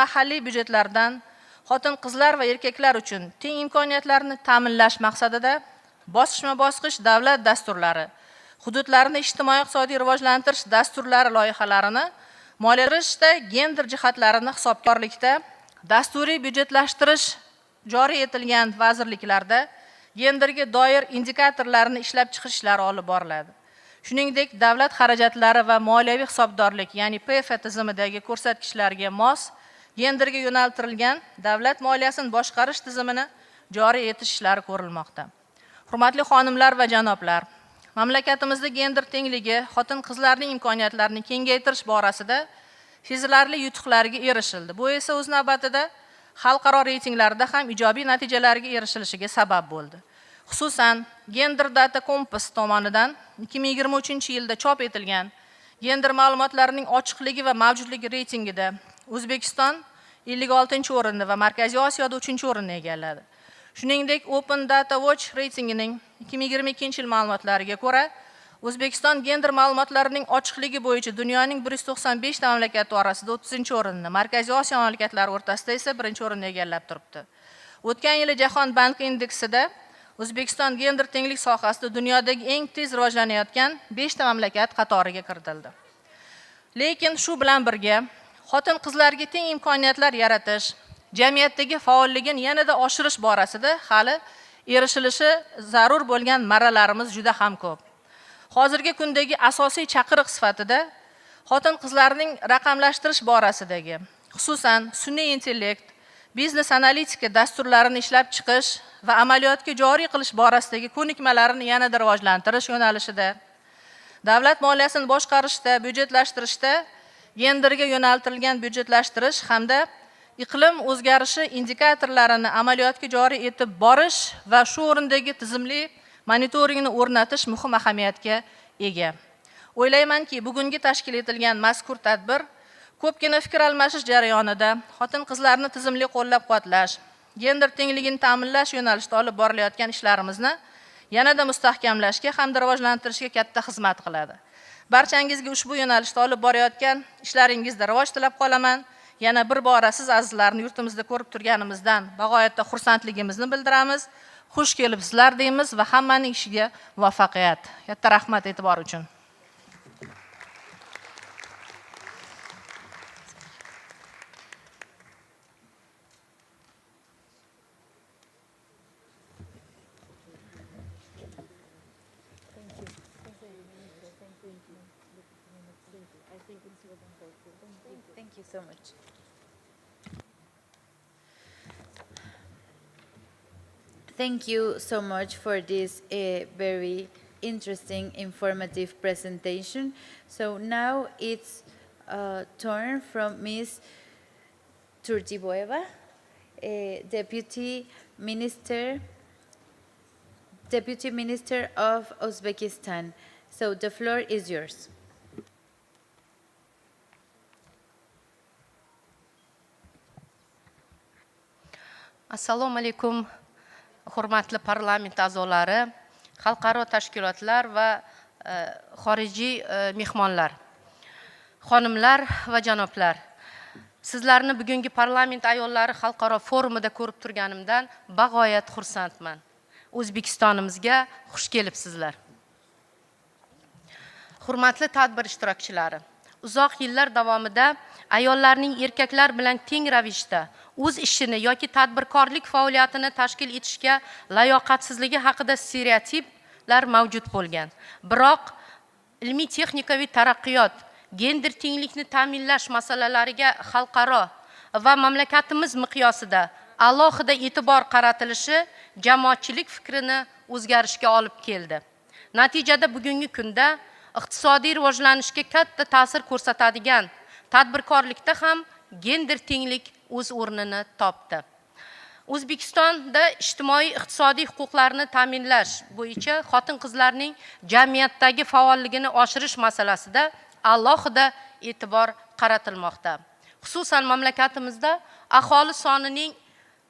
mahalliy byudjetlardan xotin-qizlar va erkaklar uchun teng imkoniyatlarni ta'minlash maqsadida bosqichma-bosqich davlat dasturlari, hududlarni ijtimoiy-iqtisodiy rivojlantirish dasturlari loyihalarini moliyalashtirishda gender jihatlarini hisobkorlikda dasturiy byudjetlashtirish joriy etilgan vazirliklarda genderga doir indikatorlarni ishlab chiqish ishlari olib boriladi. Shuningdek, davlat xarajatlari va moliyaviy hisobdorlik, ya'ni PF tizimidagi ko'rsatkichlarga mos genderga yo'naltirilgan davlat moliyasini boshqarish tizimini joriy etish ishlari ko'rilmoqda. Hurmatli xonimlar va janoblar, mamlakatimizda gender tengligi, xotin-qizlarning imkoniyatlarini kengaytirish borasida sezilarli yutuqlarga erishildi. Bu esa o'z navbatida xalqaro reytinglarda ham ijobiy natijalarga erishilishiga sabab bo'ldi. Xususan, Gender Data Compass tomonidan 2023-yilda chop etilgan gender ma'lumotlarining ochiqligi va mavjudligi reytingida Uzbekiston 56-o'rinni va Markaziy Osiyoda 3-o'rinni egalladi. Shuningdek, Open Data Watch reytingining 2022-yil ma'lumotlariga ko'ra, O'zbekiston gender ma'lumotlarining ochiqligi bo'yicha dunyoning 195 ta mamlakati orasida 30-o'rinni, Markaziy Osiyo mamlakatlari o'rtasida esa 1-o'rinni egallab turibdi. O'tgan yili Jahon banki indeksida O'zbekiston gender tenglik sohasida dunyodagi eng tez rivojlanayotgan 5 ta mamlakat qatoriga kiritildi. Lekin shu bilan birga xotin-qizlarga teng imkoniyatlar yaratish, jamiyatdagi faolligini yanada oshirish borasida hali erishilishi zarur bo'lgan marralarimiz juda ham ko'p. Hozirgi kundagi asosiy chaqiriq sifatida xotin-qizlarning raqamlashtirish borasidagi, xususan sun'iy intellekt, biznes analitika dasturlarini ishlab chiqish va amaliyotga joriy qilish borasidagi ko'nikmalarini yanada rivojlantirish yo'nalishida, davlat moliyasini boshqarishda, byudjetlashtirishda genderga yo'naltirilgan byudjetlashtirish hamda iqlim o'zgarishi indikatorlarini amaliyotga joriy etib borish va shu o'rindagi tizimli monitoringni o'rnatish muhim ahamiyatga ega. O'ylaymanki, bugungi tashkil etilgan mazkur tadbir ko'pgina fikr almashish jarayonida xotin-qizlarni tizimli qo'llab-quvvatlash, gender tengligini ta'minlash yo'nalishida olib borilayotgan ishlarimizni yanada mustahkamlashga hamda rivojlantirishga katta xizmat qiladi. Barchangizga ushbu yo'nalishda olib borayotgan ishlaringizda rivoj tilab qolaman. Yana bir bora siz azizlarni yurtimizda ko'rib turganimizdan bag'oyatda xursandligimizni bildiramiz. Xush kelibsizlar deymiz va hammaning ishiga muvaffaqiyat. Katta rahmat e'tibor uchun. Thank you so much. Thank you so much for this very interesting, informative presentation. So now it's turn from Ms. Turtiboeva, Deputy Minister of Uzbekistan. So the floor is yours. Assalomu alaykum, hurmatli parlament a'zolari, xalqaro tashkilotlar va xorijiy mehmonlar, xonimlar va janoblar. Sizlarni bugungi parlament ayollari xalqaro forumida ko'rib turganimdan bag'oyat xursandman. O'zbekistonimizga xush kelibsizlar. Hurmatli tadbir ishtirokchilari, uzoq yillar davomida ayollarning erkaklar bilan teng ravishda o'z ishini yoki tadbirkorlik faoliyatini tashkil etishga layoqatsizligi haqida stereotiplar mavjud bo'lgan. Biroq ilmiy texnikaviy taraqqiyot, gender tenglikni ta'minlash masalalariga xalqaro va mamlakatimiz miqyosida alohida e'tibor qaratilishi jamoatchilik fikrini o'zgarishga olib keldi. Natijada bugungi kunda iqtisodiy rivojlanishga katta ta'sir ko'rsatadigan tadbirkorlikda ham gender tenglik o'z o'rnini topdi. O'zbekistonda ijtimoiy-iqtisodiy huquqlarni ta'minlash bo'yicha xotin-qizlarning jamiyatdagi faolligini oshirish masalasida alohida e'tibor qaratilmoqda. Xususan mamlakatimizda aholi sonini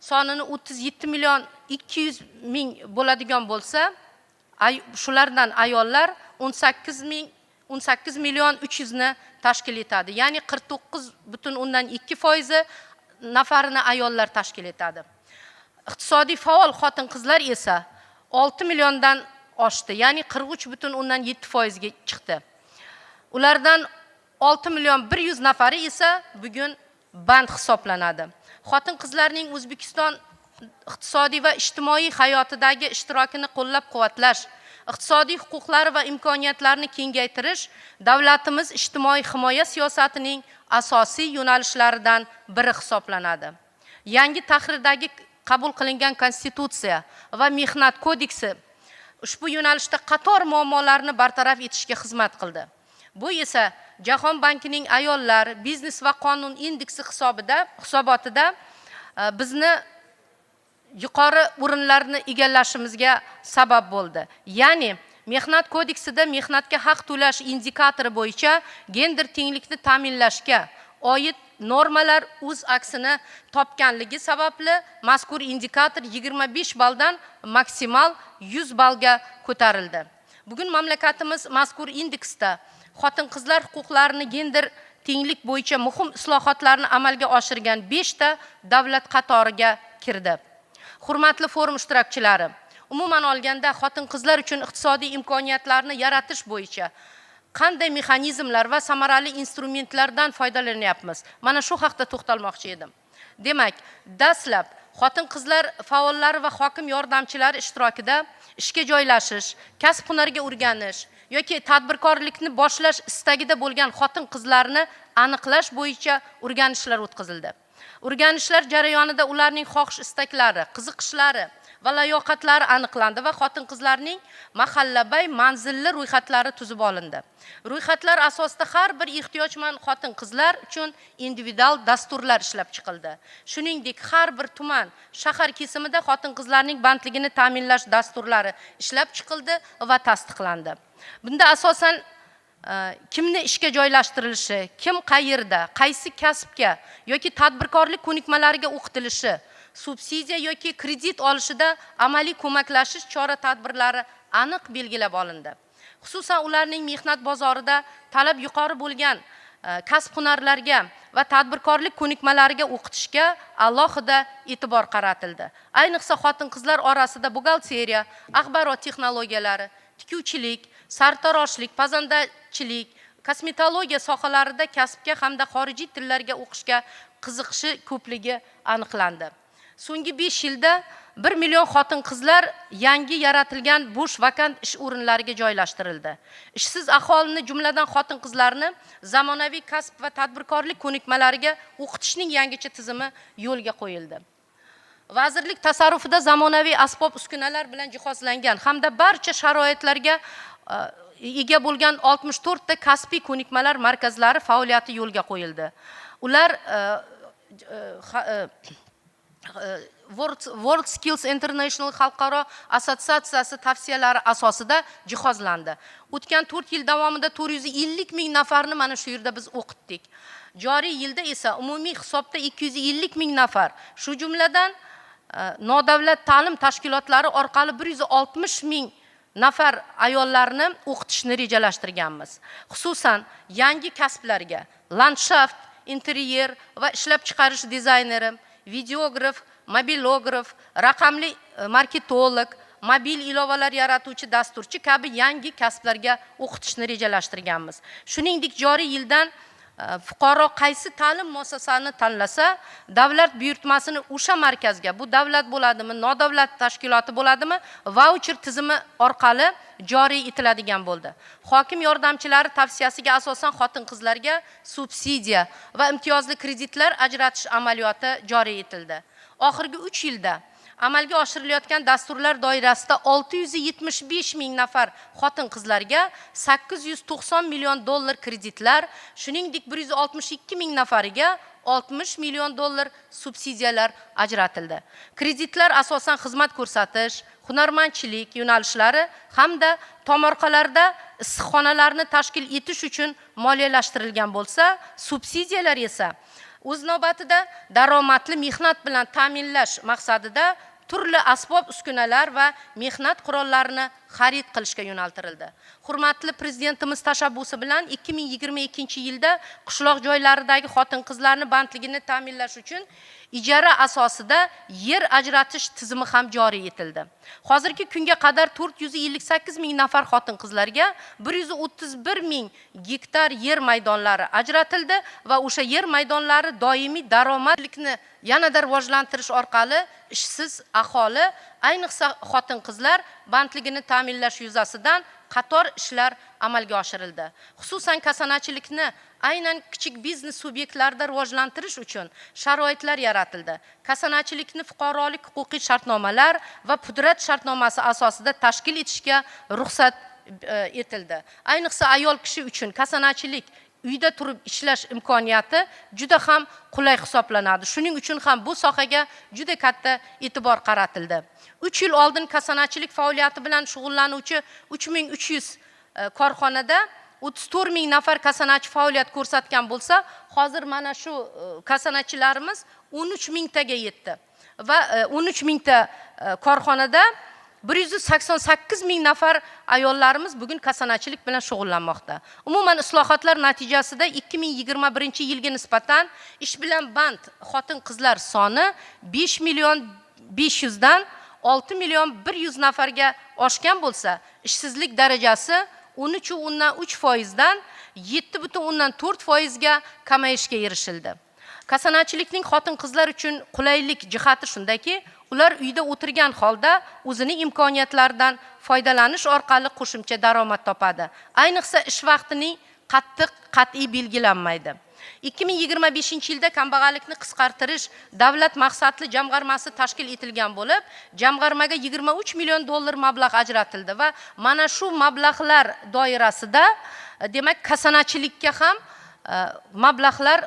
37 million 200 ming bo'ladigan bo'lsa, shulardan ayollar 18 million 300 ni tashkil etadi. Ya'ni 49,2%, nafarini ayollar tashkil etadi. Iqtisodiy faol xotin-qizlar esa 6 milliondan oshdi, ya'ni 43,7% ga chiqdi. Ulardan 6 million 100 nafari esa bugun band hisoblanadi. Xotin-qizlarning O'zbekiston iqtisodiy va ijtimoiy hayotidagi ishtirokini qo'llab-quvvatlash, iqtisodiy huquqlari va imkoniyatlarini kengaytirish davlatimiz ijtimoiy himoya siyosatining asosiy yo'nalishlaridan biri hisoblanadi. Yangi tahrirdagi qabul qilingan konstitutsiya va mehnat kodeksi ushbu yo'nalishda qator muammolarni bartaraf etishga xizmat qildi. Bu esa Jahon bankining ayollar, biznes va qonun indeksi hisobotida bizni yuqori o'rinlarni egallashimizga sabab bo'ldi. Ya'ni mehnat kodeksida mehnatga haq to'lash indikatori bo'yicha gender tenglikni ta'minlashga oid normalar o'z aksini topganligi sababli mazkur indikator 25 balldan maksimal 100 ballga ko'tarildi. Bugun mamlakatimiz mazkur indeksda xotin-qizlar huquqlarini gender tenglik bo'yicha muhim islohotlarni amalga oshirgan 5 ta davlat qatoriga kirdi. Hurmatli forum ishtirokchilari, umuman olganda xotin-qizlar uchun iqtisodiy imkoniyatlarni yaratish bo'yicha qanday mexanizmlar va samarali instrumentlardan foydalanyapmiz? Mana shu haqda to'xtalmoqchi edim. Demak, dastlab xotin-qizlar faollari va hokim yordamchilari ishtirokida ishga joylashish, kasb-hunarga o'rganish yoki tadbirkorlikni boshlash istagida bo'lgan xotin-qizlarni aniqlash bo'yicha o'rganishlar o'tkazildi. O'rganishlar jarayonida ularning xohish-istaklari, qiziqishlari va layoqatlari aniqlandi va xotin-qizlarning mahallabay manzilli ro'yxatlari tuzib olindi. Ro'yxatlar asosida har bir ehtiyojmand xotin-qizlar uchun individual dasturlar ishlab chiqildi. Shuningdek, har bir tuman, shahar kesimida xotin-qizlarning bandligini ta'minlash dasturlari ishlab chiqildi va tasdiqlandi. Bunda asosan kimni ishga joylashtirilishi, kim qayerda, qaysi kasbga yoki tadbirkorlik ko'nikmalariga o'qitilishi, subsidiya yoki kredit olishida amaliy ko'maklashish chora-tadbirlari aniq belgilab olindi. Xususan ularning mehnat bozorida talab yuqori bo'lgan kasb-hunarlarga va tadbirkorlik ko'nikmalariga o'qitishga alohida e'tibor qaratildi. Ayniqsa xotin-qizlar orasida buxgalteriya, axborot texnologiyalari, tikuvchilik, sartaroshlik, pazandachilik, kosmetologiya sohalarida kasbga hamda xorijiy tillarga o'qishga qiziqishi ko'pligi aniqlandi. So'nggi 5 yilda 1 million xotin-qizlar yangi yaratilgan bo'sh vakant ish o'rinlariga joylashtirildi. Ishsiz aholini, jumladan xotin-qizlarni zamonaviy kasb va tadbirkorlik ko'nikmalariga o'qitishning yangicha tizimi yo'lga qo'yildi. Vazirlik tasarrufida zamonaviy asbob-uskunalar bilan jihozlangan hamda barcha sharoitlarga ega bo'lgan 64 ta kasbiy ko'nikmalar markazlari faoliyati yo'lga qo'yildi. Ular World Skills International xalqaro assotsiatsiyasi tavsiyalari asosida jihozlandi. O'tgan 4 yil davomida 450 ming nafarni mana shu yerda biz o'qitdik. Joriy yilda esa umumiy hisobda 250 ming nafar, shu jumladan nodavlat ta'lim tashkilotlari orqali 160 ming nafar ayollarni o'qitishni rejalashtirganmiz. Xususan, yangi kasblarga landshaft, interyer va ishlab chiqarish dizayneri, videograf, mobilograf, raqamli marketolog, mobil ilovalar yaratuvchi dasturchi kabi yangi kasblarga o'qitishni rejalashtirganmiz. Shuningdek, joriy yildan fuqaro qaysi ta'lim muassasasini tanlasa, davlat buyurtmasini o'sha markazga, bu davlat bo'ladimi, nodavlat tashkiloti bo'ladimi, voucher tizimi orqali joriy etiladigan bo'ldi. Hokim yordamchilari tavsiyasiga asosan xotin-qizlarga subsidiya va imtiyozli kreditlar ajratish amaliyoti joriy etildi. Oxirgi 3 yilda amalga oshirilayotgan dasturlar doirasida 675 ming nafar xotin-qizlarga 890 million dollar kreditlar, shuningdek 162 ming nafariga 60 million dollar subsidiyalar ajratildi. Kreditlar asosan xizmat ko'rsatish, hunarmandchilik yo'nalishlari hamda tomorqalarda issiqxonalarni tashkil etish uchun moliyalashtirilgan bo'lsa, subsidiyalar esa o'z navbatida daromadli mehnat bilan ta'minlash maqsadida turli asbob uskunalar va mehnat qurollarini xarid qilishga yo'naltirildi. Hurmatli prezidentimiz tashabbusi bilan 2022-yilda qishloq joylaridagi xotin-qizlarni bandligini ta'minlash uchun ijara asosida yer ajratish tizimi ham joriy etildi. Hozirgi kunga qadar 458 ming nafar xotin-qizlarga 131 ming gektar yer maydonlari ajratildi va o'sha yer maydonlari doimiy daromadlikni yanada rivojlantirish orqali ishsiz aholi, ayniqsa xotin-qizlar bandligini ta'minlash yuzasidan qator ishlar amalga oshirildi. Xususan kasanachilikni aynan kichik biznes subyektlarida rivojlantirish uchun sharoitlar yaratildi. Kasanachilikni fuqarolik huquqiy shartnomalar va pudrat shartnomasi asosida tashkil etishga ruxsat etildi. Ayniqsa ayol kishi uchun kasanachilik uyda turib ishlash imkoniyati juda ham qulay hisoblanadi. Shuning uchun ham bu sohaga juda katta e'tibor qaratildi. 3 yil oldin kasanachilik faoliyati bilan shug'ullanuvchi 3300 korxonada 34 ming nafar kasanachi faoliyat ko'rsatgan bo'lsa, hozir mana shu kasanachilarimiz 13 mingtaga yetdi va 13 mingta korxonada 188 ming nafar ayollarimiz bugun kasanachilik bilan shug'ullanmoqda. Umuman islohotlar natijasida 2021-yilga nisbatan ish bilan band xotin-qizlar soni 5 million 500 dan 6 million 100 nafarga oshgan bo'lsa, ishsizlik darajasi 13.3% dan 7.4% ga kamayishga erishildi. Kasanachilikning xotin-qizlar uchun qulaylik jihati shundaki, ular uyda o'tirgan holda o'zining imkoniyatlaridan foydalanish orqali qo'shimcha daromad topadi. Ayniqsa ish vaqtining qat'iy belgilanmaydi. 2025-yilda kambag'allikni qisqartirish davlat maqsadli jamg'armasi tashkil etilgan bo'lib, jamg'armaga 23 million dollar mablag' ajratildi va mana shu mablag'lar doirasida demak kasanachilikka ham mablag'lar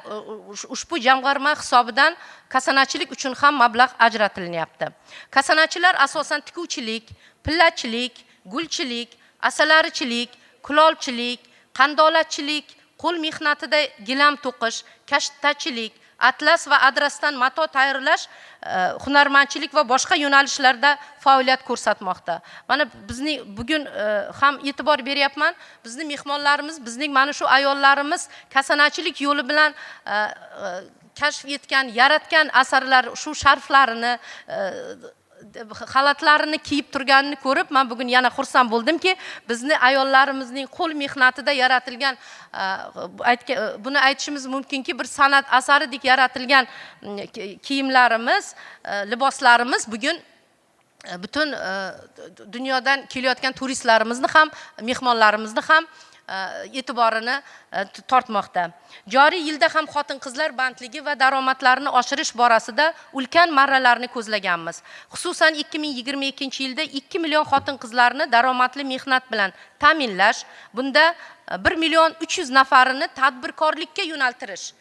ushbu jamg'arma hisobidan kasanachilik uchun ham mablag' ajratilyapti. Kasanachilar asosan tikuvchilik, pillachilik, gulchilik, asalarichilik, kulolchilik, qandolatchilik, qo'l mehnatida gilam to'qish, kashtachilik, atlas va adrasdan mato tayyorlash, hunarmandchilik va boshqa yo'nalishlarda faoliyat ko'rsatmoqda. Mana bizning bugun ham e'tibor beryapman. Bizning mehmonlarimiz, bizning mana shu ayollarimiz kasanachilik yo'li bilan kashf etgan, yaratgan asarlar, shu sharflarini, xalatlarini kiyib turganini ko'rib, men bugun yana xursand bo'ldimki, bizni ayollarimizning qo'l mehnatida yaratilgan, buni aytishimiz mumkinki, bir san'at asaridek yaratilgan kiyimlarimiz, liboslarimiz bugun butun dunyodan kelayotgan turistlarimizni ham, mehmonlarimizni ham e'tiborini tortmoqda. Joriy yilda ham xotin-qizlar bandligi va daromadlarini oshirish borasida ulkan marralarni ko'zlaganmiz. Xususan 2022-yilda 2 million xotin-qizlarni daromadli mehnat bilan ta'minlash, bunda 1 million 300 nafarini tadbirkorlikka yo'naltirish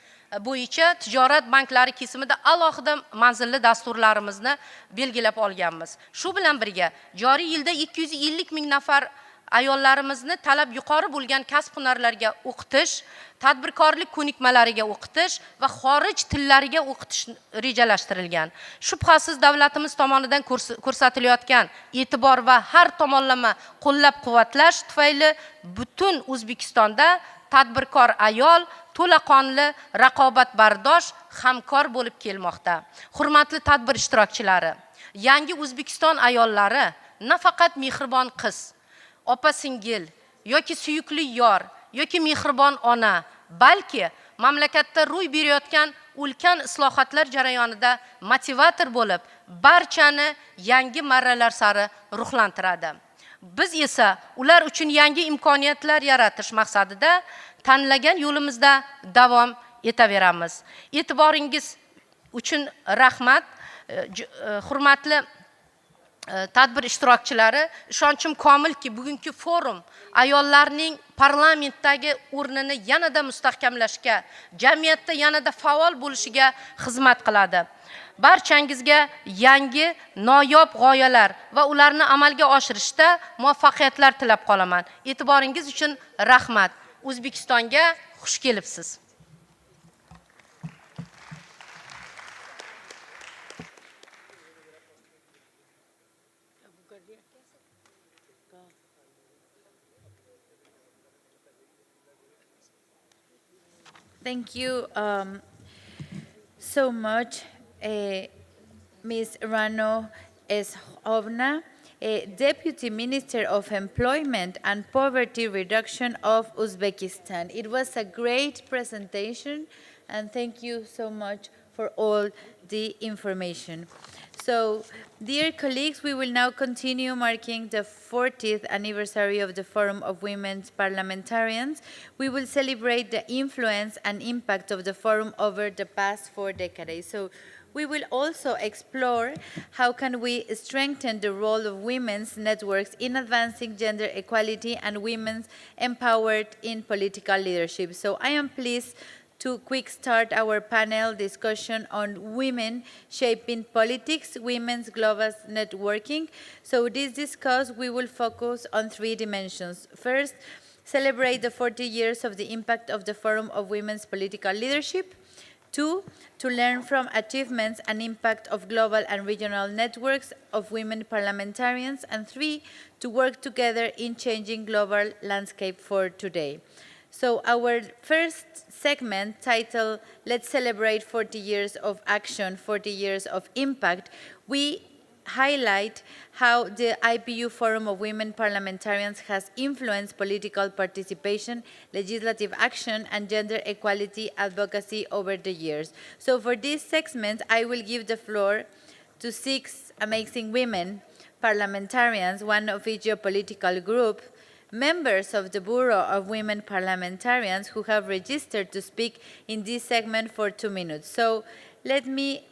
bo'yicha tijorat banklari kesimida alohida manzilli dasturlarimizni belgilab olganmiz. Shu bilan birga joriy yilda 250 ming nafar ayollarimizni talab yuqori bo'lgan kasb hunarlarga o'qitish, tadbirkorlik ko'nikmalariga o'qitish va xorij tillariga o'qitish rejalashtirilgan. Shubhasiz davlatimiz tomonidan ko'rsatilayotgan e'tibor va har tomonlama qo'llab-quvvatlash tufayli butun O'zbekistonda tadbirkor ayol to'laqonli, raqobatbardosh, hamkor bo'lib kelmoqda. Hurmatli tadbir ishtirokchilari, yangi O'zbekiston ayollari nafaqat mehribon qiz, opa-singil yoki suyukli yor yoki mehribon ona, balki mamlakatda ro'y berayotgan ulkan islohotlar jarayonida motivator bo'lib, barchani yangi marralar sari ruhlantiradi. Biz esa ular uchun yangi imkoniyatlar yaratish maqsadida tanlagan yo'limizda davom etaveramiz. E'tiboringiz uchun rahmat. Hurmatli tadbir ishtirokchilari, ishonchim komilki, bugungi forum ayollarning parlamentdagi o'rnini yanada mustahkamlashga, jamiyatda yanada faol bo'lishiga xizmat qiladi. Barchangizga yangi noyob g'oyalar va ularni amalga oshirishda muvaffaqiyatlar tilab qolaman. E'tiboringiz uchun rahmat. O'zbekistonga xush kelibsiz. Thank you so much, Ms. Rano Eshovna, Deputy Minister of Employment and Poverty Reduction of Uzbekistan. It was a great presentation, and thank you so much for all the information. So, dear colleagues, we will now continue marking the 40th anniversary of the Forum of Women Parliamentarians. We will celebrate the influence and impact of the Forum over the past 4 decades. So, we will also explore how can we strengthen the role of women's networks in advancing gender equality and women's empowered in political leadership. So I am pleased to quick start our panel discussion on women shaping politics, women's global networking. So this discuss, we will focus on 3 dimensions. First, celebrate the 40 years of the impact of the Forum of Women's Political Leadership. 2, to learn from achievements and impact of global and regional networks of women parliamentarians. And 3, to work together in changing global landscape for today. So our first segment, titled Let's Celebrate 40 Years of Action, 40 Years of Impact, we highlight how the IPU Forum of Women Parliamentarians has influenced political participation, legislative action, and gender equality advocacy over the years. So for this segment, I will give the floor to 6 amazing women parliamentarians, one of each political group, members of the Bureau of Women Parliamentarians who have registered to speak in this segment for 2 minutes. So let me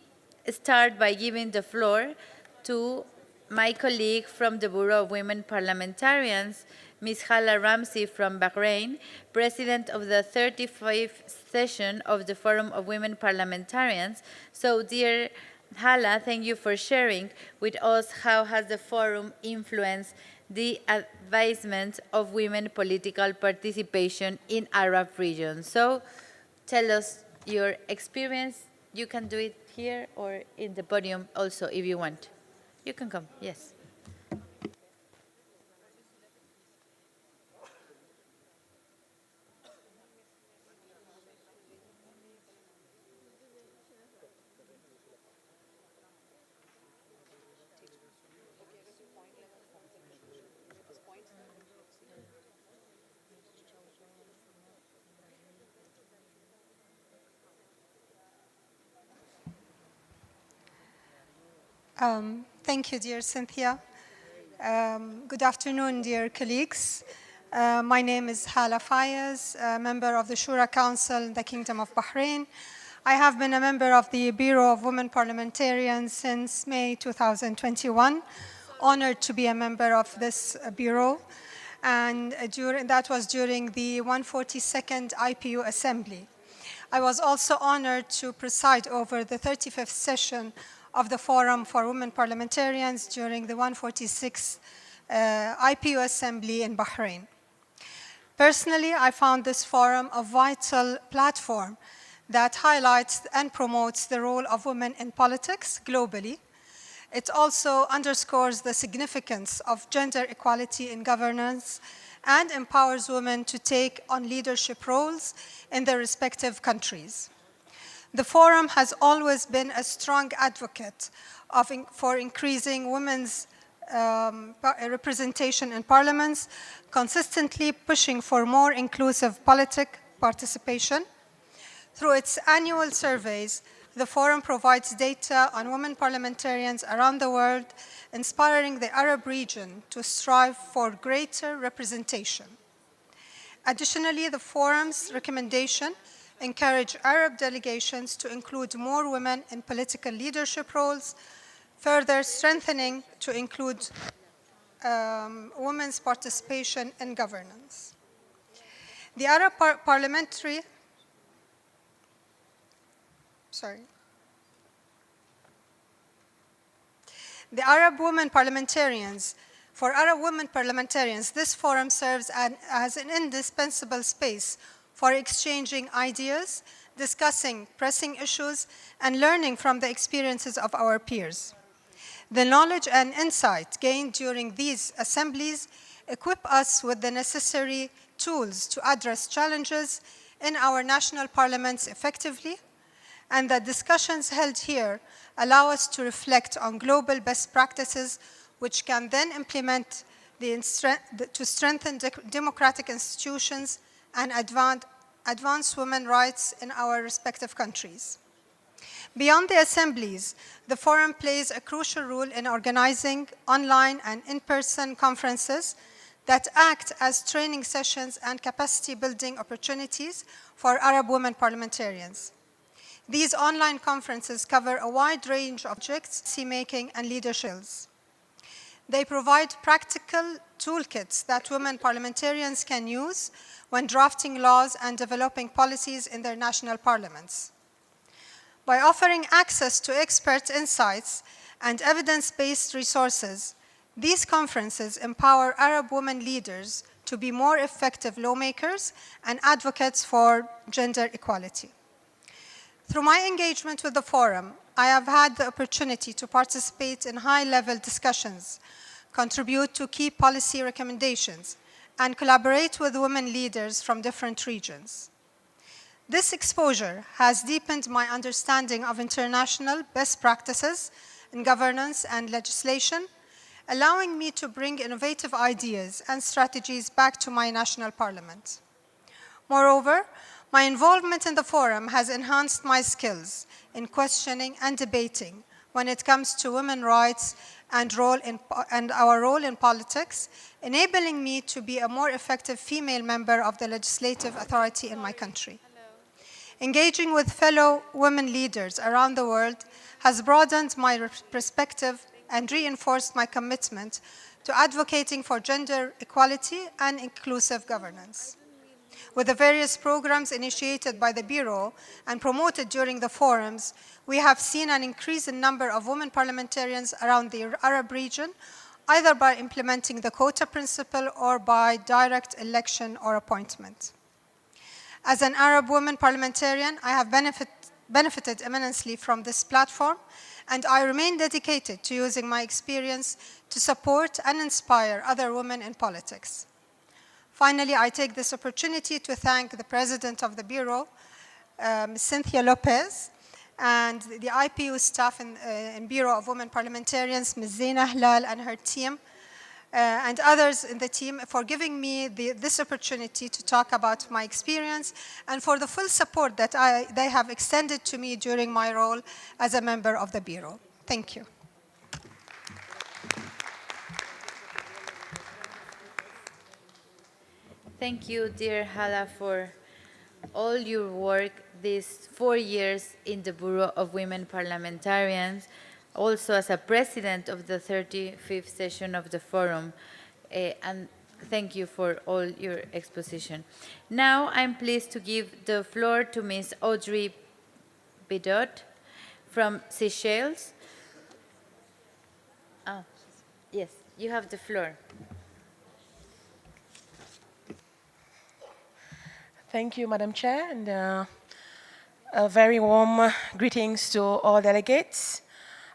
start by giving the floor to my colleague from the Bureau of Women Parliamentarians, Ms. Hala Ramsey from Bahrain, President of the 35th session of the Forum of Women Parliamentarians. So, dear Hala, thank you for sharing with us how has the Forum influenced the advancement of women political participation in Arab regions. So, tell us your experience. You can do it here or in the podium also if you want. You can come, yes. Thank you, dear Cynthia. Good afternoon, dear colleagues. My name is Hala Fayez, a member of the Shura Council in the Kingdom of Bahrain. I have been a member of the Bureau of Women Parliamentarians since May 2021. Honored to be a member of this bureau. And that was during the 142nd IPU Assembly. I was also honored to preside over the 35th session of the Forum for Women Parliamentarians during the 146th IPU Assembly in Bahrain. Personally, I found this forum a vital platform that highlights and promotes the role of women in politics globally. It also underscores the significance of gender equality in governance and empowers women to take on leadership roles in their respective countries. The Forum has always been a strong advocate for increasing women's representation in parliaments, consistently pushing for more inclusive politic participation. Through its annual surveys, the Forum provides data on women parliamentarians around the world, inspiring the Arab region to strive for greater representation. Additionally, the Forum's recommendation encourage Arab delegations to include more women in political leadership roles, further strengthening to include women's participation in governance. The Arab The Arab women parliamentarians, for Arab women parliamentarians, this forum serves as an indispensable space for exchanging ideas, discussing pressing issues, and learning from the experiences of our peers. The knowledge and insight gained during these assemblies equip us with the necessary tools to address challenges in our national parliaments effectively, and that discussions held here allow us to reflect on global best practices which can then implement to strengthen democratic institutions and advance women's rights in our respective countries. Beyond the assemblies, the Forum plays a crucial role in organizing online and in-person conferences that act as training sessions and capacity building opportunities for Arab women parliamentarians. These online conferences cover a wide range of subjects, policy-making and leadership. They provide practical toolkits that women parliamentarians can use when drafting laws and developing policies in their national parliaments. By offering access to expert insights and evidence-based resources, these conferences empower Arab women leaders to be more effective lawmakers and advocates for gender equality. Through my engagement with the Forum, I have had the opportunity to participate in high-level discussions, contribute to key policy recommendations, and collaborate with women leaders from different regions. This exposure has deepened my understanding of international best practices in governance and legislation, allowing me to bring innovative ideas and strategies back to my national parliament. Moreover, my involvement in the Forum has enhanced my skills in questioning and debating when it comes to women's rights and our role in politics, enabling me to be a more effective female member of the legislative authority in my country. Engaging with fellow women leaders around the world has broadened my perspective and reinforced my commitment to advocating for gender equality and inclusive governance. With the various programs initiated by the Bureau and promoted during the forums, we have seen an increase in number of women parliamentarians around the Arab region, either by implementing the quota principle or by direct election or appointment. As an Arab woman parliamentarian, I have benefited immensely from this platform, and I remain dedicated to using my experience to support and inspire other women in politics. Finally, I take this opportunity to thank the President of the Bureau, Ms. Cynthia Lopez, and the IPU staff in Bureau of Women Parliamentarians, Ms. Zeina Hlal and her team, and others in the team for giving me this opportunity to talk about my experience and for the full support that they have extended to me during my role as a member of the Bureau. Thank you. Thank you, dear Hala, for all your work these 4 years in the Bureau of Women Parliamentarians, also as a president of the 35th session of the Forum, and thank you for all your exposition. Now I'm pleased to give the floor to Ms. Audrey Bidot from Seychelles. Oh, yes, you have the floor. Thank you, Madam Chair, and a very warm greetings to all delegates.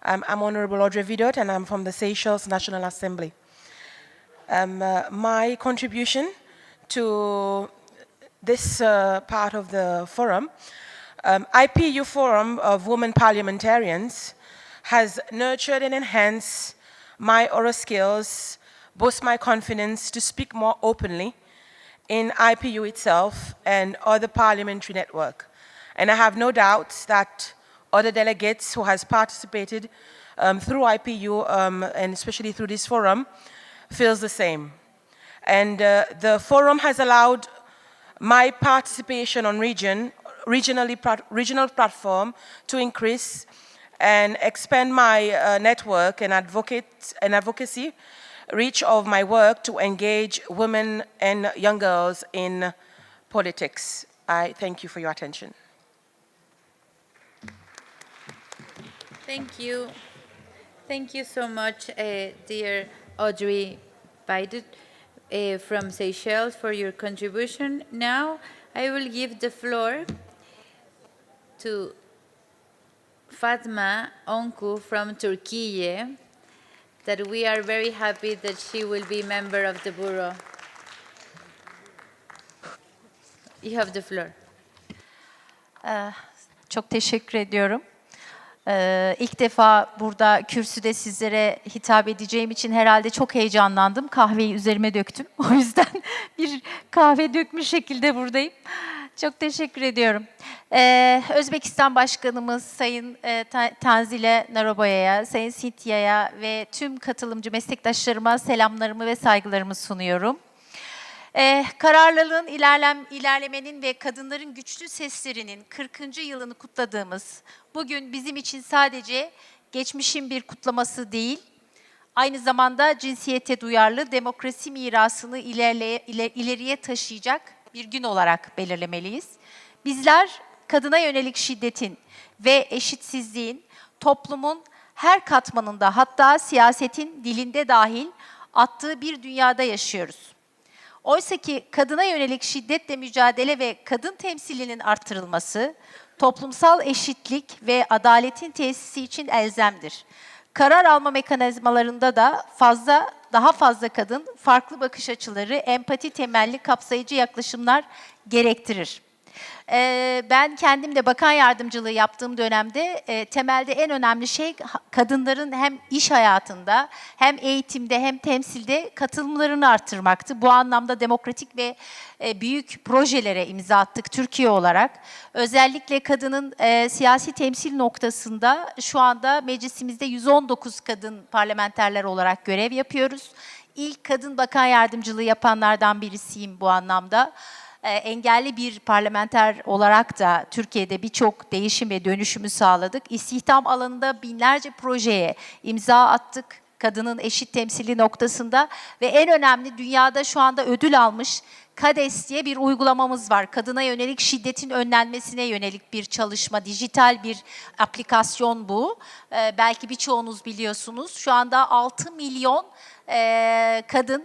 I'm Honorable Audrey Vidot, and I'm from the Seychelles National Assembly. My contribution to this part of the forum, IPU Forum of Women Parliamentarians, has nurtured and enhanced my oral skills, boost my confidence to speak more openly in IPU itself and other parliamentary network. And I have no doubt that other delegates who has participated through IPU and especially through this forum feels the same. And the forum has allowed my participation on regional platform to increase and expand my network and advocacy reach of my work to engage women and young girls in politics. I thank you for your attention. Thank you. Thank you so much, dear Audrey Bidot from Seychelles, for your contribution. Now I will give the floor to Fatma Onku from Turkey, that we are very happy that she will be member of the Bureau. You have the floor. Çok teşekkür ediyorum. İlk defa burada kürsüde sizlere hitap edeceğim için herhalde çok heyecanlandım. Kahveyi üzerime döktüm. O yüzden bir kahve dökmüş şekilde buradayım. Çok teşekkür ediyorum. Özbekistan Başkanımız Sayın Tanzile Naroboya'ya, Sayın Sintia'ya ve tüm katılımcı meslektaşlarıma selamlarımı ve saygılarımı sunuyorum. Kararlılığın, ilerlemenin ve kadınların güçlü seslerinin 40. yılını kutladığımız bugün bizim için sadece geçmişin bir kutlaması değil, aynı zamanda cinsiyete duyarlı demokrasi mirasını ileriye taşıyacak bir gün olarak belirlemeliyiz. Bizler kadına yönelik şiddetin ve eşitsizliğin toplumun her katmanında, hatta siyasetin dilinde dahil attığı bir dünyada yaşıyoruz. Oysa ki kadına yönelik şiddetle mücadele ve kadın temsilinin artırılması, toplumsal eşitlik ve adaletin tesisi için elzemdir. Karar alma mekanizmalarında da daha fazla kadın, farklı bakış açıları, empati temelli kapsayıcı yaklaşımlar gerektirir. Ben kendim de bakan yardımcılığı yaptığım dönemde temelde en önemli şey kadınların hem iş hayatında hem eğitimde hem temsilde katılımlarını arttırmaktı. Bu anlamda demokratik ve büyük projelere imza attık Türkiye olarak. Özellikle kadının siyasi temsil noktasında şu anda meclisimizde 119 kadın parlamenterler olarak görev yapıyoruz. İlk kadın bakan yardımcılığı yapanlardan birisiyim bu anlamda. Engelli bir parlamenter olarak da Türkiye'de birçok değişim ve dönüşümü sağladık. İstihdam alanında binlerce projeye imza attık kadının eşit temsili noktasında ve en önemli dünyada şu anda ödül almış KADES diye bir uygulamamız var. Kadına yönelik şiddetin önlenmesine yönelik bir çalışma, dijital bir aplikasyon bu. Belki birçoğunuz biliyorsunuz. Şu anda 6 milyon kadın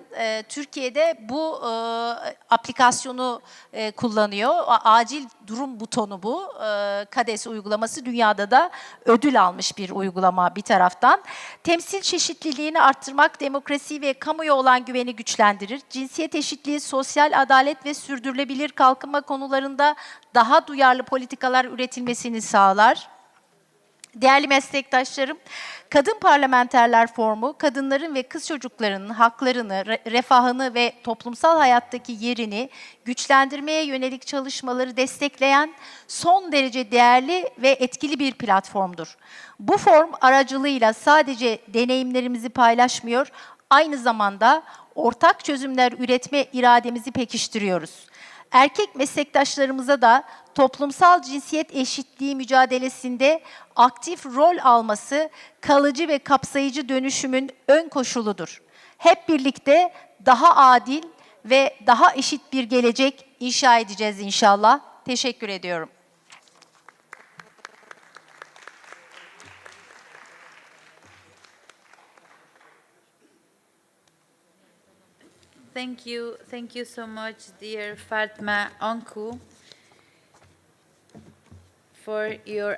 Türkiye'de bu aplikasyonu kullanıyor. Acil durum butonu bu. KADES uygulaması dünyada da ödül almış bir uygulama bir taraftan. Temsil çeşitliliğini arttırmak demokrasi ve kamuya olan güveni güçlendirir. Cinsiyet eşitliği, sosyal adalet ve sürdürülebilir kalkınma konularında daha duyarlı politikalar üretilmesini sağlar. Değerli meslektaşlarım, Kadın Parlamenterler Forumu, kadınların ve kız çocuklarının haklarını, refahını ve toplumsal hayattaki yerini güçlendirmeye yönelik çalışmaları destekleyen son derece değerli ve etkili bir platformdur. Bu forum aracılığıyla sadece deneyimlerimizi paylaşmıyor, aynı zamanda ortak çözümler üretme irademizi pekiştiriyoruz. Erkek meslektaşlarımıza da toplumsal cinsiyet eşitliği mücadelesinde aktif rol alması kalıcı ve kapsayıcı dönüşümün ön koşuludur. Hep birlikte daha adil ve daha eşit bir gelecek inşa edeceğiz inşallah. Teşekkür ediyorum. Thank you so much, dear Fatma Onku, for your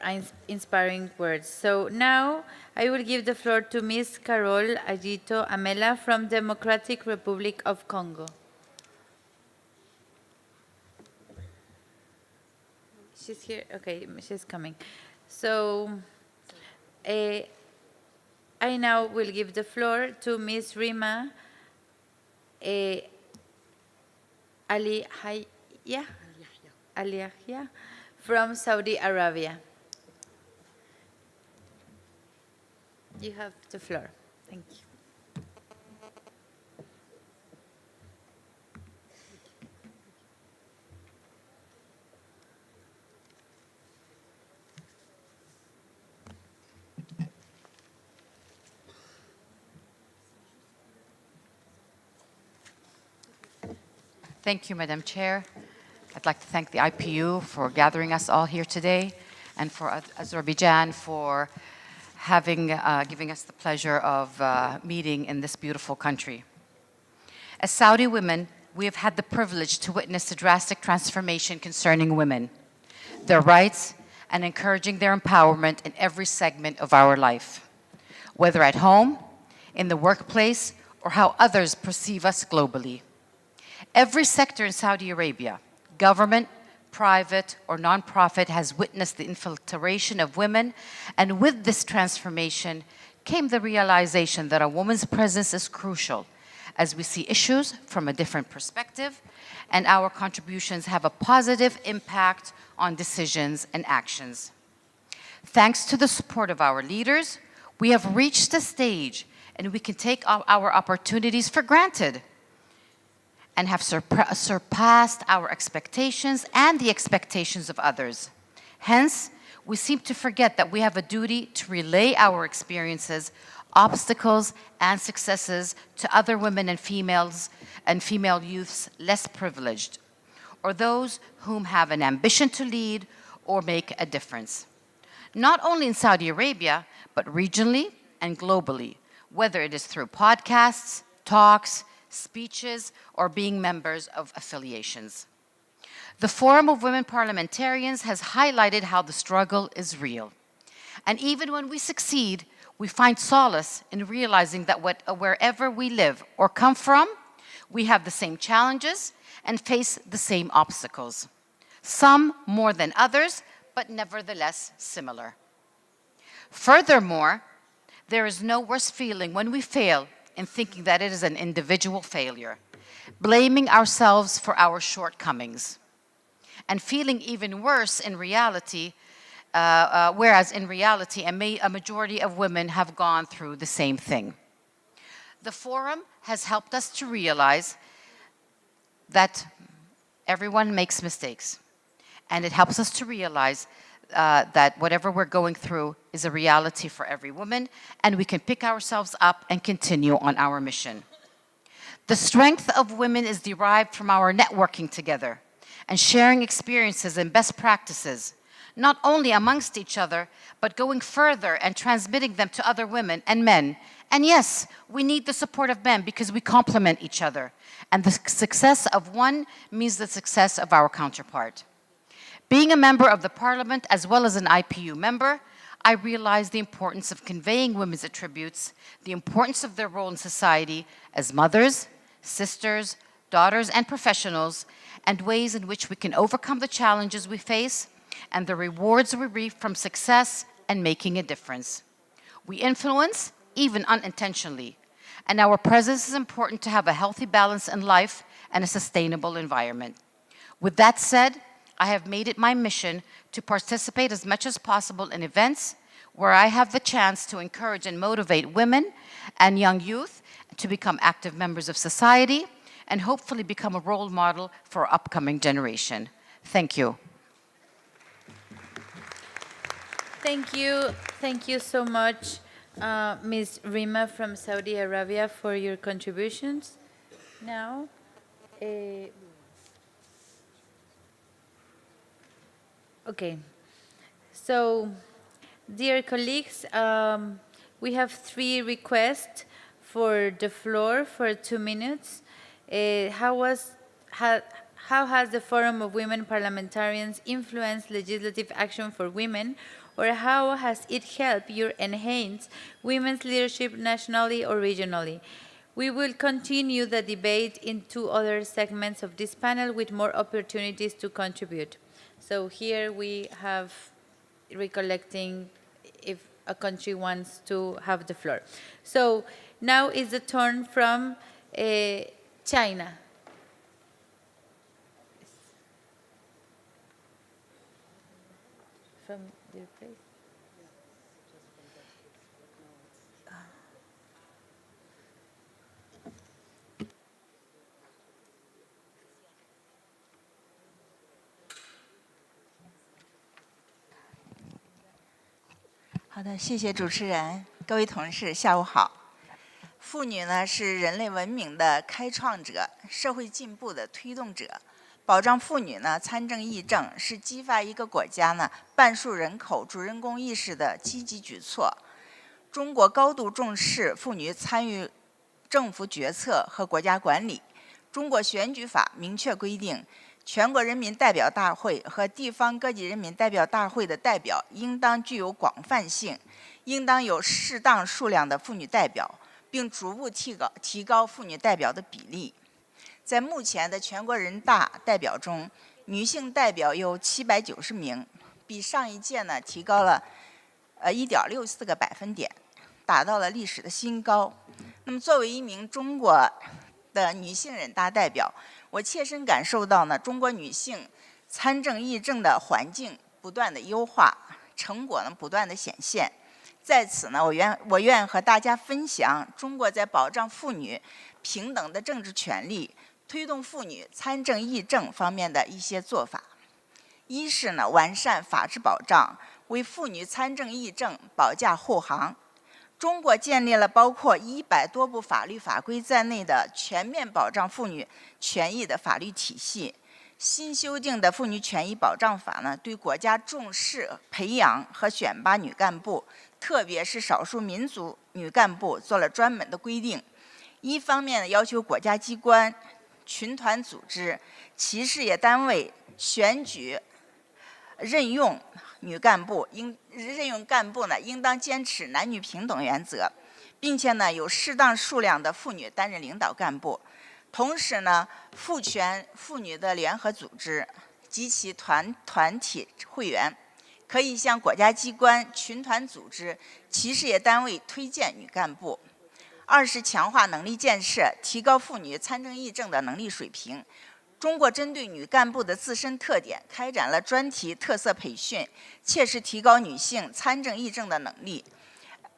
inspiring words. So now I will give the floor to Ms. Carol Agito Amela from Democratic Republic of Congo. She's here? Okay, she's coming. So I now will give the floor to Ms. Rima Ali Yahya from Saudi Arabia. You have the floor. Thank you. Thank you, Madam Chair. I'd like to thank the IPU for gathering us all here today and for Azerbaijan for giving us the pleasure of meeting in this beautiful country. As Saudi women, we have had the privilege to witness the drastic transformation concerning women, their rights, and encouraging their empowerment in every segment of our life, whether at home, in the workplace, or how others perceive us globally. Every sector in Saudi Arabia, government, private or nonprofit has witnessed the infiltration of women, and with this transformation came the realization that a woman's presence is crucial as we see issues from a different perspective, and our contributions have a positive impact on decisions and actions. Thanks to the support of our leaders, we have reached a stage and we can take our opportunities for granted and have surpassed our expectations and the expectations of others. Hence, we seem to forget that we have a duty to relay our experiences, obstacles, and successes to other women and female youths less privileged, or those whom have an ambition to lead or make a difference. Not only in Saudi Arabia, but regionally and globally, whether it is through podcasts, talks, speeches, or being members of affiliations. The Forum of Women Parliamentarians has highlighted how the struggle is real. And even when we succeed, we find solace in realizing that wherever we live or come from, we have the same challenges and face the same obstacles. Some more than others, but nevertheless similar. Furthermore, there is no worse feeling when we fail in thinking that it is an individual failure, blaming ourselves for our shortcomings, and feeling even worse in reality, whereas in reality, a majority of women have gone through the same thing. The Forum has helped us to realize that everyone makes mistakes, and it helps us to realize that whatever we're going through is a reality for every woman, and we can pick ourselves up and continue on our mission. The strength of women is derived from our networking together and sharing experiences and best practices, not only amongst each other, but going further and transmitting them to other women and men. And yes, we need the support of men because we complement each other. And the success of one means the success of our counterpart. Being a member of the Parliament as well as an IPU member, I realize the importance of conveying women's attributes, the importance of their role in society as mothers, sisters, daughters, and professionals, and ways in which we can overcome the challenges we face and the rewards we reap from success and making a difference. We influence, even unintentionally, and our presence is important to have a healthy balance in life and a sustainable environment. With that said, I have made it my mission to participate as much as possible in events where I have the chance to encourage and motivate women and young youth to become active members of society and hopefully become a role model for our upcoming generation. Thank you. Thank you so much, Ms. Rima from Saudi Arabia, for your contributions. Now, okay, so dear colleagues, we have 3 requests for the floor for 2 minutes. How has the Forum of Women Parliamentarians influenced legislative action for women, or how has it helped you enhance women's leadership nationally or regionally? We will continue the debate in 2 other segments of this panel with more opportunities to contribute. So here we have recollecting if a country wants to have the floor. So now is the turn from China. From your place. 好的，谢谢主持人，各位同事，下午好。妇女呢是人类文明的开创者，社会进步的推动者。保障妇女呢参政议政，是激发一个国家呢半数人口主人公意识的积极举措。中国高度重视妇女参与政府决策和国家管理。中国选举法明确规定，全国人民代表大会和地方各级人民代表大会的代表应当具有广泛性，应当有适当数量的妇女代表，并逐步提高妇女代表的比例。在目前的全国人大代表中，女性代表有790名，比上一届呢提高了1.64个百分点，达到了历史的新高。那么作为一名中国的女性人大代表，我切身感受到呢，中国女性参政议政的环境不断的优化，成果呢不断的显现。在此呢，我愿和大家分享中国在保障妇女平等的政治权利、推动妇女参政议政方面的一些做法。一是呢，完善法治保障，为妇女参政议政保驾护航。中国建立了包括100多部法律法规在内的全面保障妇女权益的法律体系。新修订的妇女权益保障法呢，对国家重视培养和选拔女干部，特别是少数民族女干部做了专门的规定。一方面要求国家机关、群团组织、企事业单位选举、任用女干部，任用干部呢，应当坚持男女平等原则，并且呢，有适当数量的妇女担任领导干部。同时呢，赋权妇女的联合组织及其团体会员，可以向国家机关、群团组织、企事业单位推荐女干部。二是强化能力建设，提高妇女参政议政的能力水平。中国针对女干部的自身特点，开展了专题特色培训，切实提高女性参政议政的能力。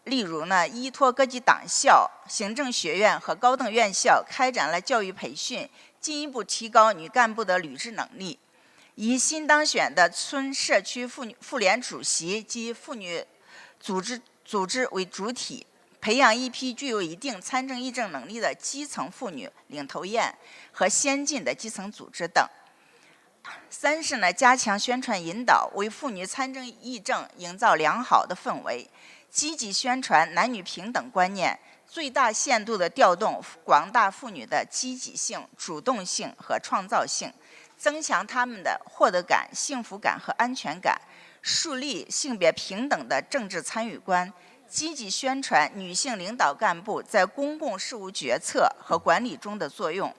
例如呢，依托各级党校、行政学院和高等院校开展了教育培训，进一步提高女干部的履职能力。以新当选的村社区妇联主席及妇女组织为主体，培养一批具有一定参政议政能力的基层妇女领头雁和先进的基层组织等。三是呢，加强宣传引导，为妇女参政议政营造良好的氛围，积极宣传男女平等观念，最大限度地调动广大妇女的积极性、主动性和创造性，增强她们的获得感、幸福感和安全感，树立性别平等的政治参与观，积极宣传女性领导干部在公共事务决策和管理中的作用，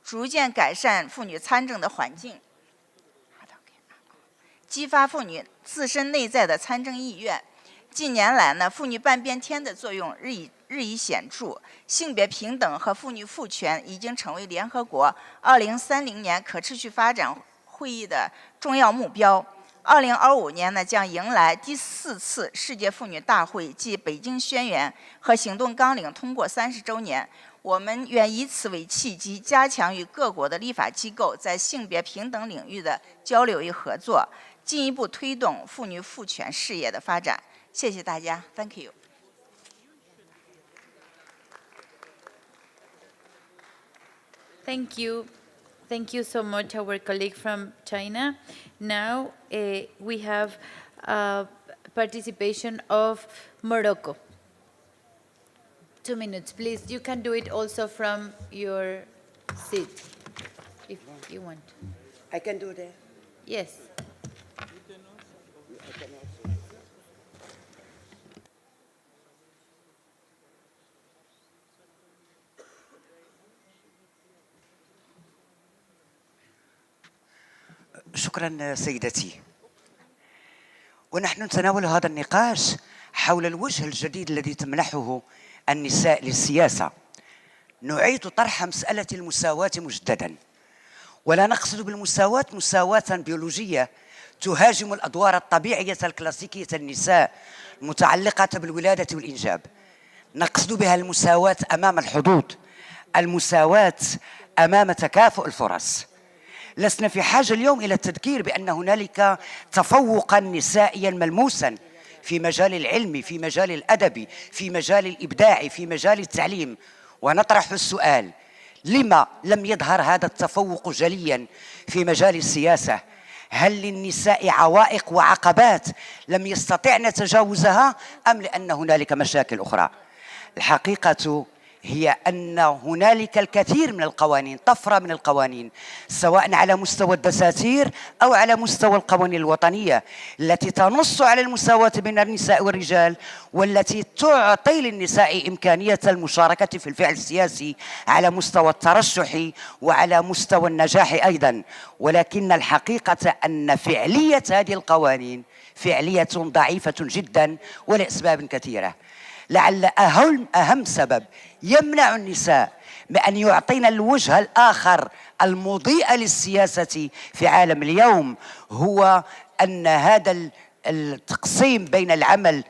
逐渐改善妇女参政的环境，激发妇女自身内在的参政意愿。近年来呢，妇女半边天的作用日益显著，性别平等和妇女赋权已经成为联合国2030年可持续发展会议的重要目标。2025年呢，将迎来第4次世界妇女大会暨北京宣言和行动纲领通过30周年。我们愿以此为契机，加强与各国的立法机构在性别平等领域的交流与合作，进一步推动妇女赋权事业的发展。谢谢大家 ，Thank you。Thank you. Thank you so much, our colleague from China. Now we have participation of Morocco. 2 minutes, please. You can do it also from your seat, if you want. I can do that. Yes. شكرا سيدتي. ونحن نتناول هذا النقاش حول الوجه الجديد الذي تمنحه النساء للسياسة. نعيد طرح مسألة المساواة مجددا، ولا نقصد بالمساواة مساواة بيولوجية تهاجم الأدوار الطبيعية الكلاسيكية للنساء المتعلقة بالولادة والإنجاب. نقصد بها المساواة أمام الحظوظ، المساواة أمام تكافؤ الفرص. لسنا في حاجة اليوم إلى التذكير بأن هنالك تفوقا نسائيا ملموسا في مجال العلم، في مجال الأدب، في مجال الإبداع، في مجال التعليم. ونطرح السؤال: لما لم يظهر هذا التفوق جليا في مجال السياسة؟ هل للنساء عوائق وعقبات لم يستطعن تجاوزها، أم لأن هنالك مشاكل أخرى؟ الحقيقة هي أن هنالك الكثير من القوانين، طفرة من القوانين، سواء على مستوى الدساتير أو على مستوى القوانين الوطنية التي تنص على المساواة بين النساء والرجال، والتي تعطي للنساء إمكانية المشاركة في الفعل السياسي على مستوى الترشح وعلى مستوى النجاح أيضا. ولكن الحقيقة أن فعلية هذه القوانين فعلية ضعيفة جدا ولأسباب كثيرة. لعل أهم سبب يمنع النساء من أن يعطينا الوجه الآخر المضيء للسياسة في عالم اليوم هو أن هذا التقسيم بين العمل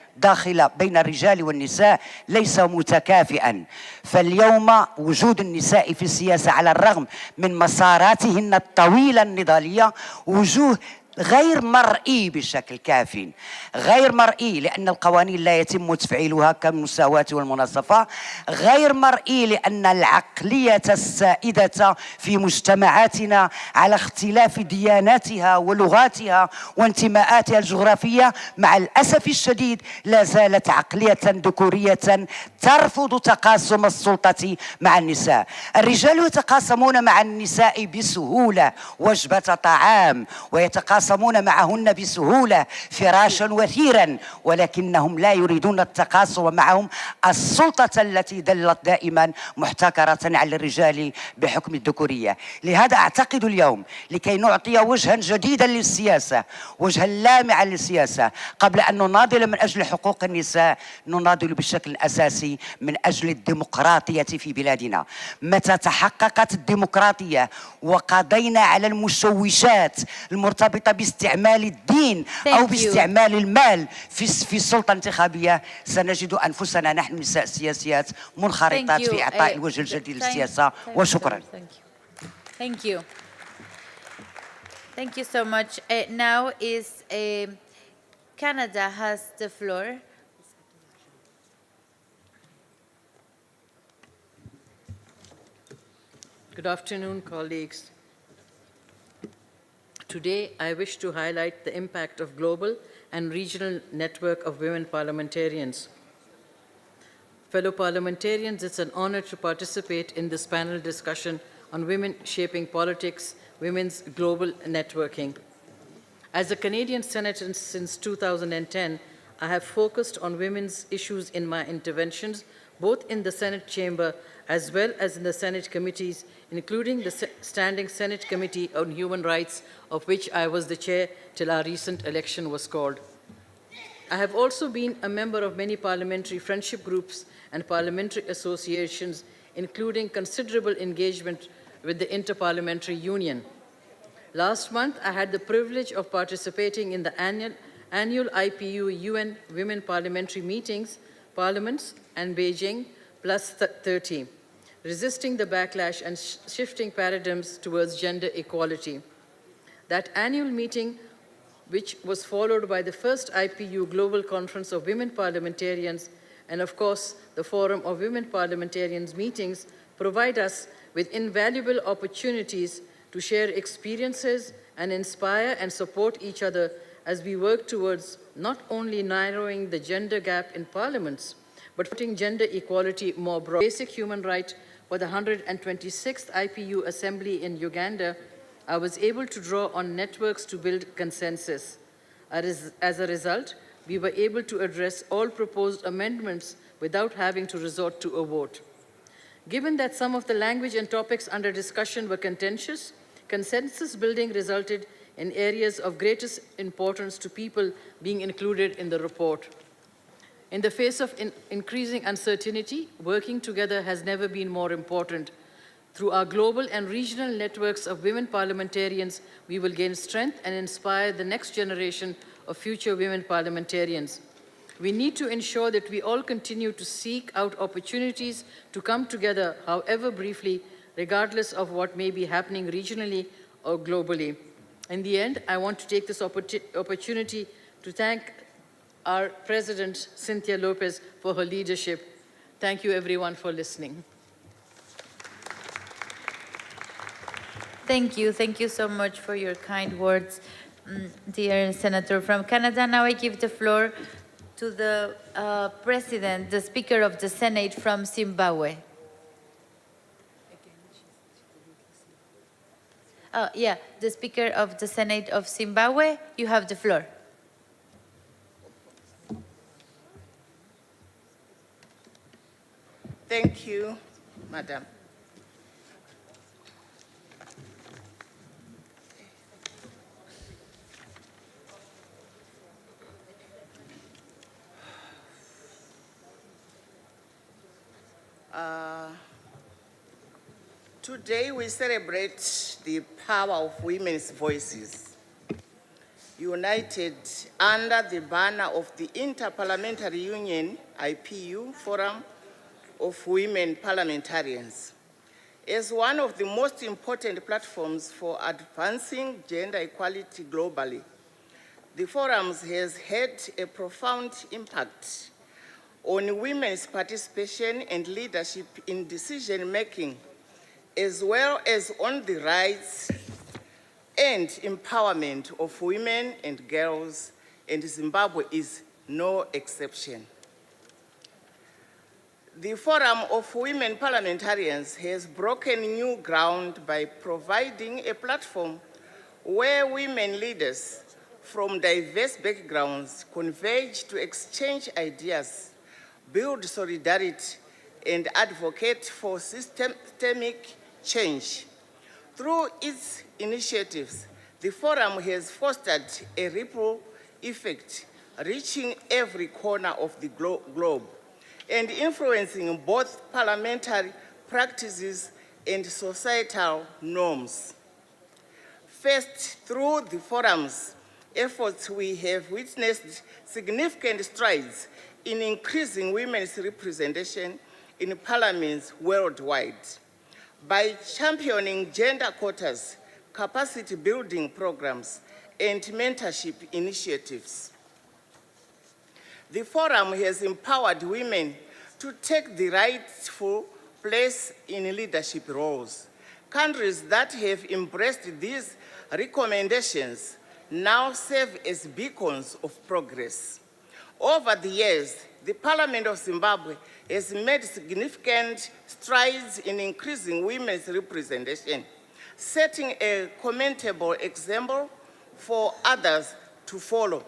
بين الرجال والنساء ليس متكافئا. فاليوم وجود النساء في السياسة على الرغم من مساراتهن الطويلة النضالية وجوه غير مرئي بشكل كاف، غير مرئي لأن القوانين لا يتم تفعيلها كالمساواة والمناصفة، غير مرئي لأن العقلية السائدة في مجتمعاتنا على اختلاف دياناتها ولغاتها وانتماءاتها الجغرافية مع الأسف الشديد لا زالت عقلية ذكورية ترفض تقاسم السلطة مع النساء. الرجال يتقاسمون مع النساء بسهولة وجبة طعام، ويتقاسمون معهن بسهولة فراشا وثيرا، ولكنهم لا يريدون التقاسم معهم السلطة التي ظلت دائما محتكرة على الرجال بحكم الذكورية. لهذا أعتقد اليوم لكي نعطي وجها جديدا للسياسة، وجها لامعا للسياسة، قبل أن نناضل من أجل حقوق النساء نناضل بشكل أساسي من أجل الديمقراطية في بلادنا. متى تحققت الديمقراطية وقضينا على المشوشات المرتبطة باستعمال الدين أو باستعمال المال في السلطة الانتخابية سنجد أنفسنا نحن نساء سياسيات منخرطات في إعطاء الوجه الجديد للسياسة. وشكرا. Thank you. Thank you so much. Now is Canada has the floor. Good afternoon, colleagues. Today, I wish to highlight the impact of global and regional network of women parliamentarians. Fellow parliamentarians, it's an honor to participate in this panel discussion on women shaping politics, women's global networking. As a Canadian senator since 2010, I have focused on women's issues in my interventions, both in the Senate chamber as well as in the Senate committees, including the Standing Senate Committee on Human Rights, of which I was the chair till our recent election was called. I have also been a member of many parliamentary friendship groups and parliamentary associations, including considerable engagement with the Inter-Parliamentary Union. Last month, I had the privilege of participating in the annual IPU UN Women Parliamentary Meetings, Parliaments, and Beijing Plus 30. Resisting the backlash and shifting paradigms towards gender equality. That annual meeting, which was followed by the first IPU Global Conference of Women Parliamentarians, and of course, the Forum of Women Parliamentarians meetings, provide us with invaluable opportunities to share experiences and inspire and support each other as we work towards not only narrowing the gender gap in parliaments, but putting gender equality more broad. Basic human right for the 126th IPU Assembly in Uganda, I was able to draw on networks to build consensus. As a result, we were able to address all proposed amendments without having to resort to a vote. Given that some of the language and topics under discussion were contentious, consensus building resulted in areas of greatest importance to people being included in the report. In the face of increasing uncertainty, working together has never been more important. Through our global and regional networks of women parliamentarians, we will gain strength and inspire the next generation of future women parliamentarians. We need to ensure that we all continue to seek out opportunities to come together, however briefly, regardless of what may be happening regionally or globally. In the end, I want to take this opportunity to thank our President, Cynthia Lopez, for her leadership. Thank you, everyone, for listening. Thank you. Thank you so much for your kind words, dear Senator from Canada. Now I give the floor to the President, the Speaker of the Senate from Zimbabwe. Yeah, the Speaker of the Senate of Zimbabwe, you have the floor. Thank you, Madam. Today we celebrate the power of women's voices, united under the banner of the Inter-Parliamentary Union, IPU, Forum of Women Parliamentarians. As one of the most important platforms for advancing gender equality globally, the Forum has had a profound impact on women's participation and leadership in decision-making, as well as on the rights and empowerment of women and girls, and Zimbabwe is no exception. The Forum of Women Parliamentarians has broken new ground by providing a platform where women leaders from diverse backgrounds converge to exchange ideas, build solidarity, and advocate for systemic change. Through its initiatives, the Forum has fostered a ripple effect, reaching every corner of the globe and influencing both parliamentary practices and societal norms. First, through the Forum's efforts, we have witnessed significant strides in increasing women's representation in parliaments worldwide. By championing gender quotas, capacity building programs, and mentorship initiatives, the Forum has empowered women to take the rightful place in leadership roles. Countries that have embraced these recommendations now serve as beacons of progress. Over the years, the Parliament of Zimbabwe has made significant strides in increasing women's representation, setting a commendable example for others to follow.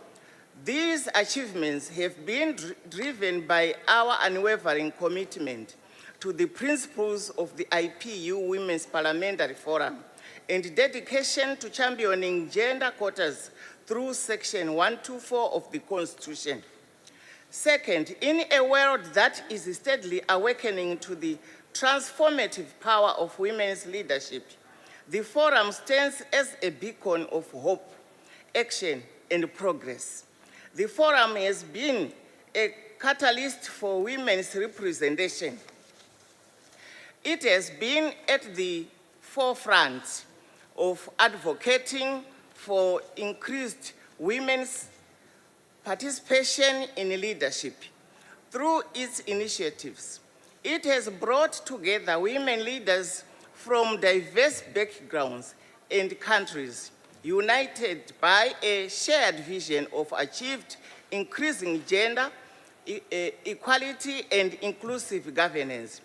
These achievements have been driven by our unwavering commitment to the principles of the IPU Women's Parliamentary Forum and dedication to championing gender quotas through Section 124 of the Constitution. Second, in a world that is steadily awakening to the transformative power of women's leadership, the Forum stands as a beacon of hope, action, and progress. The Forum has been a catalyst for women's representation. It has been at the forefront of advocating for increased women's participation in leadership. Through its initiatives, it has brought together women leaders from diverse backgrounds and countries, united by a shared vision of achieved increasing gender equality and inclusive governance.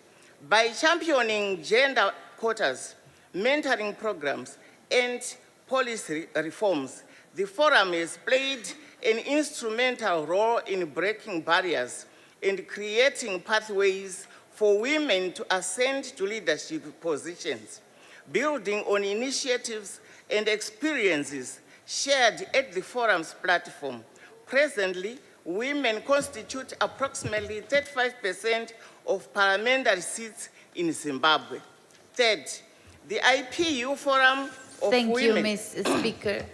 By championing gender quotas, mentoring programs, and policy reforms, the Forum has played an instrumental role in breaking barriers and creating pathways for women to ascend to leadership positions, building on initiatives and experiences shared at the Forum's platform. Presently, women constitute approximately 35% of parliamentary seats in Zimbabwe. Third, the IPU Forum of Women... Thank you, Ms. Speaker.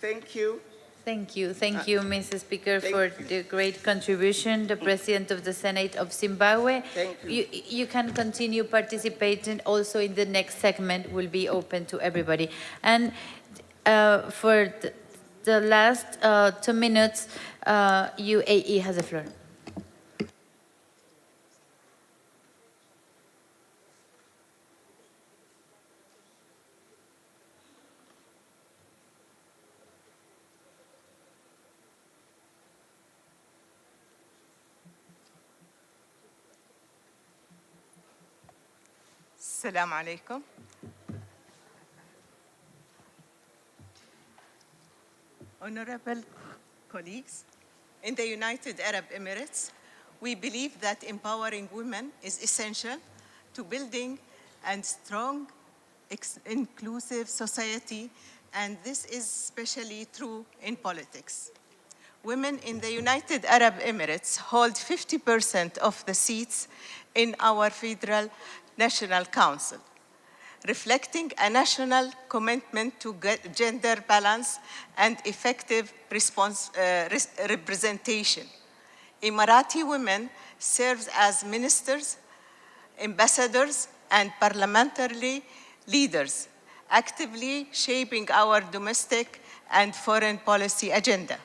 Thank you. Thank you, Mr. Speaker, for the great contribution. The President of the Senate of Zimbabwe. Thank you. You can continue participating. Also, in the next segment, will be open to everybody. And for the last 2 minutes, UAE has the floor. Assalamu alaikum. Honorable colleagues, in the United Arab Emirates, we believe that empowering women is essential to building a strong, inclusive society, and this is especially true in politics. Women in the United Arab Emirates hold 50% of the seats in our Federal National Council, reflecting a national commitment to gender balance and effective representation. Emirati women serve as ministers, ambassadors, and parliamentary leaders, actively shaping our domestic and foreign policy agenda.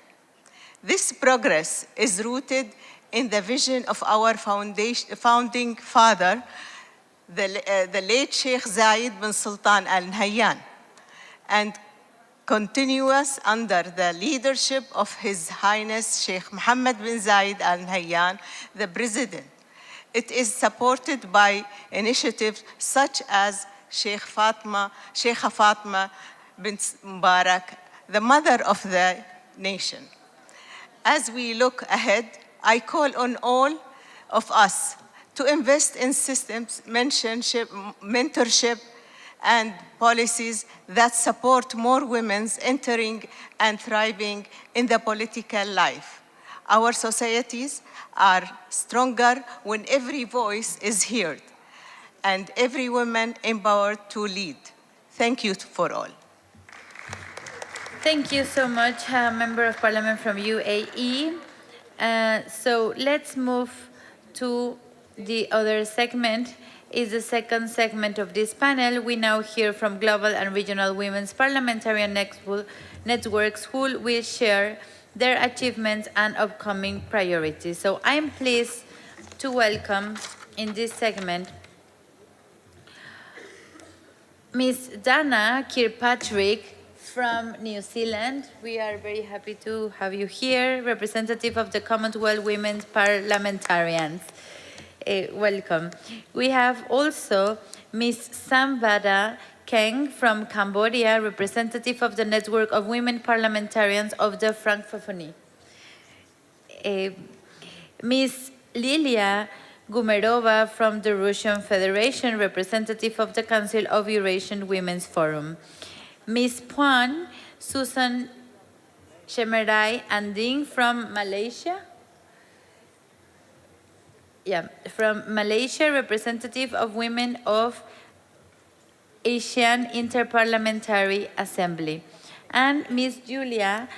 This progress is rooted in the vision of our founding father, the late Sheikh Zayed bin Sultan Al Nahyan, and continuous under the leadership of His Highness Sheikh Mohammed bin Zayed Al Nahyan, the President. It is supported by initiatives such as Sheikha Fatima bin Mubarak, the mother of the nation. As we look ahead, I call on all of us to invest in systems, mentorship, and policies that support more women entering and thriving in the political life. Our societies are stronger when every voice is heard and every woman empowered to lead. Thank you for all. Thank you so much, Member of Parliament from UAE. So let's move to the other segment. Is the second segment of this panel. We now hear from global and regional women's parliamentarian networks who will share their achievements and upcoming priorities. So I'm pleased to welcome in this segment Ms. Dana Kirkpatrick from New Zealand. We are very happy to have you here, representative of the Commonwealth Women's Parliamentarians. Welcome. We have also Ms. Samvada Keng from Cambodia, representative of the Network of Women Parliamentarians of the Francophonie. Ms. Lilia Gumerova from the Russian Federation, representative of the Council of Eurasian Women's Forum. Ms. Puan Susan Shemerai Anding from Malaysia. From Malaysia, representative of Women of Asian Inter-Parliamentary Assembly. And Ms. Julia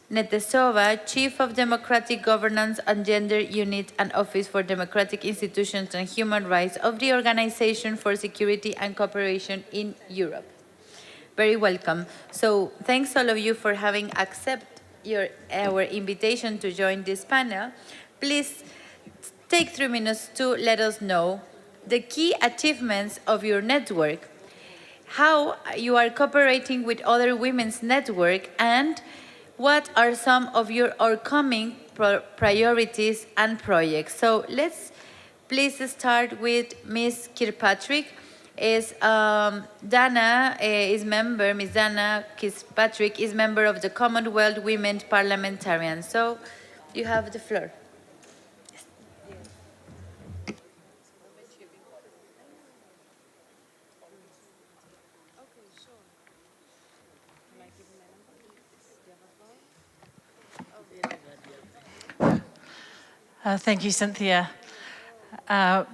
Netesova, Chief of Democratic Governance and Gender Unit and Office for Democratic Institutions and Human Rights of the Organization for Security and Cooperation in Europe. Very welcome. So thanks all of you for having accepted our invitation to join this panel. Please take 3 minutes to let us know the key achievements of your network, how you are cooperating with other women's networks, and what are some of your upcoming priorities and projects. So let's please start with Ms. Kirkpatrick. Ms. Dana Kirkpatrick is member of the Commonwealth Women Parliamentarians. So you have the floor. Thank you, Cynthia. May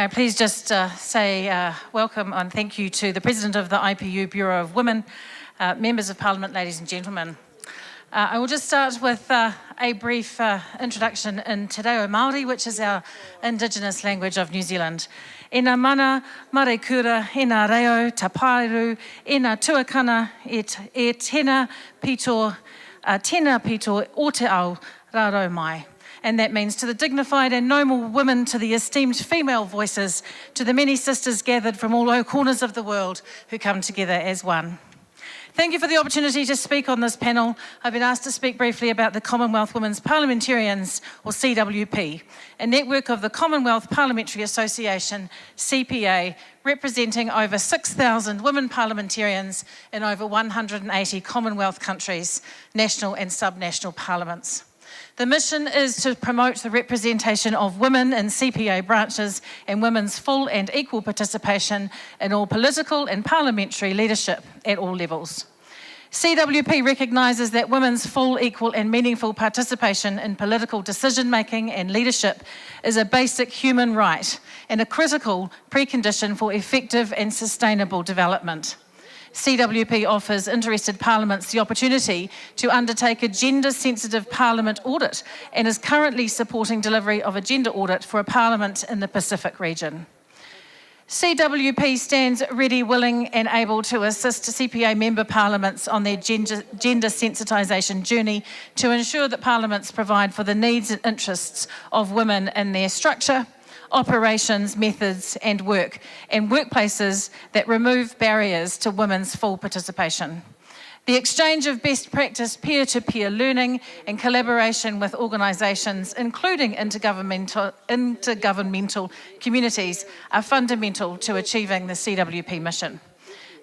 I please just say welcome and thank you to the President of the IPU Bureau of Women, members of Parliament, ladies and gentlemen. I will just start with a brief introduction in Te Reo Māori, which is our Indigenous language of New Zealand. Ena mana, mare kura, ena reo, tapairu, ena tuakana, e tena pito, o te ao, raro mai. And that means to the dignified and noble women, to the esteemed female voices, to the many sisters gathered from all corners of the world who come together as one. Thank you for the opportunity to speak on this panel. I've been asked to speak briefly about the Commonwealth Women's Parliamentarians, or CWP, a network of the Commonwealth Parliamentary Association, CPA, representing over 6,000 women parliamentarians in over 180 Commonwealth countries, national and subnational parliaments. The mission is to promote the representation of women in CPA branches and women's full and equal participation in all political and parliamentary leadership at all levels. CWP recognises that women's full, equal and meaningful participation in political decision-making and leadership is a basic human right and a critical precondition for effective and sustainable development. CWP offers interested parliaments the opportunity to undertake a gender-sensitive parliament audit and is currently supporting delivery of a gender audit for a parliament in the Pacific region. CWP stands ready, willing and able to assist CPA member parliaments on their gender sensitisation journey to ensure that parliaments provide for the needs and interests of women in their structure, operations, methods and work, and workplaces that remove barriers to women's full participation. The exchange of best practice peer-to-peer learning and collaboration with organisations, including intergovernmental communities, are fundamental to achieving the CWP mission.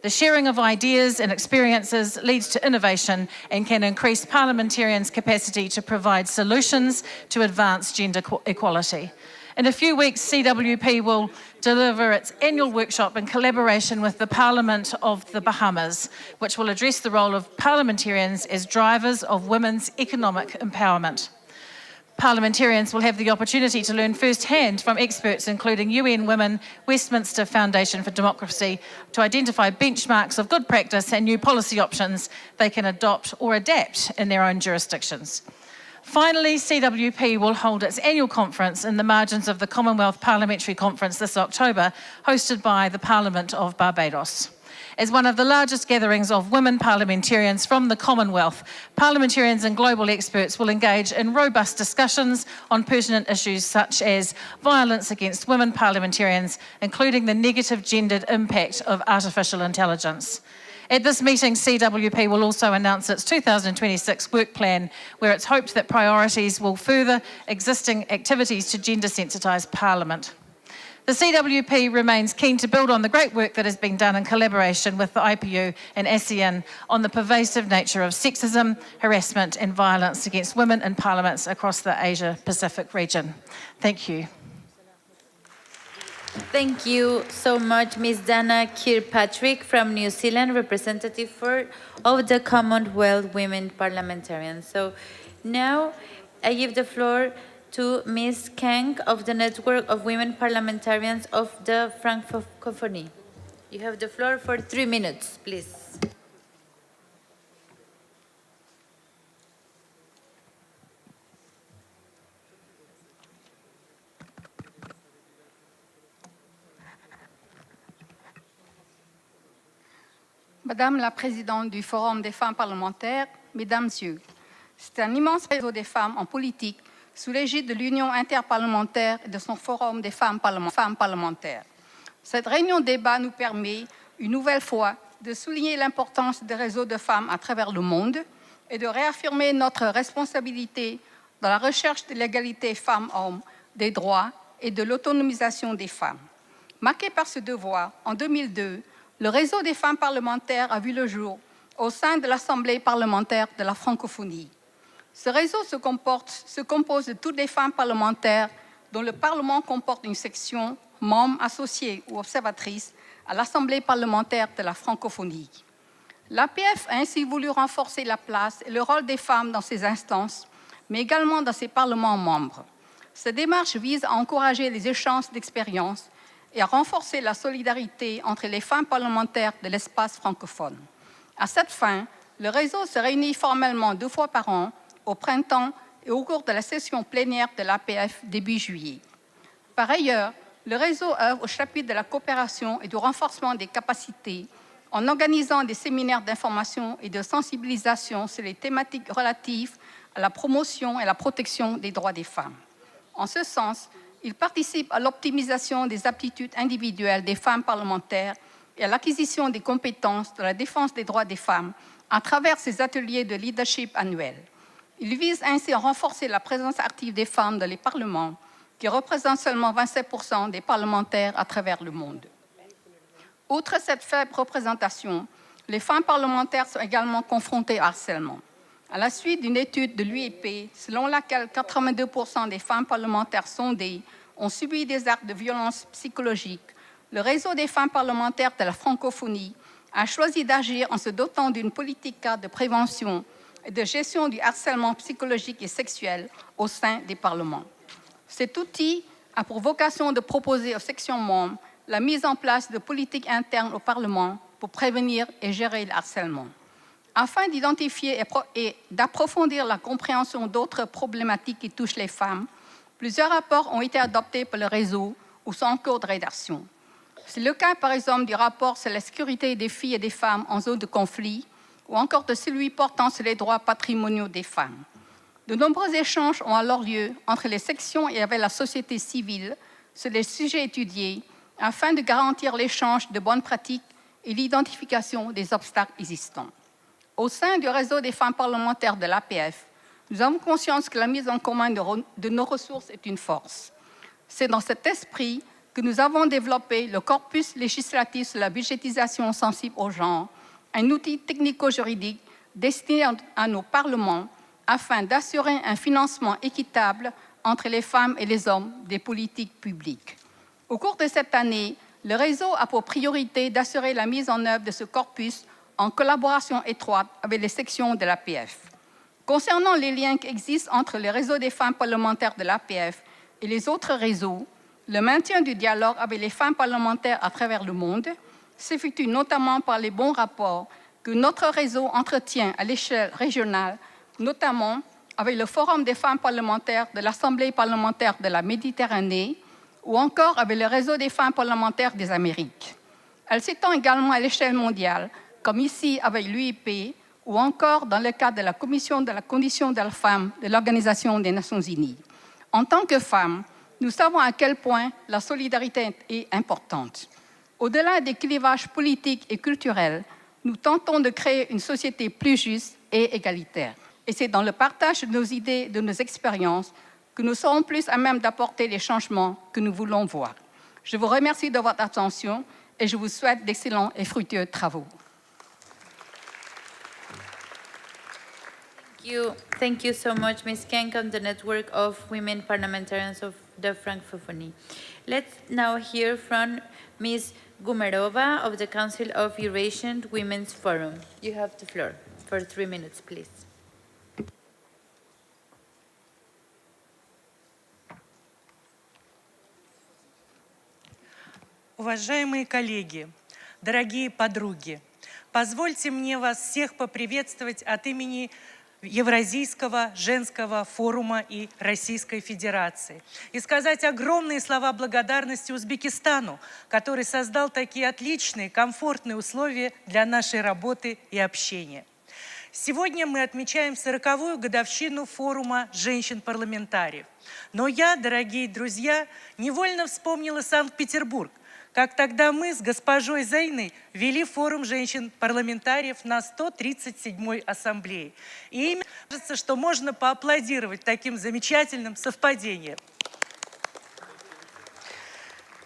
The sharing of ideas and experiences leads to innovation and can increase parliamentarians' capacity to provide solutions to advance gender equality. In a few weeks, CWP will deliver its annual workshop in collaboration with the Parliament of the Bahamas, which will address the role of parliamentarians as drivers of women's economic empowerment. Parliamentarians will have the opportunity to learn firsthand from experts including UN Women, Westminster Foundation for Democracy, to identify benchmarks of good practice and new policy options they can adopt or adapt in their own jurisdictions. Finally, CWP will hold its annual conference in the margins of the Commonwealth Parliamentary Conference this October, hosted by the Parliament of Barbados. As one of the largest gatherings of women parliamentarians from the Commonwealth, parliamentarians and global experts will engage in robust discussions on pertinent issues such as violence against women parliamentarians, including the negative gendered impact of artificial intelligence. At this meeting, CWP will also announce its 2026 work plan, where it's hoped that priorities will further existing activities to gender sensitise Parliament. The CWP remains keen to build on the great work that has been done in collaboration with the IPU and ASEAN on the pervasive nature of sexism, harassment and violence against women in parliaments across the Asia-Pacific region. Thank you. Thank you so much, Ms. Dana Kirkpatrick from New Zealand, representative of the Commonwealth Women Parliamentarians. So now I give the floor to Ms. Kang of the Network of Women Parliamentarians of the Francophonie. You have the floor for 3 minutes, please. Madame la Présidente du Forum des femmes parlementaires, Mesdames, Messieurs, c'est un immense réseau des femmes en politique sous l'égide de l'Union interparlementaire et de son Forum des femmes parlementaires. Cette réunion débat nous permet, une nouvelle fois, de souligner l'importance des réseaux de femmes à travers le monde et de réaffirmer notre responsabilité dans la recherche de l'égalité femmes-hommes, des droits et de l'autonomisation des femmes. Marqué par ce devoir, en 2002, le réseau des femmes parlementaires a vu le jour au sein de l'Assemblée parlementaire de la francophonie. Ce réseau se compose de toutes les femmes parlementaires dont le Parlement comporte une section, membres associés ou observatrices à l'Assemblée parlementaire de la francophonie. L'APF a ainsi voulu renforcer la place et le rôle des femmes dans ces instances, mais également dans ses parlements membres. Cette démarche vise à encourager les échanges d'expériences et à renforcer la solidarité entre les femmes parlementaires de l'espace francophone. À cette fin, le réseau se réunit formellement 2 fois par an, au printemps et au cours de la session plénière de l'APF début juillet. Par ailleurs, le réseau œuvre au chapitre de la coopération et du renforcement des capacités en organisant des séminaires d'information et de sensibilisation sur les thématiques relatives à la promotion et la protection des droits des femmes. En ce sens, il participe à l'optimisation des aptitudes individuelles des femmes parlementaires et à l'acquisition des compétences de la défense des droits des femmes à travers ces ateliers de leadership annuels. Il vise ainsi à renforcer la présence active des femmes dans les parlements, qui représentent seulement 27% des parlementaires à travers le monde. Outre cette faible représentation, les femmes parlementaires sont également confrontées au harcèlement. À la suite d'une étude de l'UIP, selon laquelle 82% des femmes parlementaires sondées ont subi des actes de violence psychologique, le réseau des femmes parlementaires de la francophonie a choisi d'agir en se dotant d'une politique cadre de prévention et de gestion du harcèlement psychologique et sexuel au sein des parlements. Cet outil a pour vocation de proposer aux sections membres la mise en place de politiques internes au Parlement pour prévenir et gérer le harcèlement. Afin d'identifier et d'approfondir la compréhension d'autres problématiques qui touchent les femmes, plusieurs rapports ont été adoptés par le réseau ou sont en cours de rédaction. C'est le cas, par exemple, du rapport sur la sécurité des filles et des femmes en zone de conflit ou encore de celui portant sur les droits patrimoniaux des femmes. De nombreux échanges ont alors lieu entre les sections et avec la société civile sur les sujets étudiés afin de garantir l'échange de bonnes pratiques et l'identification des obstacles existants. Au sein du réseau des femmes parlementaires de l'APF, nous avons conscience que la mise en commun de nos ressources est une force. C'est dans cet esprit que nous avons développé le corpus législatif sur la budgétisation sensible au genre, un outil technico-juridique destiné à nos parlements afin d'assurer un financement équitable entre les femmes et les hommes des politiques publiques. Au cours de cette année, le réseau a pour priorité d'assurer la mise en œuvre de ce corpus en collaboration étroite avec les sections de l'APF. Concernant les liens qui existent entre le réseau des femmes parlementaires de l'APF et les autres réseaux, le maintien du dialogue avec les femmes parlementaires à travers le monde s'effectue notamment par les bons rapports que notre réseau entretient à l'échelle régionale, notamment avec le Forum des femmes parlementaires de l'Assemblée parlementaire de la Méditerranée ou encore avec le réseau des femmes parlementaires des Amériques. Elle s'étend également à l'échelle mondiale, comme ici avec l'UIP ou encore dans le cadre de la Commission de la condition de la femme de l'Organisation des Nations Unies. En tant que femmes, nous savons à quel point la solidarité est importante. Au-delà des clivages politiques et culturels, nous tentons de créer une société plus juste et égalitaire. Et c'est dans le partage de nos idées, de nos expériences, que nous serons plus à même d'apporter les changements que nous voulons voir. Je vous remercie de votre attention et je vous souhaite d'excellents et fructueux travaux. Thank you so much, Ms. Kenk, on the network of women parliamentarians of the Francophonie. Let's now hear from Ms. Gumerova of the Council of Eurasian Women's Forum. You have the floor for 3 minutes, please. Уважаемые коллеги, дорогие подруги, позвольте мне вас всех поприветствовать от имени Евразийского женского форума и Российской Федерации и сказать огромные слова благодарности Узбекистану, который создал такие отличные, комфортные условия для нашей работы и общения. Сегодня мы отмечаем 40-ю годовщину форума женщин-парламентариев. Но я, дорогие друзья, невольно вспомнила Санкт-Петербург, как тогда мы с госпожой Зейной вели форум женщин-парламентариев на 137-й ассамблее. И именно кажется, что можно поаплодировать таким замечательным совпадением.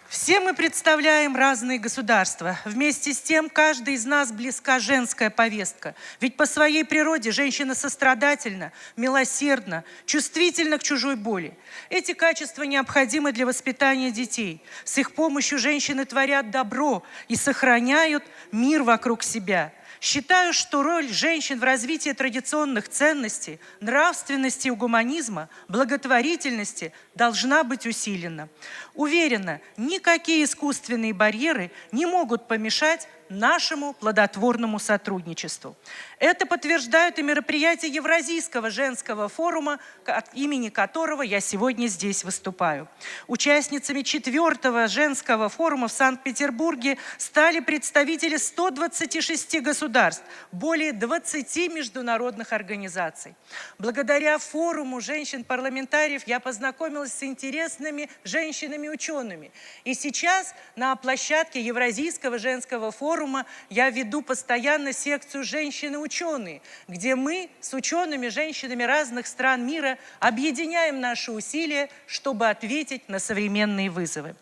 Все мы представляем разные государства. Вместе с тем, каждый из нас близка женская повестка. Ведь по своей природе женщина сострадательна, милосердна, чувствительна к чужой боли. Эти качества необходимы для воспитания детей. С их помощью женщины творят добро и сохраняют мир вокруг себя. Считаю, что роль женщин в развитии традиционных ценностей, нравственности и гуманизма, благотворительности должна быть усилена. Уверена, никакие искусственные барьеры не могут помешать нашему плодотворному сотрудничеству. Это подтверждают и мероприятия Евразийского женского форума, от имени которого я сегодня здесь выступаю. Участницами 4-го женского форума в Санкт-Петербурге стали представители 126 государств, более 20 международных организаций. Благодаря форуму женщин-парламентариев я познакомилась с интересными женщинами-учеными. И сейчас на площадке Евразийского женского форума я веду постоянно секцию «Женщины-ученые», где мы с учеными-женщинами разных стран мира объединяем наши усилия, чтобы ответить на современные вызовы.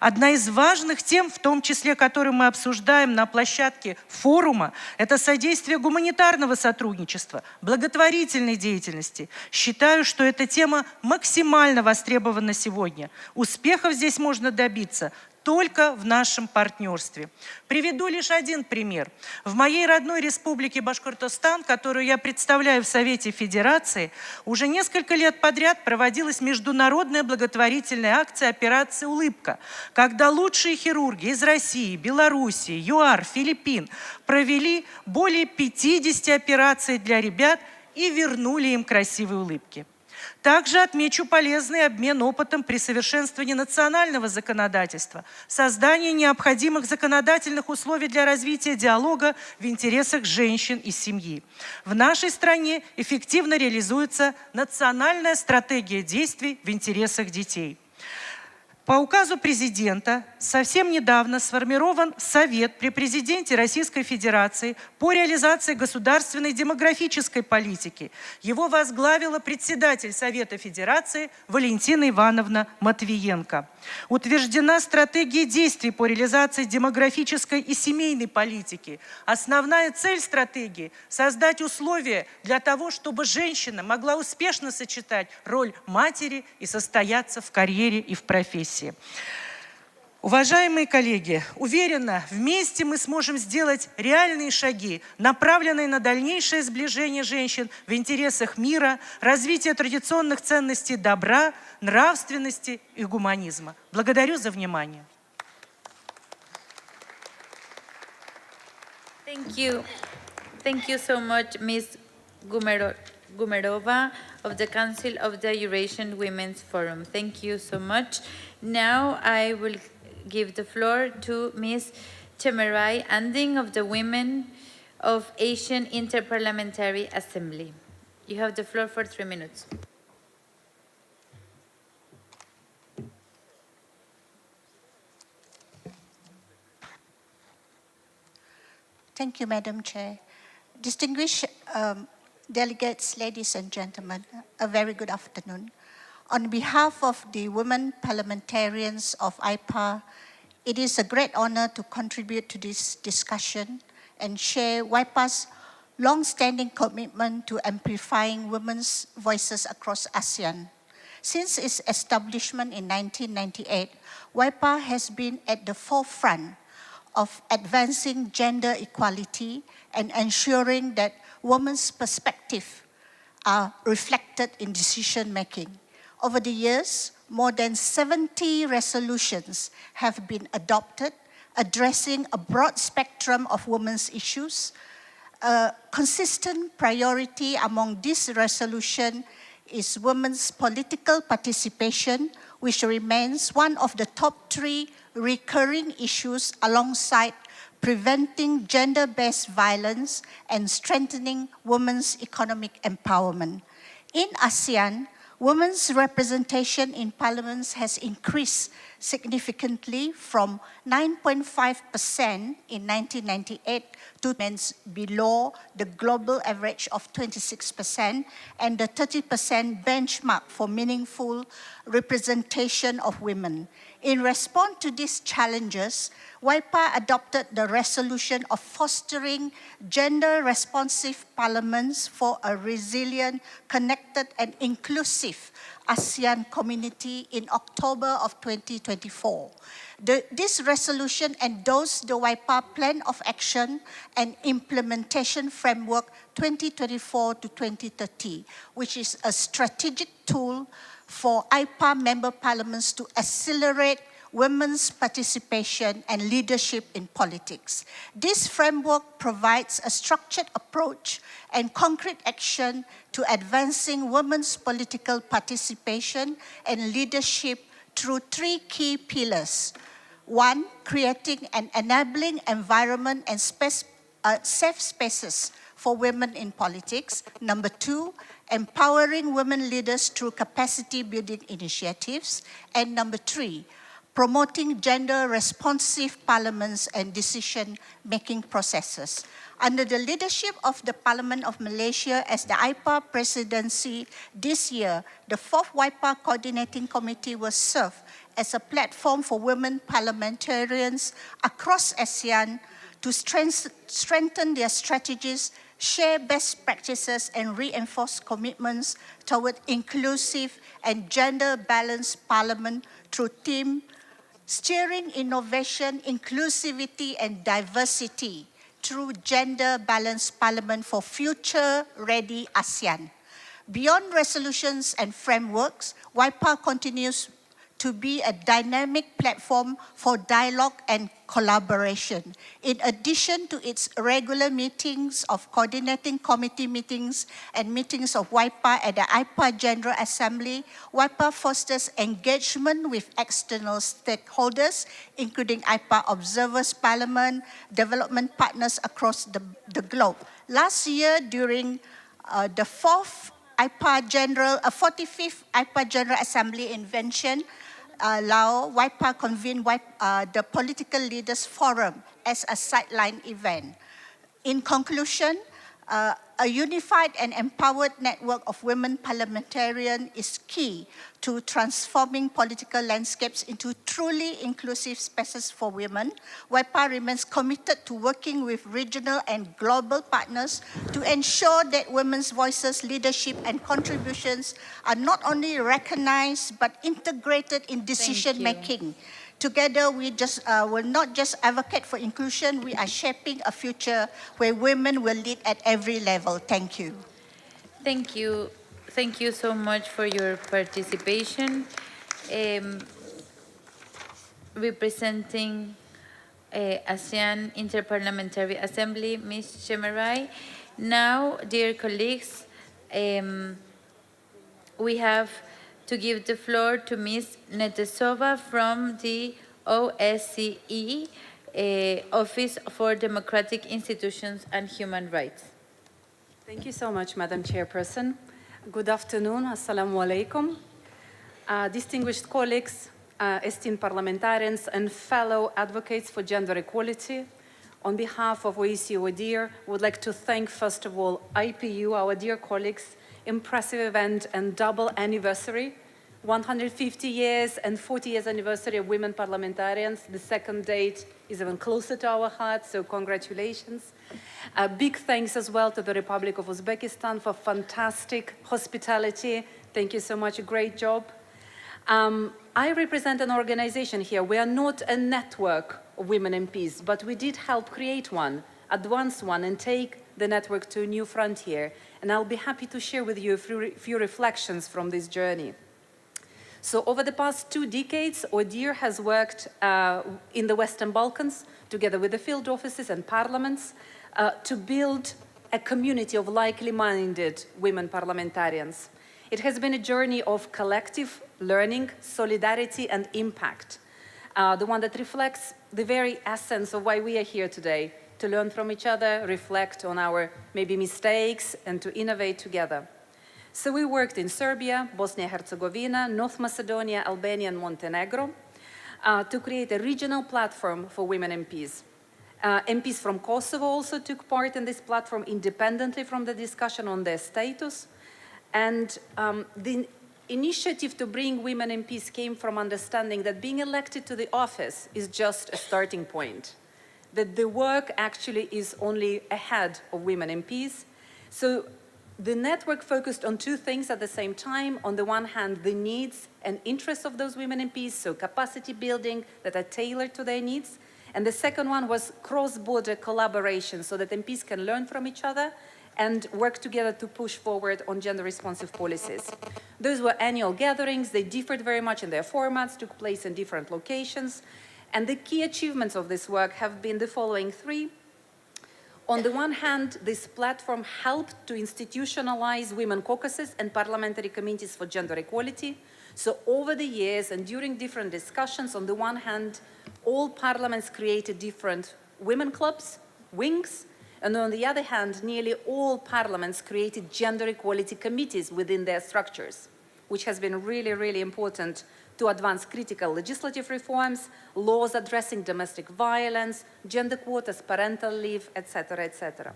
Одна из важных тем, в том числе, которую мы обсуждаем на площадке форума, это содействие гуманитарного сотрудничества, благотворительной деятельности. Считаю, что эта тема максимально востребована сегодня. Успехов здесь можно добиться только в нашем партнерстве. Приведу лишь один пример. В моей родной республике Башкортостан, которую я представляю в Совете Федерации, уже несколько лет подряд проводилась международная благотворительная акция «Операция Улыбка», когда лучшие хирурги из России, Белоруссии, ЮАР, Филиппин провели более 50 операций для ребят и вернули им красивые улыбки. Также отмечу полезный обмен опытом при совершенствовании национального законодательства, создании необходимых законодательных условий для развития диалога в интересах женщин и семьи. В нашей стране эффективно реализуется национальная стратегия действий в интересах детей. По указу президента совсем недавно сформирован Совет при президенте Российской Федерации по реализации государственной демографической политики. Его возглавила председатель Совета Федерации Валентина Ивановна Матвиенко. Утверждена стратегия действий по реализации демографической и семейной политики. Основная цель стратегии – создать условия для того, чтобы женщина могла успешно сочетать роль матери и состояться в карьере и в профессии. Уважаемые коллеги, уверена, вместе мы сможем сделать реальные шаги, направленные на дальнейшее сближение женщин в интересах мира, развитие традиционных ценностей добра, нравственности и гуманизма. Благодарю за внимание. Thank you so much, Ms. Gumerova of the Council of the Eurasian Women's Forum. Thank you so much. Now I will give the floor to Ms. Temerai Anding of the Women of Asian Inter-Parliamentary Assembly. You have the floor for 3 minutes. Thank you, Madam Chair. Distinguished delegates, ladies and gentlemen, a very good afternoon. On behalf of the women parliamentarians of IPA, it is a great honor to contribute to this discussion and share WIPA's long-standing commitment to amplifying women's voices across ASEAN. Since its establishment in 1998, WIPA has been at the forefront of advancing gender equality and ensuring that women's perspectives are reflected in decision-making. Over the years, more than 70 resolutions have been adopted, addressing a broad spectrum of women's issues. A consistent priority among these resolutions is women's political participation, which remains one of the top 3 recurring issues alongside preventing gender-based violence and strengthening women's economic empowerment. In ASEAN, women's representation in parliaments has increased significantly from 9.5% in 1998 to below the global average of 26% and the 30% benchmark for meaningful representation of women. In response to these challenges, WIPA adopted the resolution of fostering gender-responsive parliaments for a resilient, connected, and inclusive ASEAN community in October of 2024. This resolution endorsed the WIPA Plan of Action and Implementation Framework 2024 to 2030, which is a strategic tool for IPA member parliaments to accelerate women's participation and leadership in politics. This framework provides a structured approach and concrete action to advancing women's political participation and leadership through three key pillars. One, creating an enabling environment and safe spaces for women in politics. Number two, empowering women leaders through capacity building initiatives. And number three, promoting gender responsive parliaments and decision-making processes. Under the leadership of the Parliament of Malaysia as the IPA presidency this year, the fourth WIPA Coordinating Committee will serve as a platform for women parliamentarians across ASEAN to strengthen their strategies, share best practices, and reinforce commitments toward inclusive and gender-balanced parliament through team steering innovation, inclusivity, and diversity through gender-balanced parliament for future-ready ASEAN. Beyond resolutions and frameworks, WIPA continues to be a dynamic platform for dialogue and collaboration. In addition to its regular meetings of coordinating committee meetings and meetings of WIPA at the IPA General Assembly, WIPA fosters engagement with external stakeholders, including IPA Observers Parliament, development partners across the globe. Last year, during the 45th IPA General Assembly invention, Lao, WIPA convened the Political Leaders Forum as a sideline event. In conclusion, a unified and empowered network of women parliamentarians is key to transforming political landscapes into truly inclusive spaces for women. WIPA remains committed to working with regional and global partners to ensure that women's voices, leadership, and contributions are not only recognized but integrated in decision-making. Together, we will not just advocate for inclusion, we are shaping a future where women will lead at every level. Thank you. Thank you. Thank you so much for your participation. Representing ASEAN Inter-Parliamentary Assembly, Ms. Chemarai. Now, dear colleagues, we have to give the floor to Ms. Netesova from the OSCE Office for Democratic Institutions and Human Rights. Thank you so much, Madam Chairperson. Good afternoon, Assalamu alaikum. Distinguished colleagues, esteemed parliamentarians, and fellow advocates for gender equality, on behalf of OSCE ODIHR, we would like to thank, first of all, IPU, our dear colleagues, impressive event and double anniversary, 150 years and 40 years anniversary of women parliamentarians. The second date is even closer to our hearts, so congratulations. A big thanks as well to the Republic of Uzbekistan for fantastic hospitality. Thank you so much, a great job. I represent an organization here. We are not a network of women MPs, but we did help create one, advance one, and take the network to a new frontier. And I'll be happy to share with you a few reflections from this journey. So over the past 2 decades, ODIHR has worked in the Western Balkans, together with the field offices and parliaments, to build a community of like-minded women parliamentarians. It has been a journey of collective learning, solidarity, and impact, the one that reflects the very essence of why we are here today, to learn from each other, reflect on our maybe mistakes, and to innovate together. So we worked in Serbia, Bosnia-Herzegovina, North Macedonia, Albania, and Montenegro to create a regional platform for women MPs. MPs from Kosovo also took part in this platform independently from the discussion on their status. And the initiative to bring women MPs came from understanding that being elected to the office is just a starting point, that the work actually is only ahead of women MPs. So the network focused on 2 things at the same time. On the one hand, the needs and interests of those women MPs, so capacity building that are tailored to their needs. And the second one was cross-border collaboration so that MPs can learn from each other and work together to push forward on gender-responsive policies. Those were annual gatherings. They differed very much in their formats, took place in different locations. And the key achievements of this work have been the following three. On the one hand, this platform helped to institutionalize women caucuses and parliamentary committees for gender equality. So over the years and during different discussions, on the one hand, all parliaments created different women clubs, wings, and on the other hand, nearly all parliaments created gender equality committees within their structures, which has been really, really important to advance critical legislative reforms, laws addressing domestic violence, gender quotas, parental leave, etc., etc.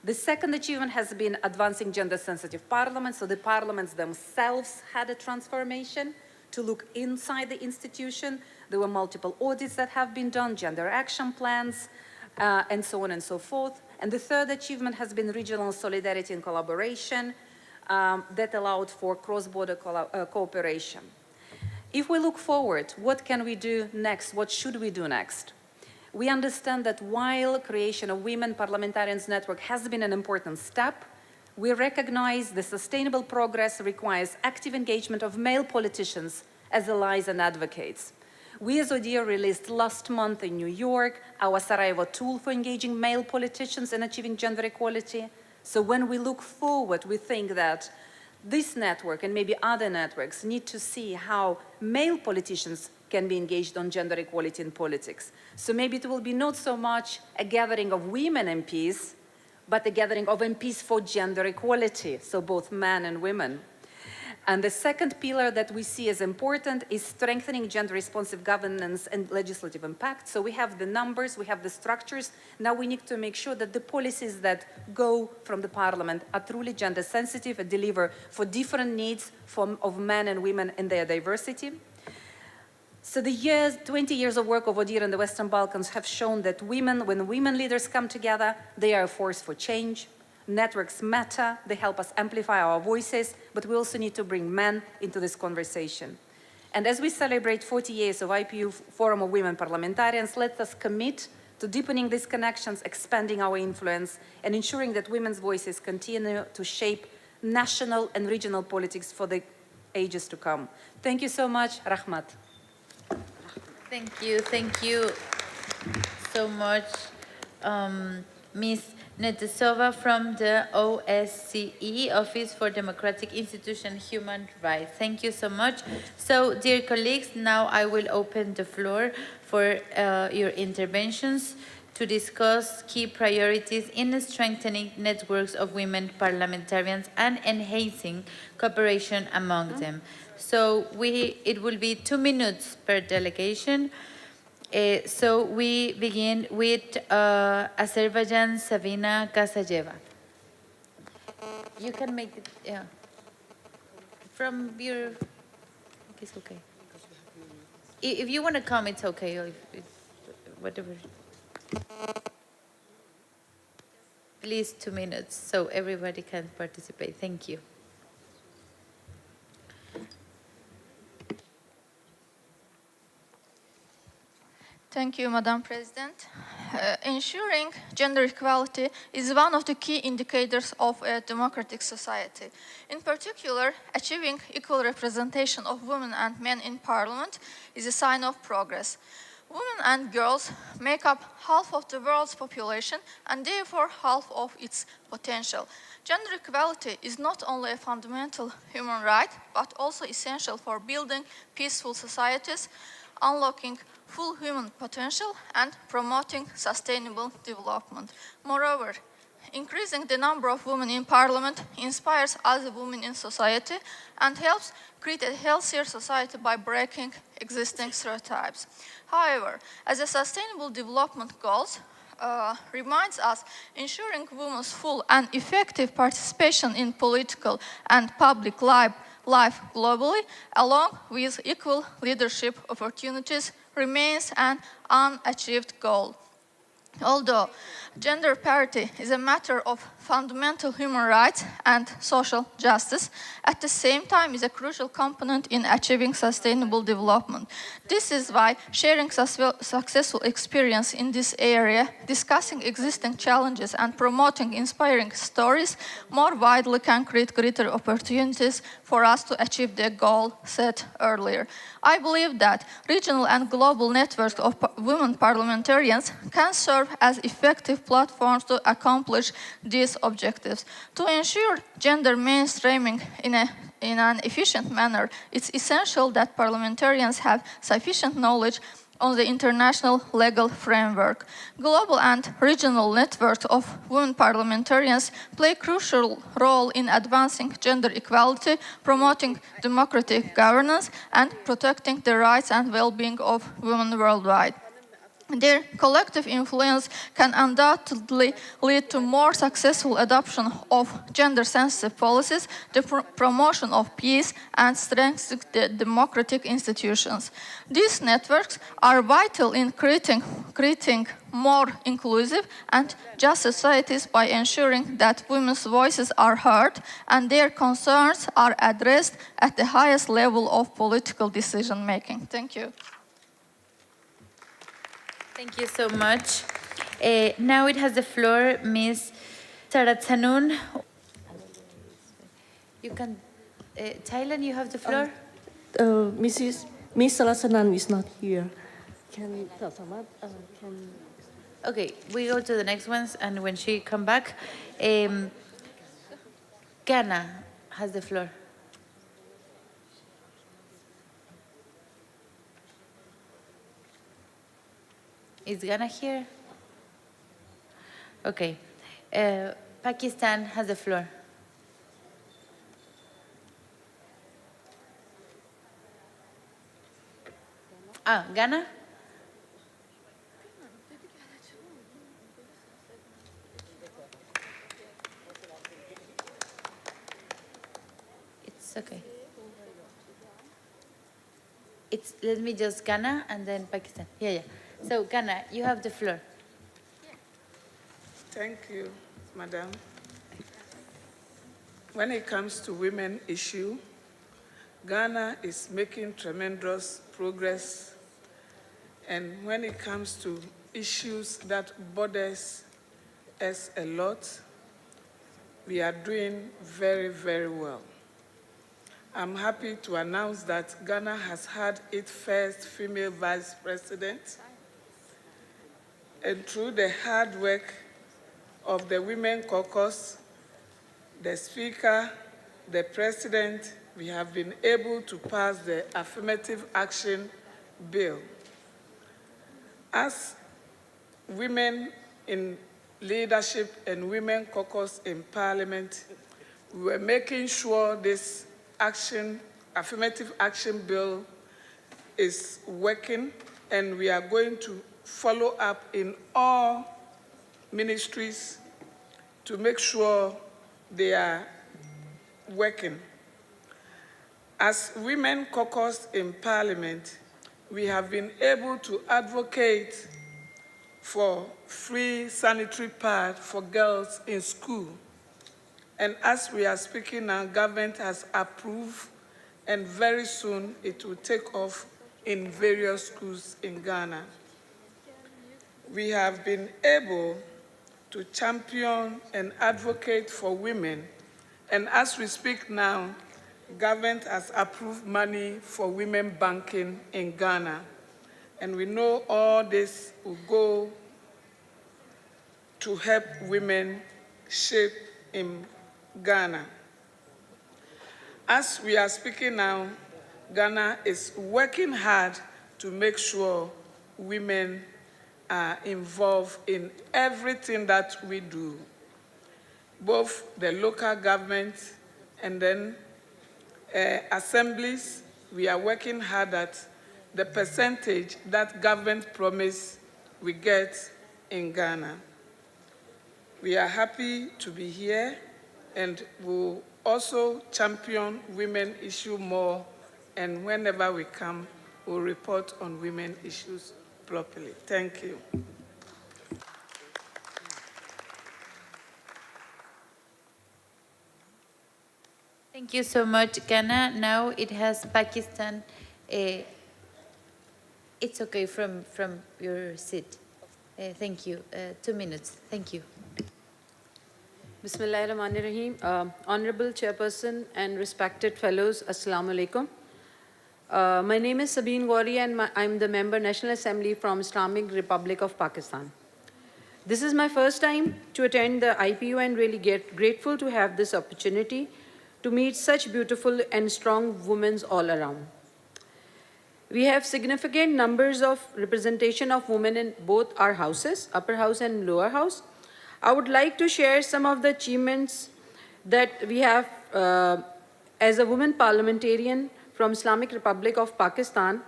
The second achievement has been advancing gender-sensitive parliaments, so the parliaments themselves had a transformation to look inside the institution. There were multiple audits that have been done, gender action plans, and so on and so forth. And the third achievement has been regional solidarity and collaboration that allowed for cross-border cooperation. If we look forward, what can we do next? What should we do next? We understand that while creation of Women Parliamentarians Network has been an important step, we recognize the sustainable progress requires active engagement of male politicians as allies and advocates. We as ODIHR released last month in New York our Sarajevo tool for engaging male politicians in achieving gender equality. So when we look forward, we think that this network and maybe other networks need to see how male politicians can be engaged on gender equality in politics. So maybe it will be not so much a gathering of women MPs, but a gathering of MPs for gender equality, so both men and women. And the second pillar that we see as important is strengthening gender-responsive governance and legislative impact. So we have the numbers, we have the structures. Now we need to make sure that the policies that go from the parliament are truly gender-sensitive and deliver for different needs of men and women in their diversity. So the 20 years of work of ODIHR in the Western Balkans have shown that when women leaders come together, they are a force for change. Networks matter, they help us amplify our voices, but we also need to bring men into this conversation. And as we celebrate 40 years of IPU Forum of Women Parliamentarians, let us commit to deepening these connections, expanding our influence, and ensuring that women's voices continue to shape national and regional politics for the ages to come. Thank you so much. Rahmat. Thank you so much, Ms. Netesova from the OSCE, Office for Democratic Institutions Human Rights. Thank you so much. So, dear colleagues, now I will open the floor for your interventions to discuss key priorities in strengthening networks of women parliamentarians and enhancing cooperation among them. So it will be 2 minutes per delegation. So we begin with Azerbaijan, Savina Kasajeva. You can make it, yeah. From your, it's okay. If you want to come, it's okay. Or whatever. Please 2 minutes so everybody can participate. Thank you. Thank you, Madam President. Ensuring gender equality is one of the key indicators of a democratic society. In particular, achieving equal representation of women and men in parliament is a sign of progress. Women and girls make up half of the world's population and therefore half of its potential. Gender equality is not only a fundamental human right, but also essential for building peaceful societies, unlocking full human potential, and promoting sustainable development. Moreover, increasing the number of women in parliament inspires other women in society and helps create a healthier society by breaking existing stereotypes. However, as a sustainable development goals reminds us, ensuring women's full and effective participation in political and public life globally, along with equal leadership opportunities, remains an unachieved goal. Although gender parity is a matter of fundamental human rights and social justice, at the same time is a crucial component in achieving sustainable development. This is why sharing successful experience in this area, discussing existing challenges and promoting inspiring stories more widely can create greater opportunities for us to achieve the goal set earlier. I believe that regional and global networks of women parliamentarians can serve as effective platforms to accomplish these objectives. To ensure gender mainstreaming in an efficient manner, it's essential that parliamentarians have sufficient knowledge on the international legal framework. Global and regional networks of women parliamentarians play a crucial role in advancing gender equality, promoting democratic governance, and protecting the rights and well-being of women worldwide. Their collective influence can undoubtedly lead to more successful adoption of gender-sensitive policies, the promotion of peace, and strengthening the democratic institutions. These networks are vital in creating more inclusive and just societies by ensuring that women's voices are heard and their concerns are addressed at the highest level of political decision-making. Thank you. Thank you so much. Now it has the floor Ms. Saratanun. You can, Thailand, you have the floor. Miss Sarasanan is not here. Okay, we go to the next ones, and when she come back, Ghana has the floor. Is Ghana here? Okay. Pakistan has the floor. Ghana? It's okay. Let me just Ghana and then Pakistan. Yeah. So, Ghana, you have the floor. Thank you, Madam. When it comes to women issue, Ghana is making tremendous progress. And when it comes to issues that bothers us a lot, we are doing very, very well. I'm happy to announce that Ghana has had its first female vice president. And through the hard work of the Women Caucus, the Speaker, the President, we have been able to pass the Affirmative Action Bill. As women in leadership and Women Caucus in Parliament, we were making sure this Affirmative Action Bill is working, and we are going to follow up in all ministries to make sure they are working. As Women Caucus in Parliament, we have been able to advocate for free sanitary pads for girls in school. And as we are speaking now, government has approved, and very soon it will take off in various schools in Ghana. We have been able to champion and advocate for women. And as we speak now, government has approved money for women banking in Ghana. And we know all this will go to help women shape in Ghana. As we are speaking now, Ghana is working hard to make sure women are involved in everything that we do, both the local government and then assemblies. We are working hard at the percentage that government promised we get in Ghana. We are happy to be here, and we'll also champion women issue more, and whenever we come, we'll report on women issues properly. Thank you. Thank you so much, Ghana. Now it has Pakistan. It's okay from your seat. Thank you. 2 minutes. Thank you. Bismillahirrahmanirrahim. Honorable Chairperson and respected fellows, Assalamu alaikum. My name is Sabine Gauri and I'm the member National Assembly from Islamic Republic of Pakistan. This is my first time to attend the IPU and really get grateful to have this opportunity to meet such beautiful and strong women all around. We have significant numbers of representation of women in both our houses, upper house and lower house. I would like to share some of the achievements that we have as a woman parliamentarian from Islamic Republic of Pakistan.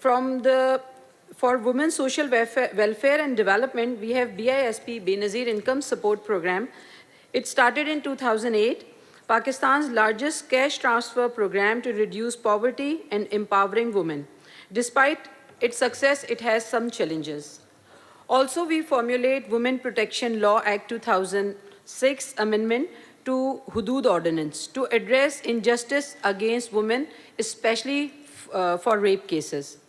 For women's social welfare and development, we have BISP, Benazir Income Support Program. It started in 2008, Pakistan's largest cash transfer program to reduce poverty and empowering women. Despite its success, it has some challenges. Also, we formulate Women Protection Law Act 2006 Amendment to Hudud Ordinance to address injustice against women, especially for rape cases.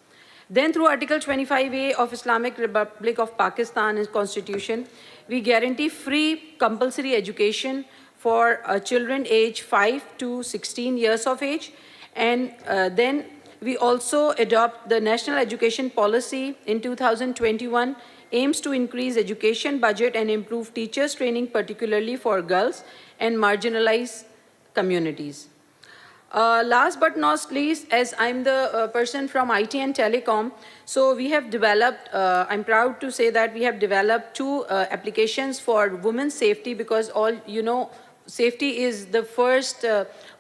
Then through Article 25A of Islamic Republic of Pakistan's Constitution, we guarantee free compulsory education for children aged 5 to 16 years of age. And then we also adopt the National Education Policy in 2021, aims to increase education budget and improve teachers training, particularly for girls and marginalized communities. Last but not least, as I'm the person from IT and Telecom, so we have developed, I'm proud to say that we have developed 2 applications for women's safety, because safety is the first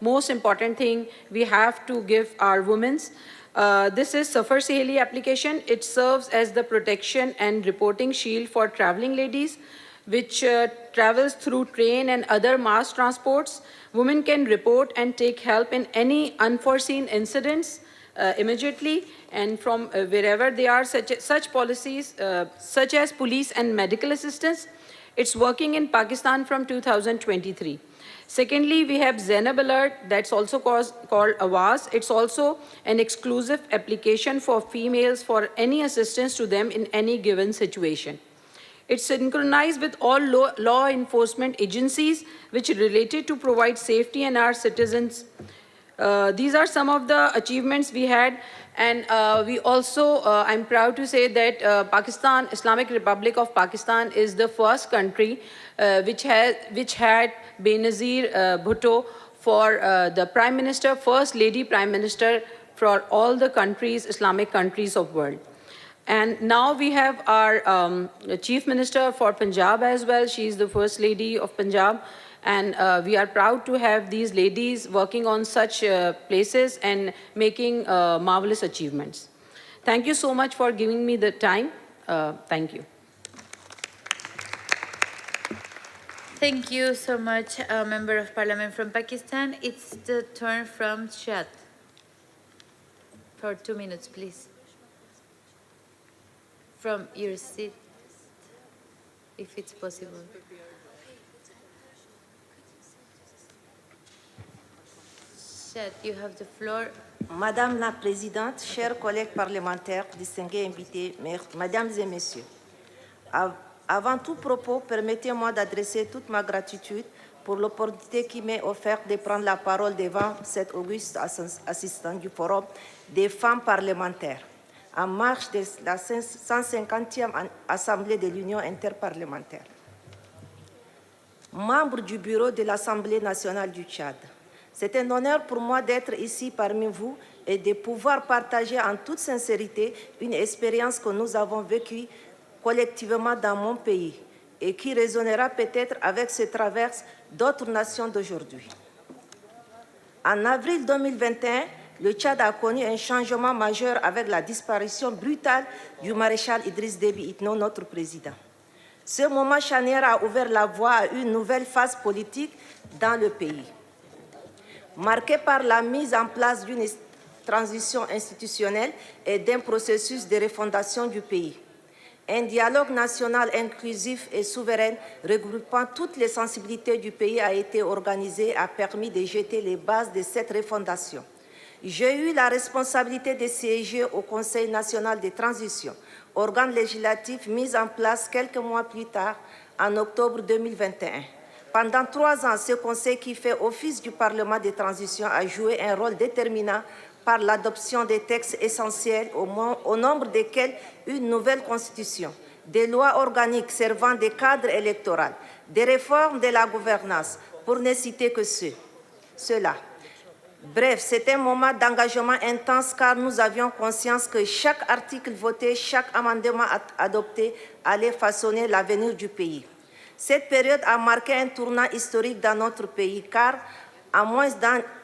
most important thing we have to give our women. This is Safar Seheli application. It serves as the protection and reporting shield for traveling ladies, which travels through train and other mass transports. Women can report and take help in any unforeseen incidents immediately and from wherever they are, such policies such as police and medical assistance. It's working in Pakistan from 2023. Secondly, we have Zainab Alert, that's also called Awaz. It's also an exclusive application for females for any assistance to them in any given situation. It's synchronized with all law enforcement agencies which are related to provide safety and our citizens. These are some of the achievements we had, and we also, I'm proud to say that Pakistan, Islamic Republic of Pakistan is the first country which had Benazir Bhutto for the Prime Minister, First Lady Prime Minister for all the countries, Islamic countries of world. And now we have our Chief Minister for Punjab as well. She is the First Lady of Punjab. And we are proud to have these ladies working on such places and making marvelous achievements. Thank you so much for giving me the time. Thank you. Thank you so much, Member of Parliament from Pakistan. It's the turn from Chad. For 2 minutes, please. From your seat, if it's possible. Chad, you have the floor. Madame la Présidente, chers collègues parlementaires, distingués invités, Mesdames et Messieurs, avant tout propos, permettez-moi d'adresser toute ma gratitude pour l'opportunité qui m'est offerte de prendre la parole devant cet auguste assistant du Forum des femmes parlementaires, en marge de la 150e Assemblée de l'Union interparlementaire. Membre du bureau de l'Assemblée nationale du Tchad, c'est un honneur pour moi d'être ici parmi vous et de pouvoir partager en toute sincérité une expérience que nous avons vécue collectivement dans mon pays et qui résonnera peut-être avec ce traverse d'autres nations d'aujourd'hui. En avril 2021, le Tchad a connu un changement majeur avec la disparition brutale du maréchal Idriss Déby Itno, notre président. Ce moment charnière a ouvert la voie à une nouvelle phase politique dans le pays, marquée par la mise en place d'une transition institutionnelle et d'un processus de refondation du pays. Un dialogue national inclusif et souverain regroupant toutes les sensibilités du pays a été organisé et a permis de jeter les bases de cette refondation. J'ai eu la responsabilité de siéger au Conseil national de transition, organe législatif mis en place quelques mois plus tard, en octobre 2021. Pendant 3 ans, ce Conseil qui fait office du Parlement de transition a joué un rôle déterminant par l'adoption des textes essentiels au nombre desquels une nouvelle constitution, des lois organiques servant de cadre électoral, des réformes de la gouvernance, pour ne citer que ceux-là. Bref, c'est un moment d'engagement intense car nous avions conscience que chaque article voté, chaque amendement adopté allait façonner l'avenir du pays. Cette période a marqué un tournant historique dans notre pays car, en moins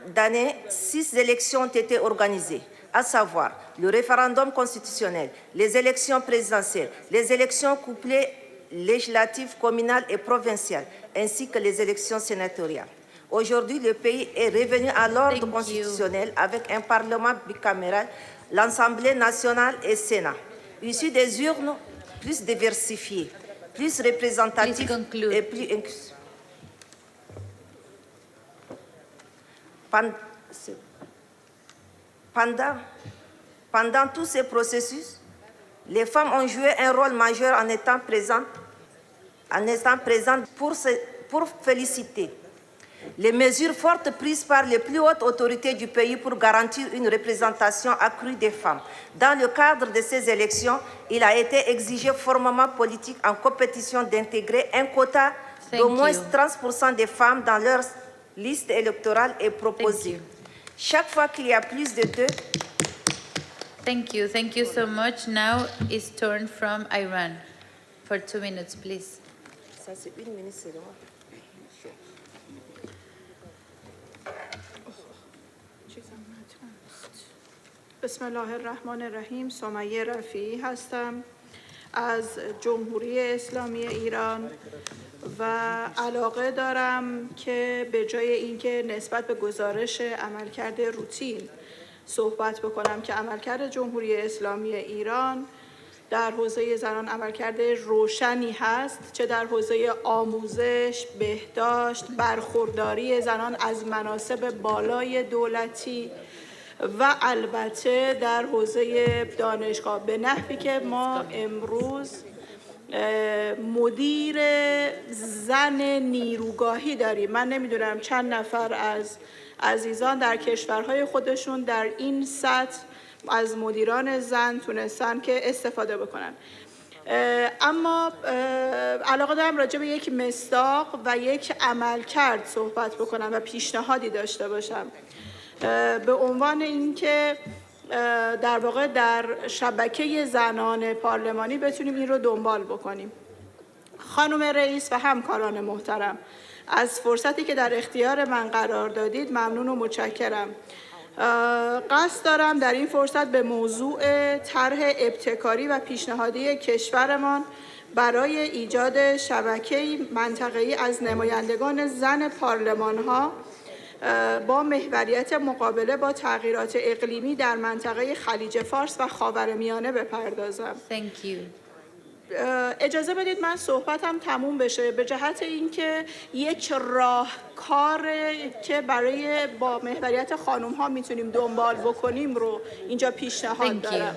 d'années, 6 élections ont été organisées, à savoir le référendum constitutionnel, les élections présidentielles, les élections couplées législatives, communales et provinciales, ainsi que les élections sénatoriales. Aujourd'hui, le pays est revenu à l'ordre constitutionnel avec un parlement bicaméral, l'Assemblée nationale et le Sénat, issus des urnes plus diversifiées, plus représentatifs et plus inclusifs. Pendant tous ces processus, les femmes ont joué un rôle majeur en étant présentes pour féliciter les mesures fortes prises par les plus hautes autorités du pays pour garantir une représentation accrue des femmes. Dans le cadre de ces élections, il a été exigé formellement politique en compétition d'intégrer un quota d'au moins 30% des femmes dans leur liste électorale est proposée. Chaque fois qu'il y a plus de deux... Thank you so much. Now it's turn from Iran. For 2 minutes, please. Ça, c'est 1 minute, c'est loin. بسم الله الرحمن الرحیم. سمیه رفیعی هستم از جمهوری اسلامی ایران و علاقه دارم که به جای اینکه نسبت به گزارش عملکرد روتین صحبت بکنم که عملکرد جمهوری اسلامی ایران در حوزه زنان عملکرد روشنی هست، چه در حوزه آموزش، بهداشت، برخورداری زنان از مناصب بالای دولتی و البته در حوزه دانشگاه، به نحوی که ما امروز مدیر زن نیروگاهی داریم. من نمیدونم چند نفر از عزیزان در کشورهای خودشون در این سطح از مدیران زن تونستن که استفاده بکنن. اما علاقه دارم راجع به یک مصداق و یک عملکرد صحبت بکنم و پیشنهادی داشته باشم به عنوان اینکه در واقع در شبکه زنان پارلمانی بتونیم این رو دنبال بکنیم. خانم رئیس و همکاران محترم، از فرصتی که در اختیار من قرار دادید ممنون و متشکرم. قصد دارم در این فرصت به موضوع طرح ابتکاری و پیشنهادی کشورمان برای ایجاد شبکه منطقه‌ای از نمایندگان زن پارلمان‌ها با محوریت مقابله با تغییرات اقلیمی در منطقه خلیج فارس و خاورمیانه بپردازم. Thank you. اجازه بدید من صحبتم تموم بشه به جهت اینکه یک راهکار که برای با محوریت خانم ها میتونیم دنبال بکنیم رو اینجا پیشنهاد دارم.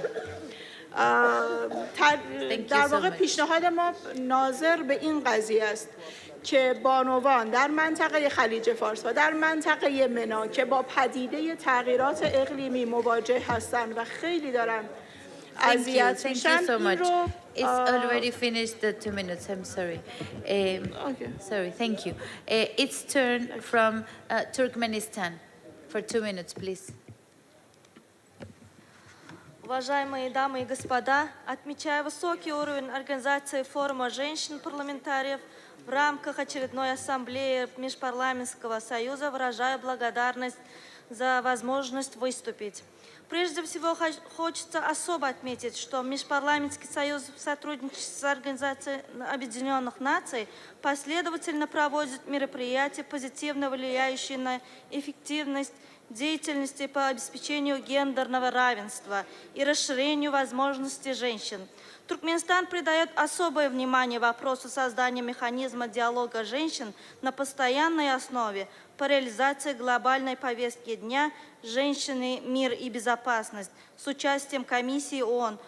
در واقع پیشنهاد ما ناظر به این قضیه است که بانوان در منطقه خلیج فارس و در منطقه منا که با پدیده تغییرات اقلیمی مواجه هستند و خیلی دارن اذیت میشن این رو It's already finished the 2 minutes. I'm sorry. Sorry. Thank you. It's turn from Turkmenistan for 2 minutes, please. Уважаемые дамы и господа, отмечая высокий уровень организации форума женщин-парламентариев в рамках очередной ассамблеи Межпарламентского союза, выражаю благодарность за возможность выступить. Прежде всего, хочется особо отметить, что Межпарламентский союз в сотрудничестве с Организацией Объединенных Наций последовательно проводит мероприятия, позитивно влияющие на эффективность деятельности по обеспечению гендерного равенства и расширению возможностей женщин. Туркменистан придает особое внимание вопросу создания механизма диалога женщин на постоянной основе по реализации глобальной повестки дня «Женщины, мир и безопасность» с участием Комиссии ООН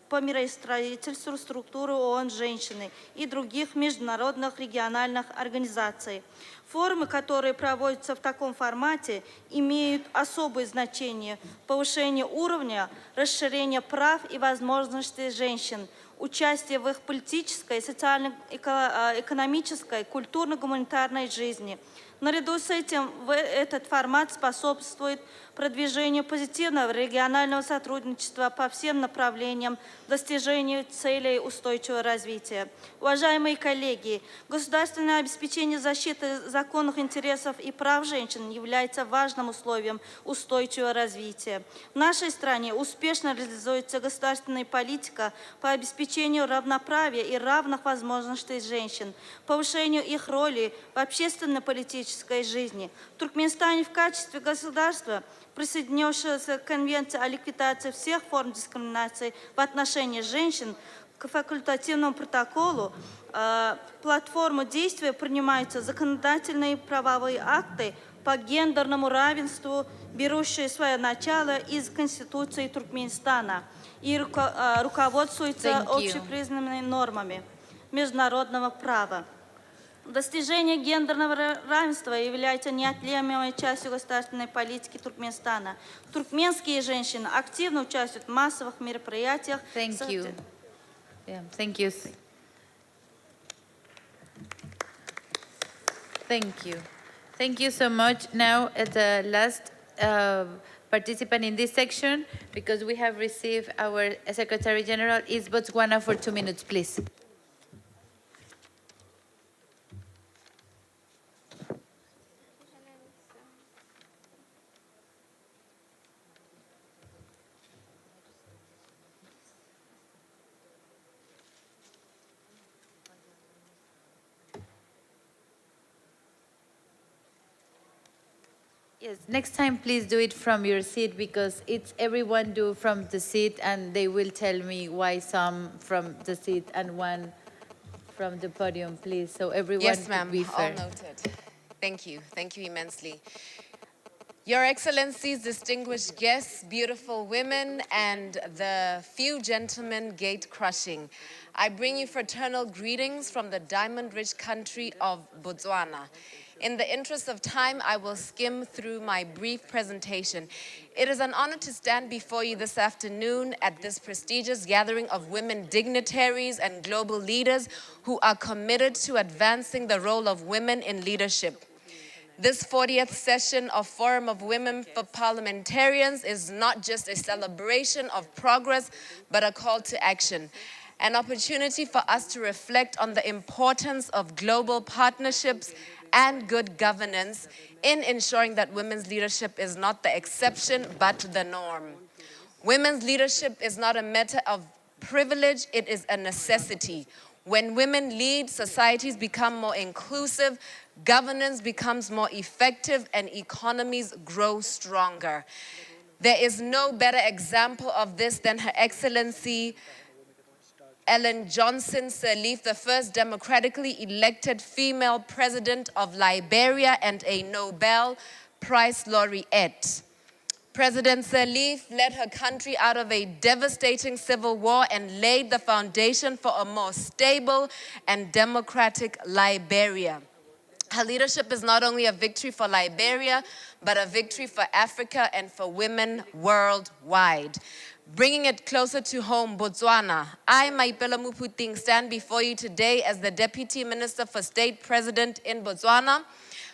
по миростроительству структуры ООН «Женщины» и других международных региональных организаций. Форумы, которые проводятся в таком формате, имеют особое значение повышения уровня, расширения прав и возможностей женщин, участие в их политической, социально-экономической, культурно-гуманитарной жизни. Наряду с этим этот формат способствует продвижению позитивного регионального сотрудничества по всем направлениям достижению целей устойчивого развития. Уважаемые коллеги, государственное обеспечение защиты законных интересов и прав женщин является важным условием устойчивого развития. В нашей стране успешно реализуется государственная политика по обеспечению равноправия и равных возможностей женщин, повышению их роли в общественно-политической жизни. В Туркменистане в качестве государства, присоединившегося к Конвенции о ликвидации всех форм дискриминации в отношении женщин, к факультативному протоколу, платформу действия принимаются законодательные правовые акты по гендерному равенству, берущие свое начало из Конституции Туркменистана и руководствуются общепризнанными нормами международного права. Достижение гендерного равенства является неотъемлемой частью государственной политики Туркменистана. Туркменские женщины активно участвуют в массовых мероприятиях. Thank you. Yeah, thank you. Thank you. Thank you so much. Now, the last participant in this section, because we have received our Secretary General, is Botswana for 2 minutes, please. Yes, next time please do it from your seat, because it's everyone do from the seat, and they will tell me why some from the seat and one from the podium, please. So everyone Yes, ma'am, be all fair. noted. Thank you immensely. Your Excellencies, distinguished guests, beautiful women, and the few gentlemen gate crushing. I bring you fraternal greetings from the diamond-rich country of Botswana. In the interest of time, I will skim through my brief presentation. It is an honor to stand before you this afternoon at this prestigious gathering of women dignitaries and global leaders who are committed to advancing the role of women in leadership. This 40th session of Forum of Women Parliamentarians is not just a celebration of progress, but a call to action. An opportunity for us to reflect on the importance of global partnerships and good governance in ensuring that women's leadership is not the exception, but the norm. Women's leadership is not a matter of privilege, it is a necessity. When women lead, societies become more inclusive, governance becomes more effective, and economies grow stronger. There is no better example of this than Her Excellency Ellen Johnson Sirleaf, the first democratically elected female president of Liberia and a Nobel Prize laureate. President Sirleaf led her country out of a devastating civil war and laid the foundation for a more stable and democratic Liberia. Her leadership is not only a victory for Liberia, but a victory for Africa and for women worldwide. Bringing it closer to home, Botswana, I, Maipela Muputing, stand before you today as the Deputy Minister for State President in Botswana.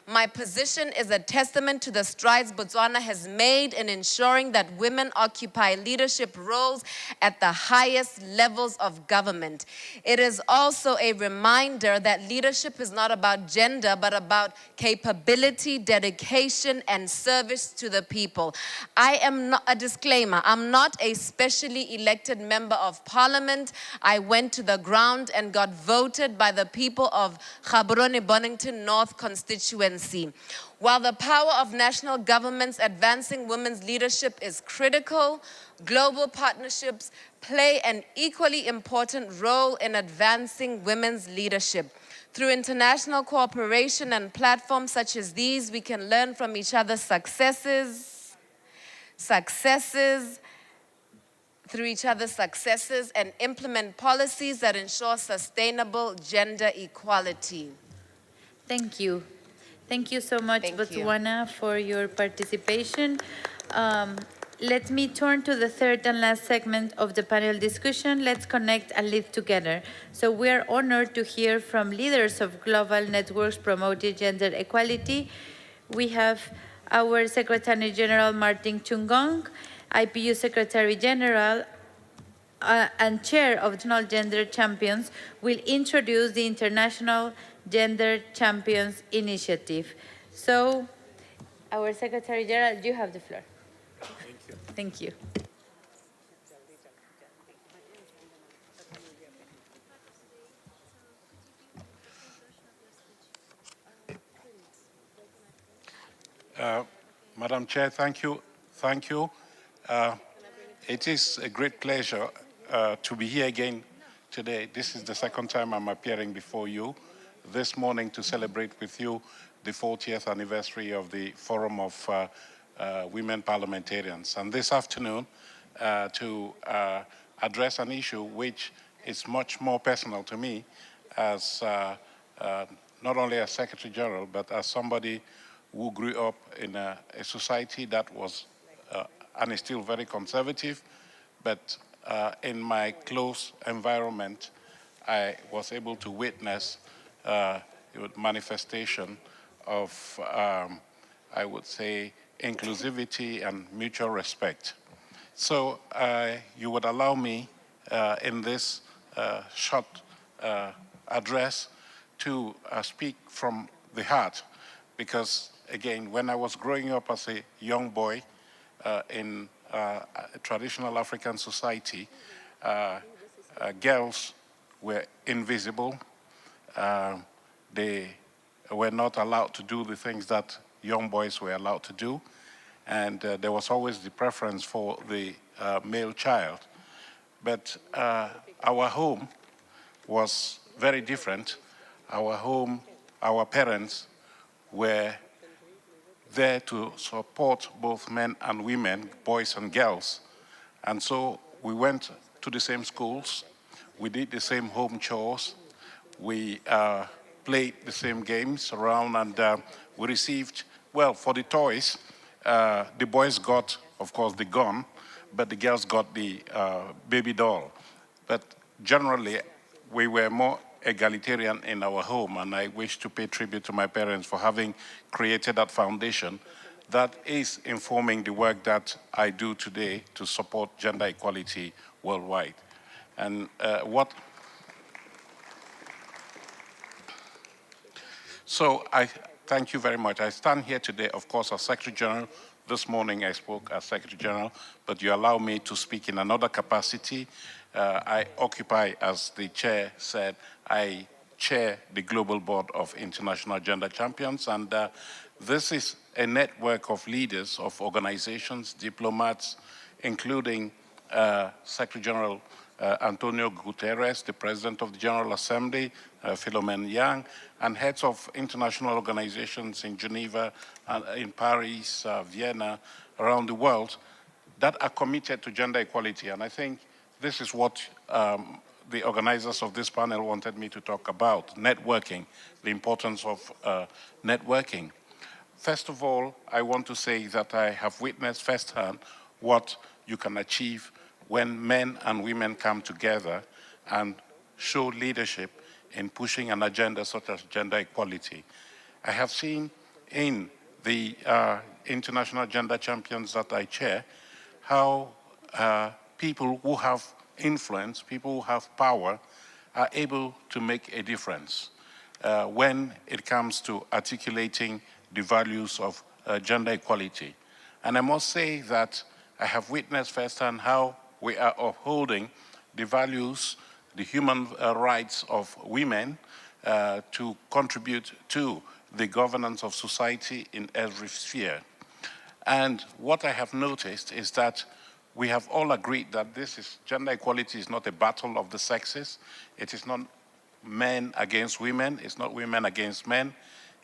My position is a testament to the strides Botswana has made in ensuring that women occupy leadership roles at the highest levels of government. It is also a reminder that leadership is not about gender, but about capability, dedication, and service to the people. I am not a disclaimer. I'm not a specially elected member of parliament. I went to the ground and got voted by the people of Gaborone Bonington North constituency. diplomacy. While the power of national governments advancing women's leadership is critical, global partnerships play an equally important role in advancing women's leadership. Through international cooperation and platforms such as these, we can learn from each other's successes, and implement policies that ensure sustainable gender equality. Thank you. Thank you so much, Botswana, for your participation. Let me turn to the third and last segment of the panel discussion. Let's connect and live together. So we are honored to hear from leaders of global networks promoting gender equality. We have our Secretary General Martin Chungong, IPU Secretary General and Chair of National Gender Champions, will introduce the International Gender Champions Initiative. So, our Secretary General, you have the floor. Thank you. Madam Chair, thank you. Thank you. It is a great pleasure to be here again today. This is the second time I'm appearing before you this morning to celebrate with you the 40th anniversary of the Forum of Women Parliamentarians. And this afternoon to address an issue which is much more personal to me as not only as Secretary General, but as somebody who grew up in a society that was and is still very conservative, but in my close environment, I was able to witness manifestation of, I would say, inclusivity and mutual respect. So you would allow me in this short address to speak from the heart, because again, when I was growing up as a young boy in a traditional African society, girls were invisible. They were not allowed to do the things that young boys were allowed to do. And there was always the preference for the male child. But our home was very different. Our home, our parents were there to support both men and women, boys and girls. And so we went to the same schools, we did the same home chores, we played the same games around, and we received, well, for the toys, the boys got, of course, the gun, but the girls got the baby doll. But generally, we were more egalitarian in our home, and I wish to pay tribute to my parents for having created that foundation that is informing the work that I do today to support gender equality worldwide. And so I thank you very much. I stand here today, of course, as Secretary General. This morning I spoke as Secretary General, but you allow me to speak in another capacity. I occupy, as the chair said, I chair the Global Board of International Gender Champions, and this is a network of leaders, of organizations, diplomats, including Secretary General Antonio Guterres, the President of the General Assembly, Philomene Yang, and heads of international organizations in Geneva, in Paris, Vienna, around the world, that are committed to gender equality. And I think this is what the organizers of this panel wanted me to talk about, networking, the importance of networking. First of all, I want to say that I have witnessed firsthand what you can achieve when men and women come together and show leadership in pushing an agenda such as gender equality. I have seen in the International Gender Champions that I chair how people who have influence, people who have power, are able to make a difference when it comes to articulating the values of gender equality. And I must say that I have witnessed firsthand how we are upholding the values, the human rights of women to contribute to the governance of society in every sphere. And what I have noticed is that we have all agreed that gender equality is not a battle of the sexes. It is not men against women. It's not women against men.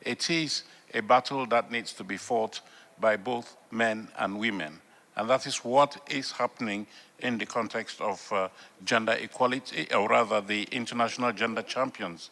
It is a battle that needs to be fought by both men and women. And that is what is happening in the context of gender equality, or rather the International Gender Champions.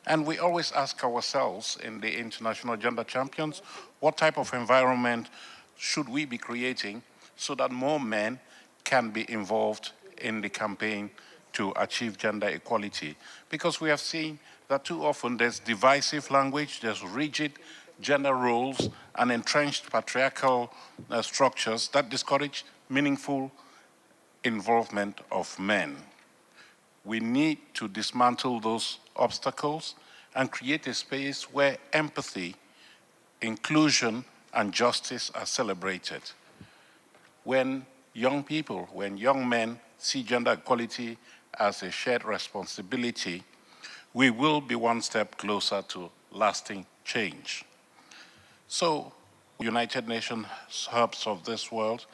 And we always ask ourselves in the International Gender Champions, what type of environment should we be creating so that more men can be involved in the campaign to achieve gender equality? Because we have seen that too often there's divisive language, there's rigid gender roles and entrenched patriarchal structures that discourage meaningful involvement of men. We need to dismantle those obstacles and create a space where empathy, inclusion, and justice are celebrated. When young people, when young men see gender equality as a shared responsibility, we will be one step closer to lasting change. So, United Nations hubs of this world,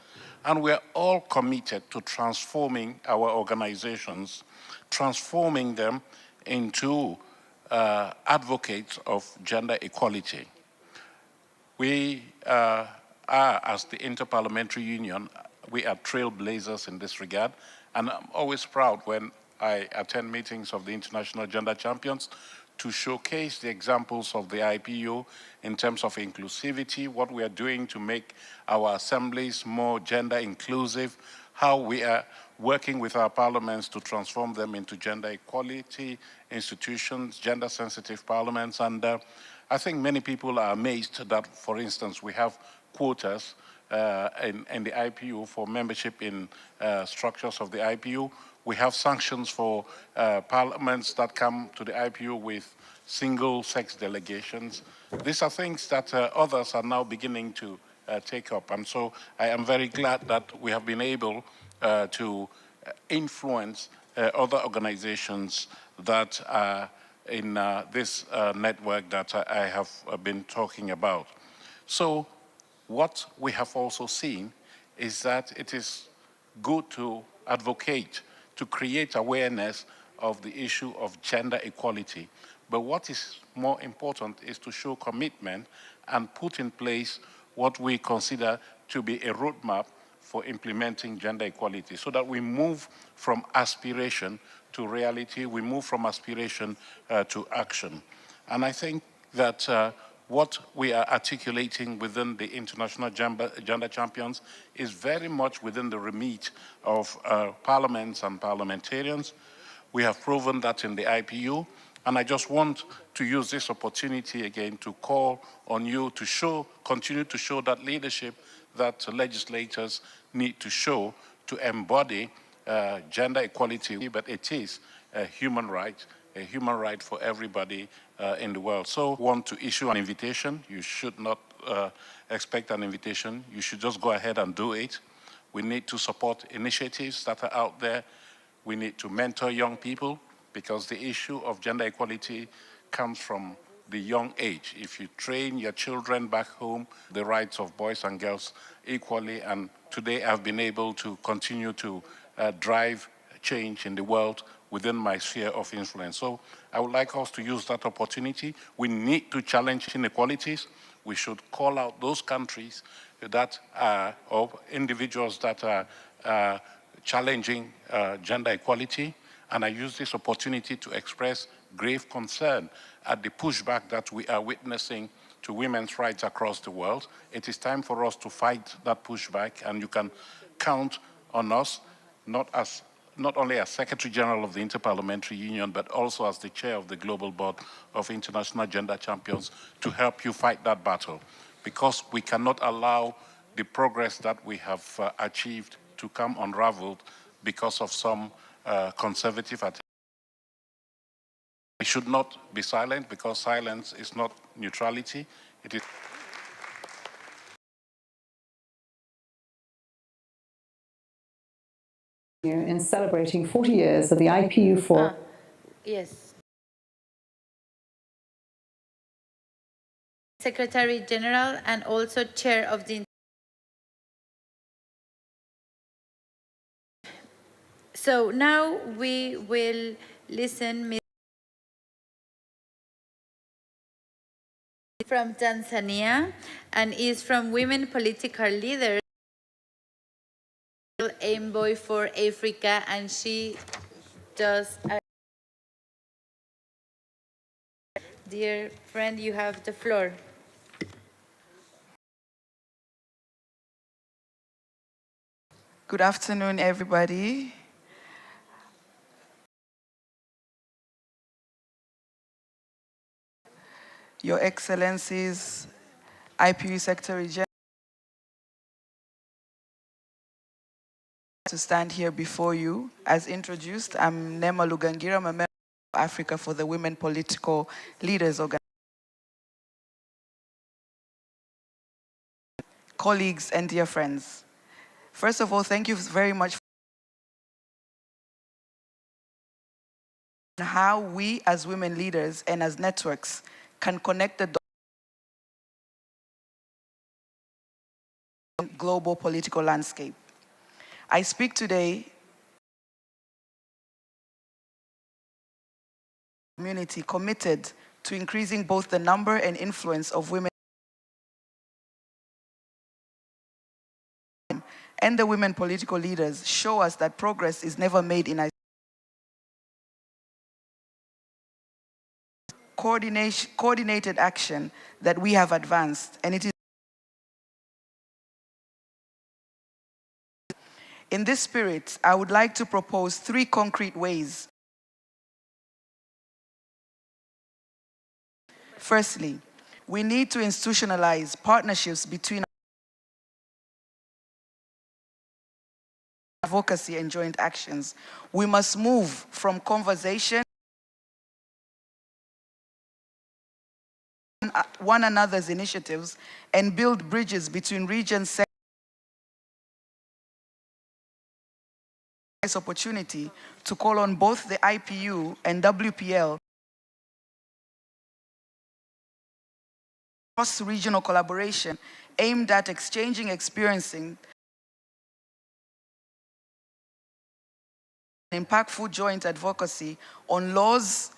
and we're all committed to transforming our organizations, transforming them into advocates of gender equality. We are, as the Inter-Parliamentary Union, we are trailblazers in this regard, and I'm always proud when I attend meetings of the International Gender Champions to showcase the examples of the IPU in terms of inclusivity, what we are doing to make our assemblies more gender inclusive, how we are working with our parliaments to transform them into gender equality institutions, gender-sensitive parliaments. And I think many people are amazed that, for instance, we have quotas in the IPU for membership in structures of the IPU. We have sanctions for parliaments that come to the IPU with single-sex delegations. These are things that others are now beginning to take up. And so I am very glad that we have been able to influence other organizations that are in this network that I have been talking about. So what we have also seen is that it is good to advocate, to create awareness of the issue of gender equality. But what is more important is to show commitment and put in place what we consider to be a roadmap for implementing gender equality, so that we move from aspiration to reality, we move from aspiration to action. And I think that what we are articulating within the International Gender Champions is very much within the remit of parliaments and parliamentarians. We have proven that in the IPU, and I just want to use this opportunity again to call on you to continue to show that leadership that legislators need to show to embody gender equality, but it is a human right for everybody in the world. So want to issue an invitation. You should not expect an invitation. You should just go ahead and do it. We need to support initiatives that are out there. We need to mentor young people, because the issue of gender equality comes from the young age. If you train your children back home, the rights of boys and girls equally, and today I've been able to continue to drive change in the world within my sphere of influence. So I would like us to use that opportunity. We need to challenge inequalities. We should call out those countries that are, or individuals that are challenging gender equality. And I use this opportunity to express grave concern at the pushback that we are witnessing to women's rights across the world. It is time for us to fight that pushback, and you can count on us, not only as Secretary General of the Inter-Parliamentary Union, but also as the chair of the Global Board of International Gender Champions, to help you fight that battle. Because we cannot allow the progress that we have achieved to come unraveled because of some conservative attitude. We should not be silent, because silence is not neutrality. It is. In celebrating 40 years of the IPU Forum. Yes. Secretary General and also Chair of the. So now we will listen from Tanzania and is from Women Political Leaders, Envoy for Africa, and she does. Dear friend, you have the floor. Good afternoon, everybody. Your Excellencies, IPU Secretary General, to stand here before you. As introduced, I'm Nema Lugangira, I'm a member of Africa for the Women Political Leaders Organization. Colleagues and dear friends, first of all, thank you very much for how we as women leaders and as networks can connect the global political landscape. I speak today community committed to increasing both the number and influence of women and the women political leaders show us that progress is never made in coordinated action that we have advanced, and it is in this spirit I would like to propose 3 concrete ways. Firstly, we need to institutionalize partnerships between advocacy and joint actions. We must move from conversation one another's initiatives and build bridges between regions. This opportunity to call on both the IPU and WPL cross-regional collaboration aimed at exchanging experiencing impactful joint advocacy on laws.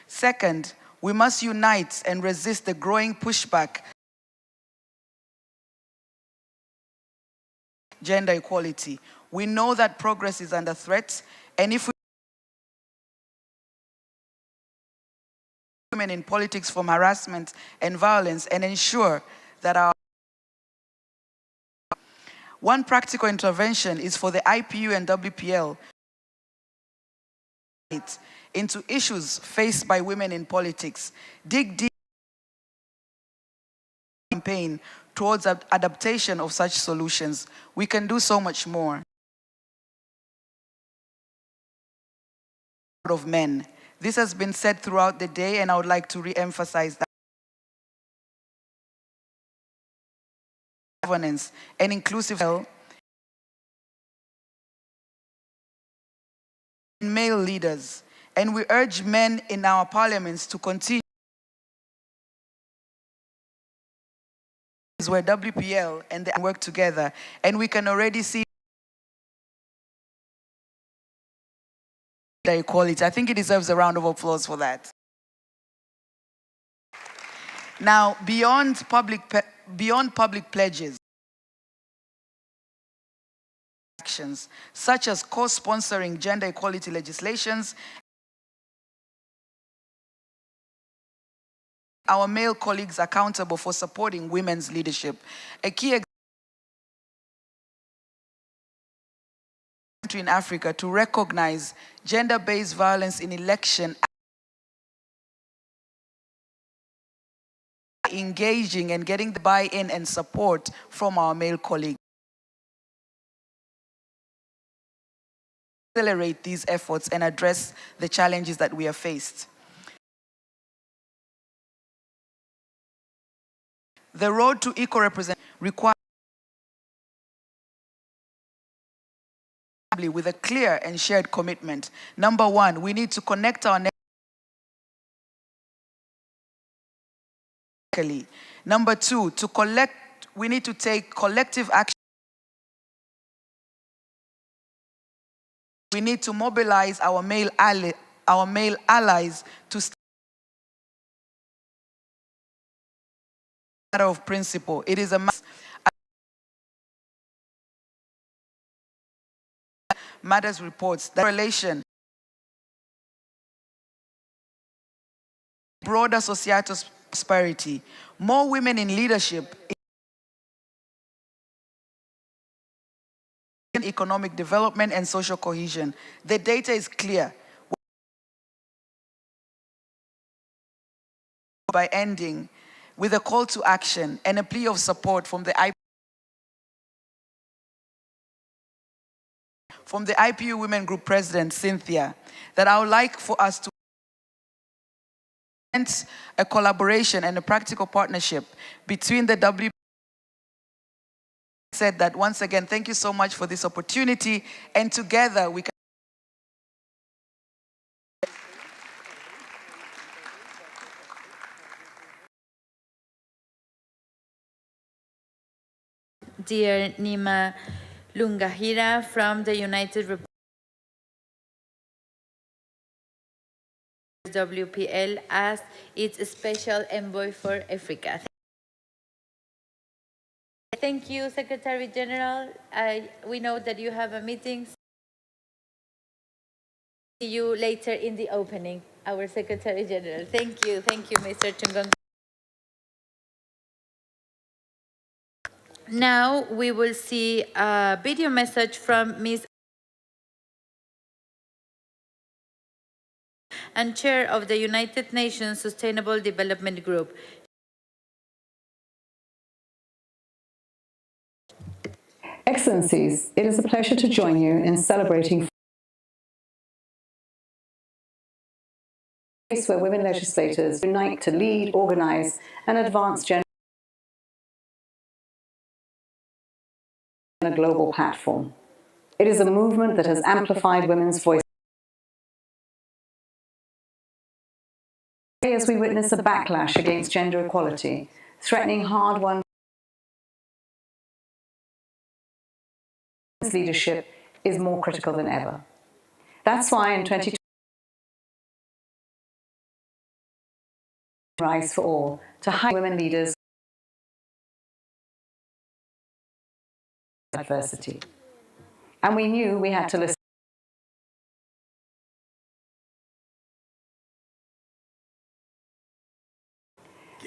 Second, we must unite and resist the growing pushback gender equality. We know that progress is under threat, and if we women in politics from harassment and violence and ensure that our one practical intervention is for the IPU and WPL into issues faced by women in politics, dig deep campaign towards adaptation of such solutions. We can do so much more. Of men. This has been said throughout the day, and I would like to re-emphasize that. Governance and inclusive male leaders, and we urge men in our parliaments to continue where WPL and they work together, and we can already see the equality. I think it deserves a round of applause for that. Now, beyond public pledges, actions such as co-sponsoring gender equality legislations, our male colleagues accountable for supporting women's leadership. A key country in Africa to recognize gender-based violence in election, engaging and getting the buy-in and support from our male colleagues. Accelerate these efforts and address the challenges that we have faced. The road to equal representation requires with a clear and shared commitment. Number one, we need to connect our Number two, we need to take collective action. We need to mobilize our male allies to stand matter of principle. It is a matters reports that relation broader societal prosperity, more women in leadership, economic development and social cohesion. The data is clear. By ending with a call to action and a plea of support from the IPU Women Group President, Cynthia, that I would like for us to a collaboration and a practical partnership between the WP. Said that once again, thank you so much for this opportunity, and together we can. Dear Nima Lungahira from the United Republic. WPL as its special envoy for Africa. Thank you, Secretary General. We know that you have a meeting. See you later in the opening, our Secretary General. Thank you, Mr. Chungong. Now we will see a video message from Ms. and Chair of the United Nations Sustainable Development Group. Excellencies, it is a pleasure to join you in celebrating where women legislators unite to lead, organize, and advance gender on a global platform. It is a movement that has amplified women's voices. As we witness a backlash against gender equality, threatening hard-won leadership is more critical than ever. That's why in 2020, Rise for All, to highlight women leaders diversity. And we knew we had to listen.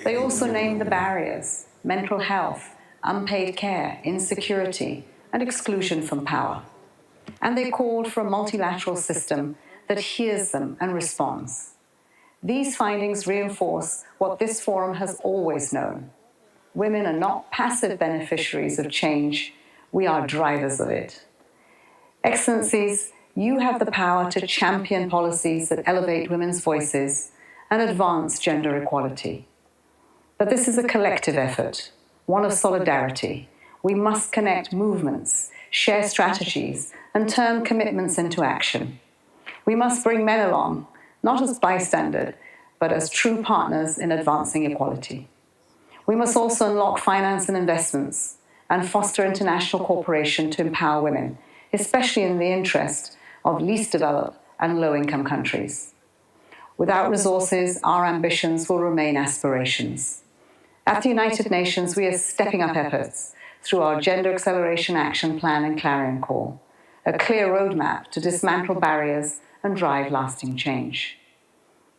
They also named the barriers: mental health, unpaid care, insecurity, and exclusion from power. And they called for a multilateral system that hears them and responds. These findings reinforce what this forum has always known. Women are not passive beneficiaries of change, we are drivers of it. Excellencies, you have the power to champion policies that elevate women's voices and advance gender equality. But this is a collective effort, one of solidarity. We must connect movements, share strategies, and turn commitments into action. We must bring men along, not as bystanders, but as true partners in advancing equality. We must also unlock finance and investments and foster international cooperation to empower women, especially in the interest of least developed and low-income countries. Without resources, our ambitions will remain aspirations. At the United Nations, we are stepping up efforts through our Gender Acceleration Action Plan and Clarion Call, a clear roadmap to dismantle barriers and drive lasting change.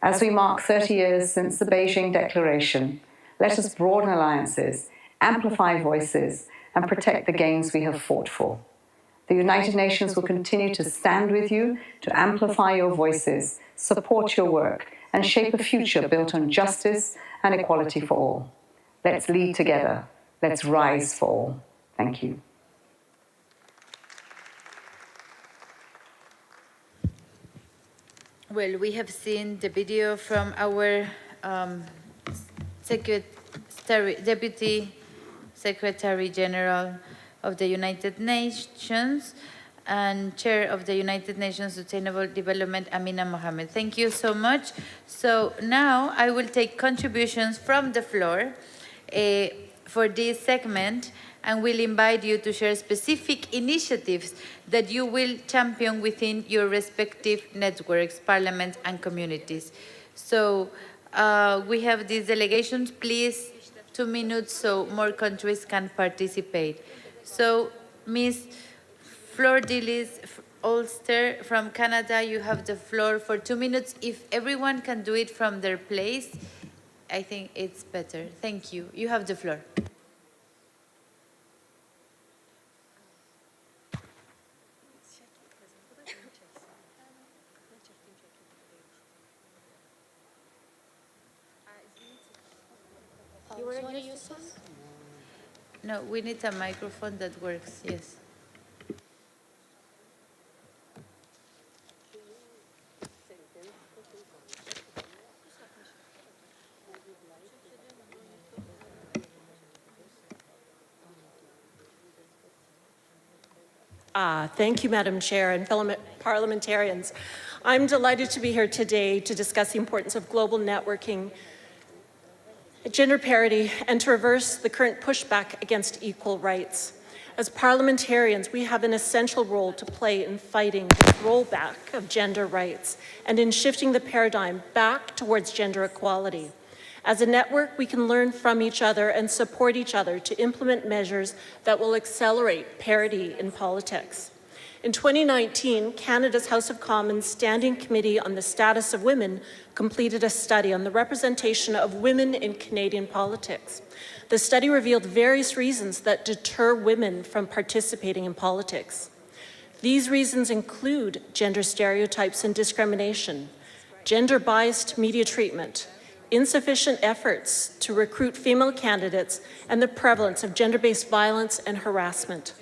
As we mark 30 years since the Beijing Declaration, let us broaden alliances, amplify voices, and protect the gains we have fought for. The United Nations will continue to stand with you, to amplify your voices, support your work, and shape a future built on justice and equality for all. Let's lead together. Let's rise for all. Thank you. Well, we have seen the video from our Deputy Secretary General of the United Nations. and Chair of the United Nations Sustainable Development, Amina Mohammed. Thank you so much. So now I will take contributions from the floor for this segment, and will invite you to share specific initiatives that you will champion within your respective networks, parliaments, and communities. So we have these delegations. Please, 2 minutes so more countries can participate. So Ms. Flor Dillis Ulster from Canada, you have the floor for 2 minutes. If everyone can do it from their place, I think it's better. Thank you. You have the floor. You want to use this? No, we need a microphone that works, yes. Thank you, Madam Chair and fellow parliamentarians. I'm delighted to be here today to discuss the importance of global networking, gender parity, and to reverse the current pushback against equal rights. As parliamentarians, we have an essential role to play in fighting the rollback of gender rights and in shifting the paradigm back towards gender equality. As a network, we can learn from each other and support each other to implement measures that will accelerate parity in politics. In 2019, Canada's House of Commons Standing Committee on the Status of Women completed a study on the representation of women in Canadian politics. The study revealed various reasons that deter women from participating in politics. These reasons include gender stereotypes and discrimination, gender-biased media treatment, insufficient efforts to recruit female candidates, and the prevalence of gender-based violence and harassment.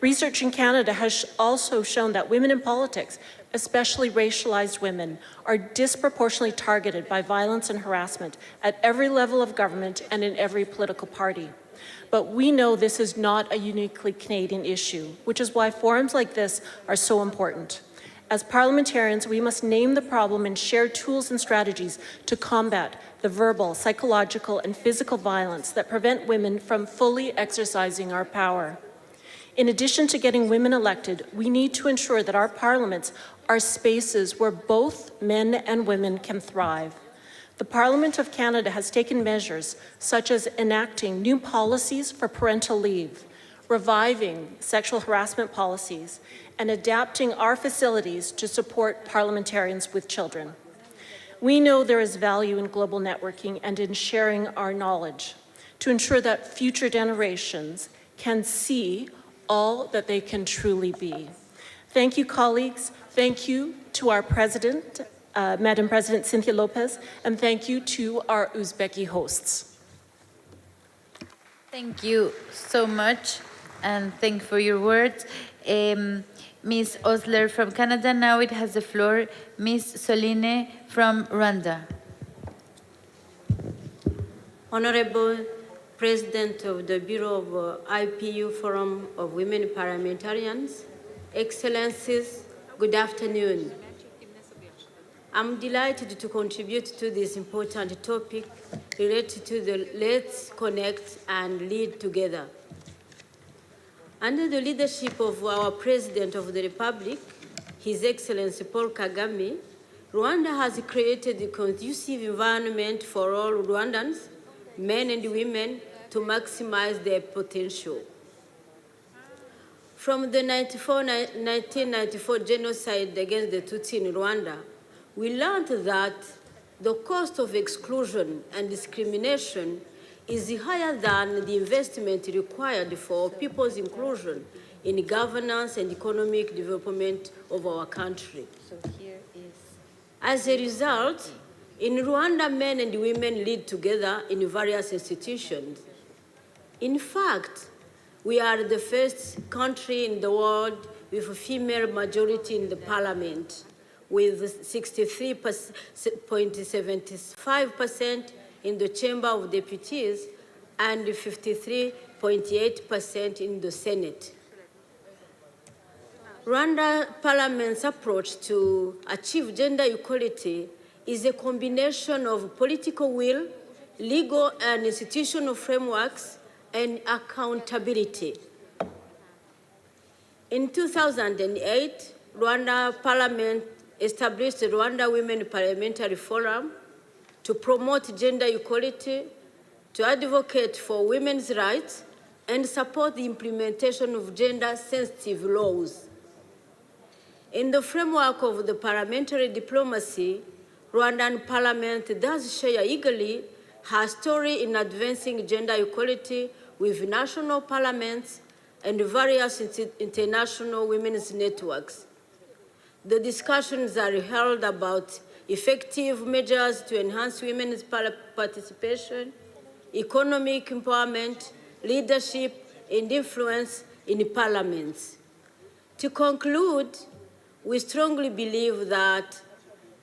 Research in Canada has also shown that women in politics, especially racialized women, are disproportionately targeted by violence and harassment at every level of government and in every political party. But we know this is not a uniquely Canadian issue, which is why forums like this are so important. As parliamentarians, we must name the problem and share tools and strategies to combat the verbal, psychological, and physical violence that prevent women from fully exercising our power. In addition to getting women elected, we need to ensure that our parliaments are spaces where both men and women can thrive. The Parliament of Canada has taken measures such as enacting new policies for parental leave, reviving sexual harassment policies, and adapting our facilities to support parliamentarians with children. We know there is value in global networking and in sharing our knowledge to ensure that future generations can see all that they can truly be. Thank you, colleagues. Thank you to our President, Madam President Cynthia Lopez, and thank you to our Uzbeki hosts. Thank you so much, and thank you for your words. Ms. Osler from Canada, now it has the floor. Ms. Soline from Rwanda. Honorable President of the Bureau of IPU Forum of Women Parliamentarians, Excellencies, good afternoon. I'm delighted to contribute to this important topic related to the Let's Connect and Lead Together. Under the leadership of our President of the Republic, His Excellency Paul Kagame, Rwanda has created a conducive environment for all Rwandans, men and women, to maximize their potential. From the 1994 genocide against the Tutsi in Rwanda, we learned that the cost of exclusion and discrimination is higher than the investment required for people's inclusion in governance and economic development of our country. As a result, in Rwanda, men and women lead together in various institutions. In fact, we are the first country in the world with a female majority in the parliament, with 63.75% in the Chamber of Deputies and 53.8% in the Senate. Rwanda Parliament's approach to achieve gender equality is a combination of political will, legal and institutional frameworks, and accountability. In 2008, Rwanda Parliament established the Rwanda Women Parliamentary Forum to promote gender equality, to advocate for women's rights, and support the implementation of gender-sensitive laws. In the framework of the parliamentary diplomacy, Rwandan Parliament does share eagerly her story in advancing gender equality with national parliaments and various international women's networks. The discussions are held about effective measures to enhance women's participation, economic empowerment, leadership, and influence in parliaments. To conclude, we strongly believe that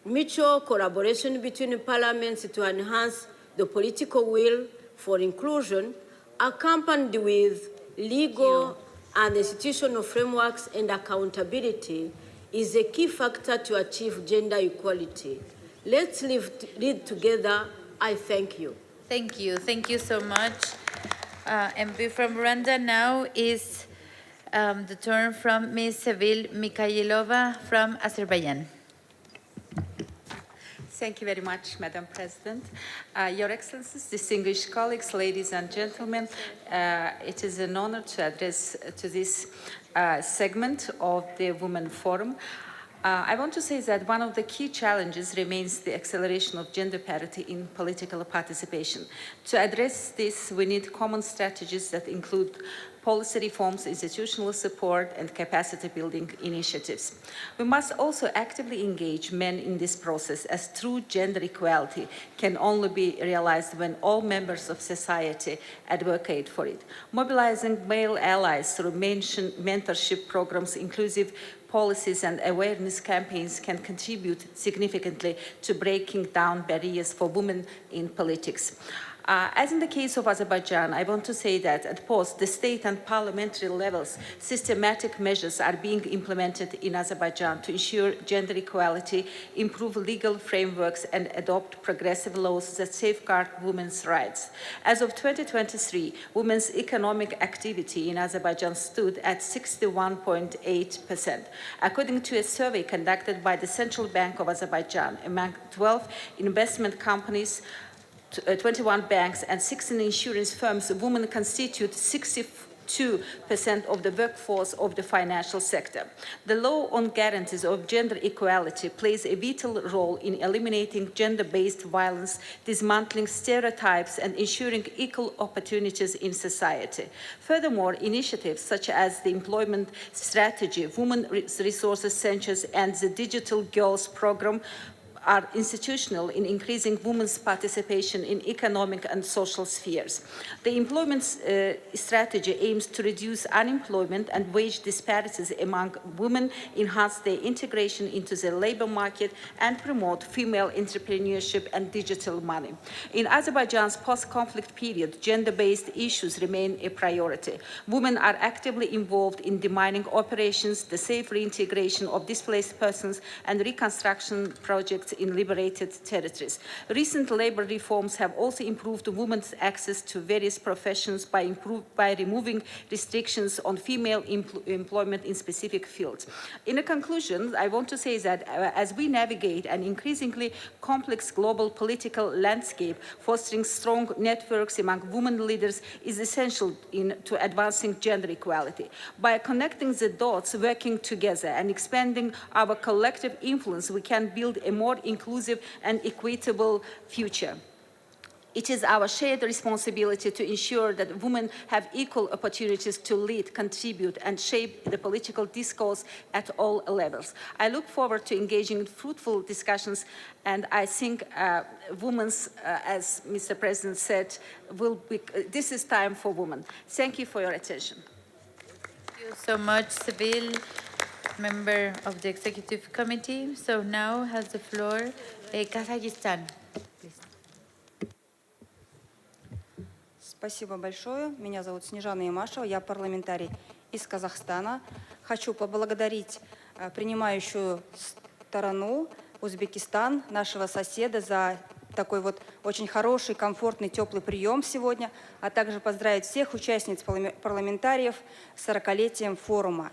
mutual collaboration between parliaments to enhance the political will for inclusion, accompanied with legal and institutional frameworks and accountability, is a key factor to achieve gender equality. Let's lead together. I thank you. Thank you. Thank you so much. MP from Rwanda now is the turn from Ms. Sevil Mikhailova from Azerbaijan. Thank you very much, Madam President. Your Excellencies, distinguished colleagues, ladies and gentlemen, it is an honor to address to this segment of the Women Forum. I want to say that one of the key challenges remains the acceleration of gender parity in political participation. To address this, we need common strategies that include policy reforms, institutional support, and capacity building initiatives. We must also actively engage men in this process, as true gender equality can only be realized when all members of society advocate for it. Mobilizing male allies through mentorship programs, inclusive policies and awareness campaigns can contribute significantly to breaking down barriers for women in politics. As in the case of Azerbaijan, I want to say that at both the state and parliamentary levels, systematic measures are being implemented in Azerbaijan to ensure gender equality, improve legal frameworks, and adopt progressive laws that safeguard women's rights. As of 2023, women's economic activity in Azerbaijan stood at 61.8%. According to a survey conducted by the Central Bank of Azerbaijan, among 12 investment companies, 21 banks and 16 insurance firms, women constitute 62% of the workforce of the financial sector. The law on guarantees of gender equality plays a vital role in eliminating gender-based violence, dismantling stereotypes, and ensuring equal opportunities in society. Furthermore, initiatives such as the employment strategy, women resources centers, and the Digital Girls Program are institutional in increasing women's participation in economic and social spheres. The employment strategy aims to reduce unemployment and wage disparities among women, enhance their integration into the labor market, and promote female entrepreneurship and digital money. In Azerbaijan's post-conflict period, gender-based issues remain a priority. Women are actively involved in demining operations, the safe reintegration of displaced persons, and reconstruction projects in liberated territories. Recent labor reforms have also improved women's access to various professions by removing restrictions on female employment in specific fields. In a conclusion, I want to say that as we navigate an increasingly complex global political landscape, fostering strong networks among women leaders is essential to advancing gender equality. By connecting the dots, working together, and expanding our collective influence, we can build a more inclusive and equitable future. It is our shared responsibility to ensure that women have equal opportunities to lead, contribute, and shape the political discourse at all levels. I look forward to engaging in fruitful discussions, and I think as Mr. President said, this is time for women. Thank you for your attention. Thank you so much, Sevil, member of the Executive Committee. So now has the floor Kazakhstan. Спасибо большое. Меня зовут Снежана Ямашева, я парламентарий из Казахстана. Хочу поблагодарить принимающую сторону Узбекистан, нашего соседа, за такой вот очень хороший, комфортный, теплый прием сегодня, а также поздравить всех участниц парламентариев с 40-летием форума.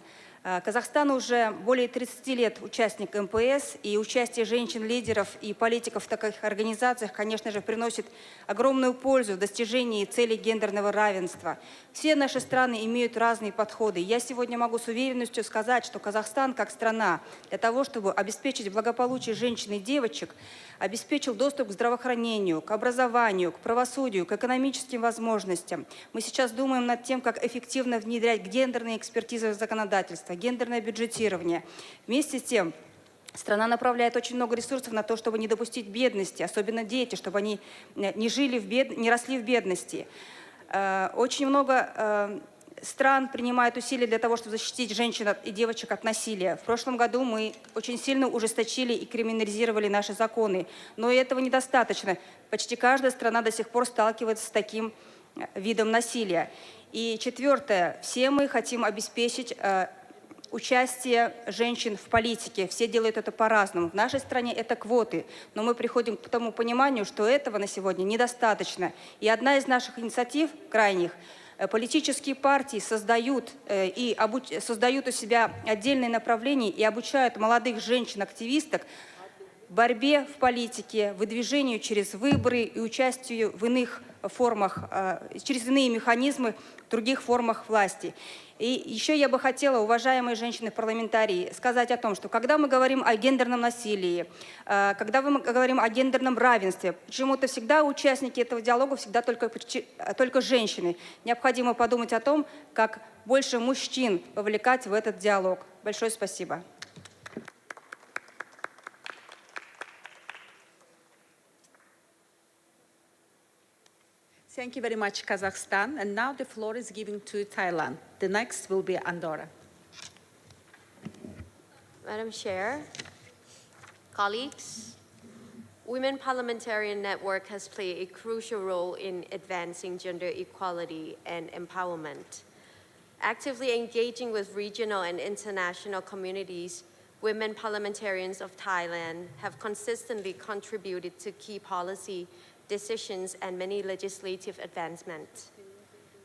Казахстан уже более 30 лет участник МПС, и участие женщин-лидеров и политиков в таких организациях, конечно же, приносит огромную пользу в достижении целей гендерного равенства. Все наши страны имеют разные подходы. Я сегодня могу с уверенностью сказать, что Казахстан как страна для того, чтобы обеспечить благополучие женщин и девочек, обеспечил доступ к здравоохранению, к образованию, к правосудию, к экономическим возможностям. Мы сейчас думаем над тем, как эффективно внедрять гендерные экспертизы в законодательство, гендерное бюджетирование. Вместе с тем, страна направляет очень много ресурсов на то, чтобы не допустить бедности, особенно дети, чтобы они не росли в бедности. Очень много стран принимают усилия для того, чтобы защитить женщин и девочек от насилия. В прошлом году мы очень сильно ужесточили и криминализировали наши законы. Но этого недостаточно. Почти каждая страна до сих пор сталкивается с таким видом насилия. И четвертое. Все мы хотим обеспечить участие женщин в политике. Все делают это по-разному. В нашей стране это квоты. Но мы приходим к тому пониманию, что этого на сегодня недостаточно. И одна из наших инициатив крайних – политические партии создают у себя отдельные направления и обучают молодых женщин-активисток борьбе в политике, выдвижению через выборы и участию в иных формах, через иные механизмы в других формах власти. И еще я бы хотела, уважаемые женщины-парламентарии, сказать о том, что когда мы говорим о гендерном насилии, когда мы говорим о гендерном равенстве, почему-то всегда участники этого диалога всегда только женщины. Необходимо подумать о том, как больше мужчин вовлекать в этот диалог. Большое спасибо. Thank you very much, Kazakhstan. And now the floor is given to Thailand. The next will be Andorra. Madam Chair, colleagues, Women Parliamentarian Network has played a crucial role in advancing gender equality and empowerment. Actively engaging with regional and international communities, women parliamentarians of Thailand have consistently contributed to key policy decisions and many legislative advancements.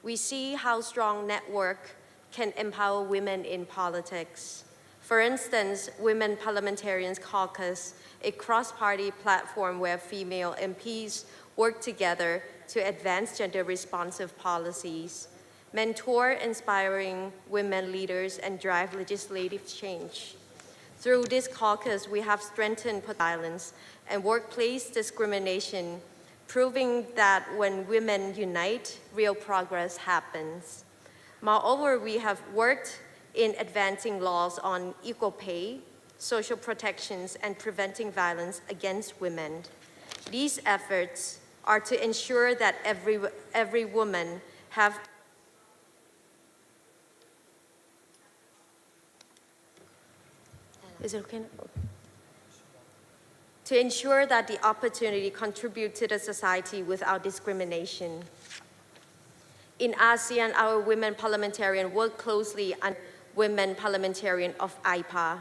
We see how strong network can empower women in politics. For instance, Women Parliamentarians Caucus, a cross-party platform where female MPs work together to advance gender-responsive policies, mentor inspiring women leaders, and drive legislative change. Through this caucus, we have strengthened violence and workplace discrimination, proving that when women unite, real progress happens. Moreover, we have worked in advancing laws on equal pay, social protections, and preventing violence against women. These efforts are to ensure that every woman have Is it okay? To ensure that the opportunity contribute to the society without discrimination. In ASEAN, our women parliamentarians work closely on women parliamentarians of IPA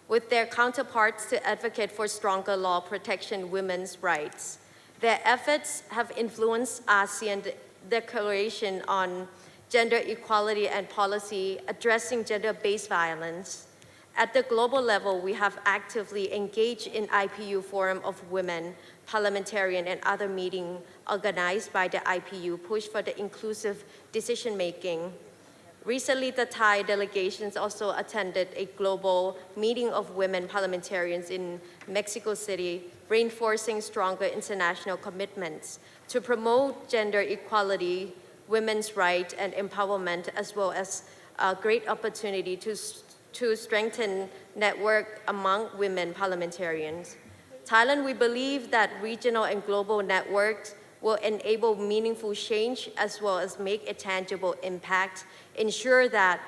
with their counterparts to advocate for stronger law protection women's rights. Their efforts have influenced ASEAN Declaration on Gender Equality and Policy addressing gender-based violence. At the global level, we have actively engaged in IPU Forum of Women Parliamentarians and other meetings organized by the IPU push for the inclusive decision-making. Recently, the Thai delegations also attended a global meeting of women parliamentarians in Mexico City, reinforcing stronger international commitments to promote gender equality, women's rights, and empowerment, as well as a great opportunity to strengthen network among women parliamentarians. Thailand, we believe that regional and global networks will enable meaningful change as well as make a tangible impact, ensure that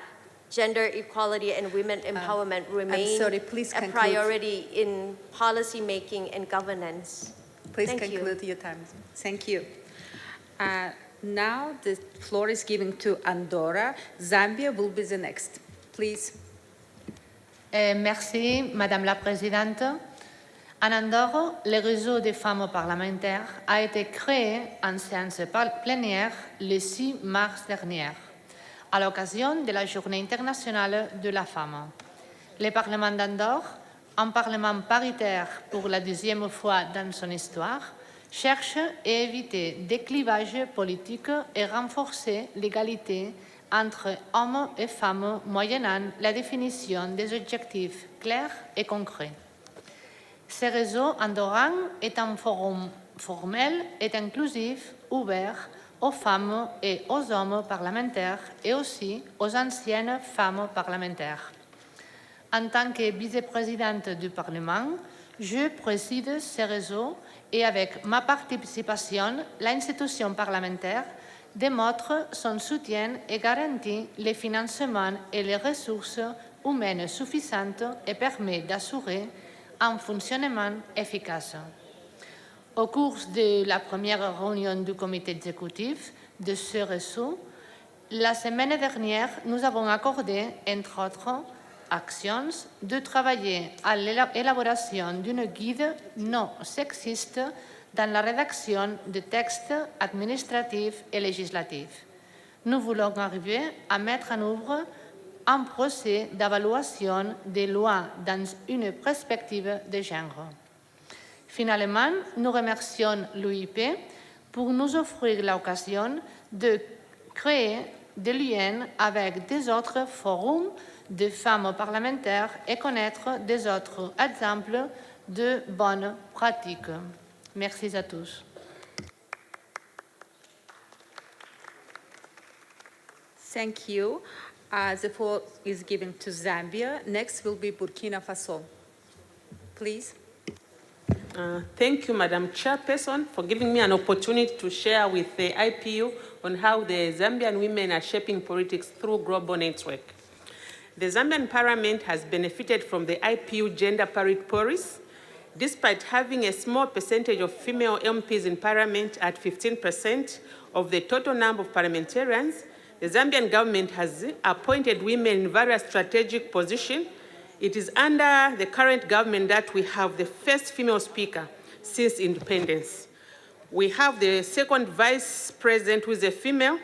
gender equality and women empowerment remain a priority in policy making and governance. Please Thank conclude you. your time. Thank you. Now the floor is given to Andorra. Zambia will be the next. Please. Merci, Madame la Présidente. En Andorre, le réseau des femmes parlementaires a été créé en séance plénière le 6 mars dernier, à l'occasion de la Journée internationale de la femme. Le Parlement d'Andorre, un parlement paritaire pour la deuxième fois dans son histoire, cherche à éviter des clivages politiques et renforcer l'égalité entre hommes et femmes moyennant la définition des objectifs clairs et concrets. Ce réseau andorran est un forum formel et inclusif, ouvert aux femmes et aux hommes parlementaires et aussi aux anciennes femmes parlementaires. En tant que vice-présidente du Parlement, je préside ce réseau et avec ma participation, l'institution parlementaire démontre son soutien et garantit le financement et les ressources humaines suffisantes et permet d'assurer un fonctionnement efficace. Au cours de la première réunion du comité exécutif de ce réseau, la semaine dernière, nous avons accordé, entre autres actions, de travailler à l'élaboration d'une guide non sexiste dans la rédaction de textes administratifs et législatifs. Nous voulons arriver à mettre en œuvre un procès d'évaluation des lois dans une perspective de genre. Finalement, nous remercions l'UIP pour nous offrir l'occasion de créer des liens avec des autres forums de femmes parlementaires et connaître des autres exemples de bonnes pratiques. Merci à tous. Thank you. The floor is given to Zambia. Next will be Burkina Faso. Please. Thank you, Madam Chairperson, for giving me an opportunity to share with the IPU on how the Zambian women are shaping politics through global network. The Zambian Parliament has benefited from the IPU gender parity policy, despite having a small percentage of female MPs in Parliament at 15% of the total number of parliamentarians. The Zambian government has appointed women in various strategic positions. It is under the current government that we have the first female speaker since independence. We have the second vice president who is a female,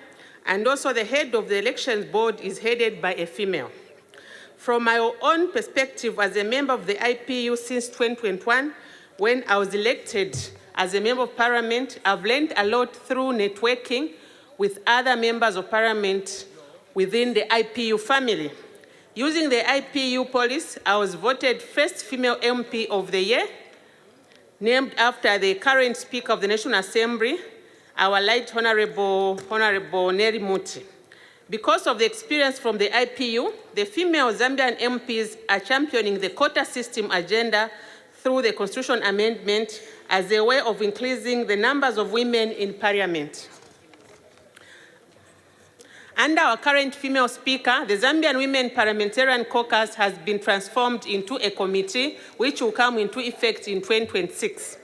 and also the head of the elections board is headed by a female. From my own perspective as a member of the IPU since 2021, when I was elected as a member of parliament, I've learned a lot through networking with other members of parliament within the IPU family. Using the IPU policy, I was voted first female MP of the year, named after the current Speaker of the National Assembly, our late Honorable Neri Muti. Because of the experience from the IPU, the female Zambian MPs are championing the quota system agenda through the Constitution Amendment as a way of increasing the numbers of women in Parliament. Under our current female speaker, the Zambian Women Parliamentarian Caucus has been transformed into a committee which will come into effect in 2026.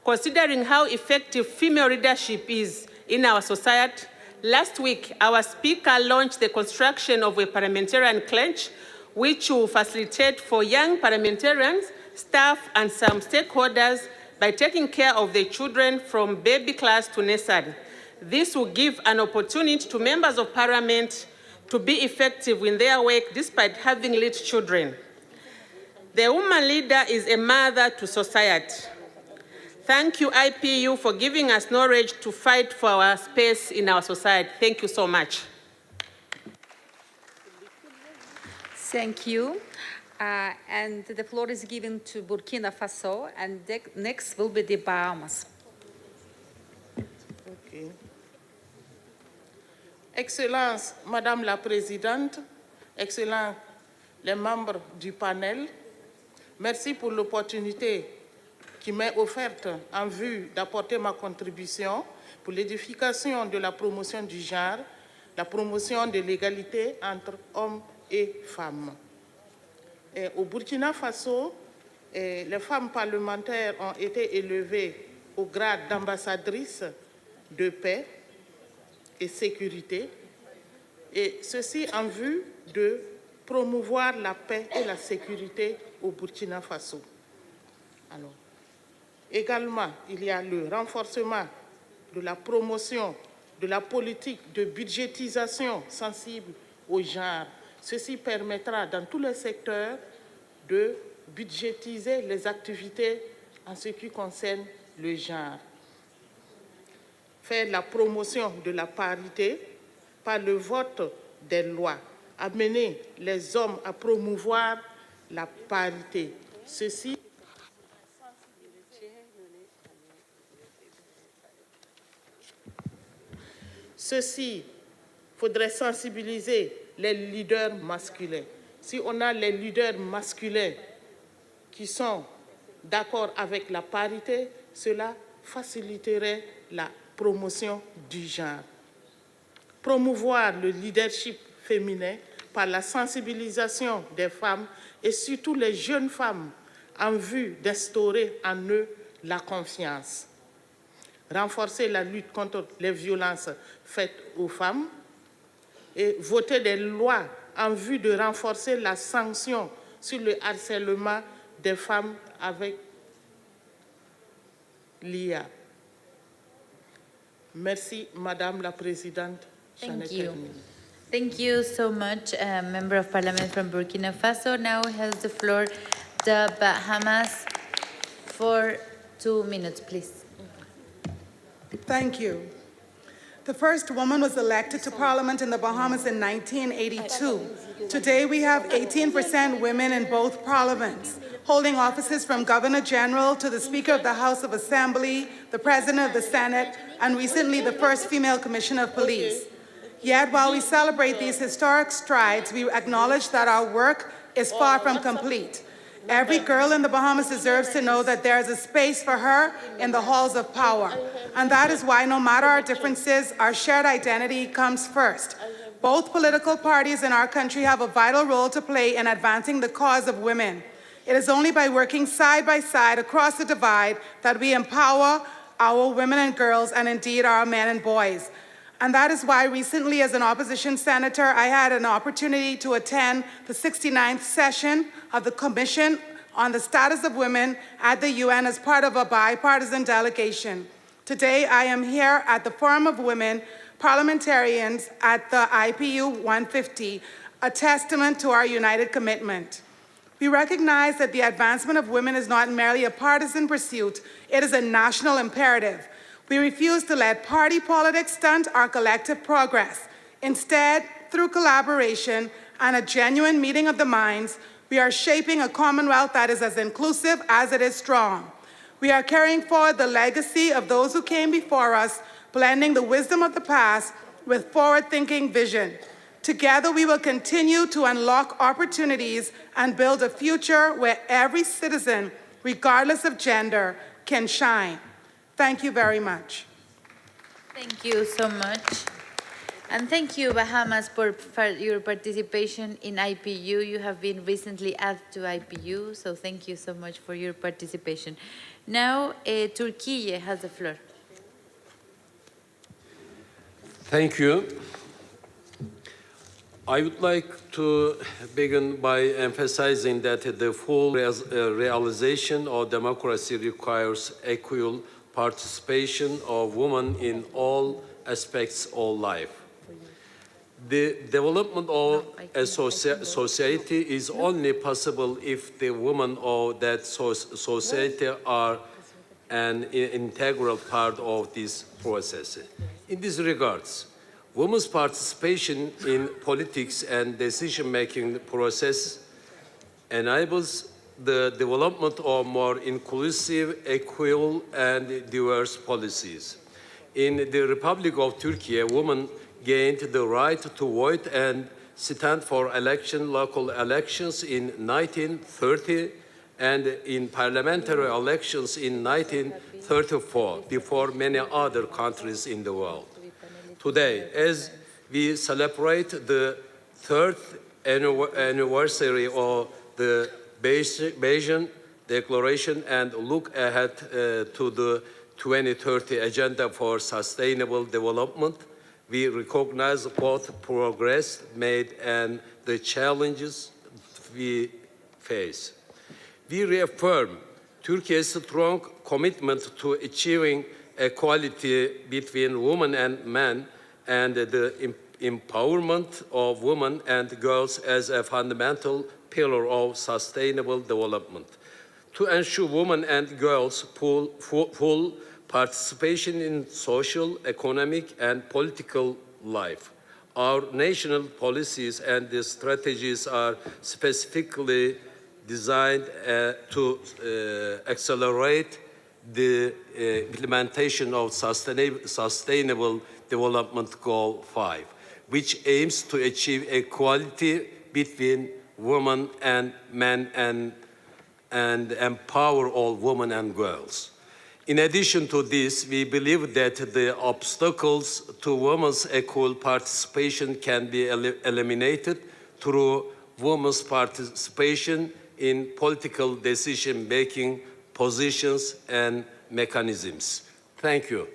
Considering how effective female leadership is in our society, last week our speaker launched the construction of a parliamentarian crèche which will facilitate for young parliamentarians, staff and some stakeholders by taking care of the children from baby class to nursery. This will give an opportunity to members of parliament to be effective in their work despite having little children. The woman leader is a mother to society. Thank you, IPU, for giving us knowledge to fight for our space in our society. Thank you so much. Thank you. And the floor is given to Burkina Faso, and next will be the Bahamas. Okay. Excellence, Madame la Présidente, Excellents les membres du panel, merci pour l'opportunité qui m'est offerte en vue d'apporter ma contribution pour l'édification de la promotion du genre, la promotion de l'égalité entre hommes et femmes. Et au Burkina Faso, les femmes parlementaires ont été élevées au grade d'ambassadrice de paix. et sécurité, et ceci en vue de promouvoir la paix et la sécurité au Burkina Faso. Alors, également, il y a le renforcement de la promotion de la politique de budgétisation sensible au genre. Ceci permettra dans tous les secteurs de budgétiser les activités en ce qui concerne le genre. Faire la promotion de la parité par le vote des lois, amener les hommes à promouvoir la parité. Ceci faudrait sensibiliser les leaders masculins. Si on a les leaders masculins qui sont d'accord avec la parité, cela faciliterait la promotion du genre. Promouvoir le leadership féminin par la sensibilisation des femmes et surtout les jeunes femmes en vue d'instaurer en eux la confiance. Renforcer la lutte contre les violences faites aux femmes et voter des lois en vue de renforcer la sanction sur le harcèlement des femmes avec l'IA. Merci, Madame la Présidente. Thank you. Thank you so much, Member of Parliament from Burkina Faso. Now has the floor the Bahamas for 2 minutes, please. Thank you. The first woman was elected to Parliament in the Bahamas in 1982. Today we have 18% women in both parliaments, holding offices from Governor General to the Speaker of the House of Assembly, the President of the Senate, and recently the first female Commissioner of Police. Yet, while we celebrate these historic strides, we acknowledge that our work is far from complete. Every girl in the Bahamas deserves to know that there is a space for her in the halls of power. And that is why, no matter our differences, our shared identity comes first. Both political parties in our country have a vital role to play in advancing the cause of women. It is only by working side by side across the divide that we empower our women and girls, and indeed our men and boys. And that is why recently, as an opposition senator, I had an opportunity to attend the 69th session of the Commission on the Status of Women at the UN as part of a bipartisan delegation. Today, I am here at the Forum of Women Parliamentarians at the IPU 150, a testament to our united commitment. We recognize that the advancement of women is not merely a partisan pursuit, it is a national imperative. We refuse to let party politics stunt our collective progress. Instead, through collaboration and a genuine meeting of the minds, we are shaping a Commonwealth that is as inclusive as it is strong. We are carrying forward the legacy of those who came before us, blending the wisdom of the past with forward-thinking vision. Together, we will continue to unlock opportunities and build a future where every citizen, regardless of gender, can shine. Thank you very much. Thank you so much. And thank you, Bahamas, for your participation in IPU. You have been recently added to IPU, so thank you so much for your participation. Now, Turkey has the floor. Thank you. I would like to begin by emphasizing that the full realization of democracy requires equal participation of women in all aspects of life. The development of a society is only possible if the women of that society are an integral part of this process. In these regards, women's participation in politics and decision-making process enables the development of more inclusive, equal, and diverse policies. In the Republic of Turkey, women gained the right to vote and stand for local elections in 1930 and in parliamentary elections in 1934, before many other countries in the world. Today, as we celebrate the 3rd anniversary of the Bayesian Declaration and look ahead to the 2030 Agenda for Sustainable Development, We recognize both progress made and the challenges we face. We reaffirm Turkey's strong commitment to achieving equality between women and men and the empowerment of women and girls as a fundamental pillar of sustainable development. To ensure women and girls' full participation in social, economic, and political life, our national policies and the strategies are specifically designed to accelerate the implementation of Sustainable Development Goal 5, which aims to achieve equality between women and men and empower all women and girls. In addition to this, we believe that the obstacles to women's equal participation can be eliminated through women's participation in political decision-making positions and mechanisms. Thank you.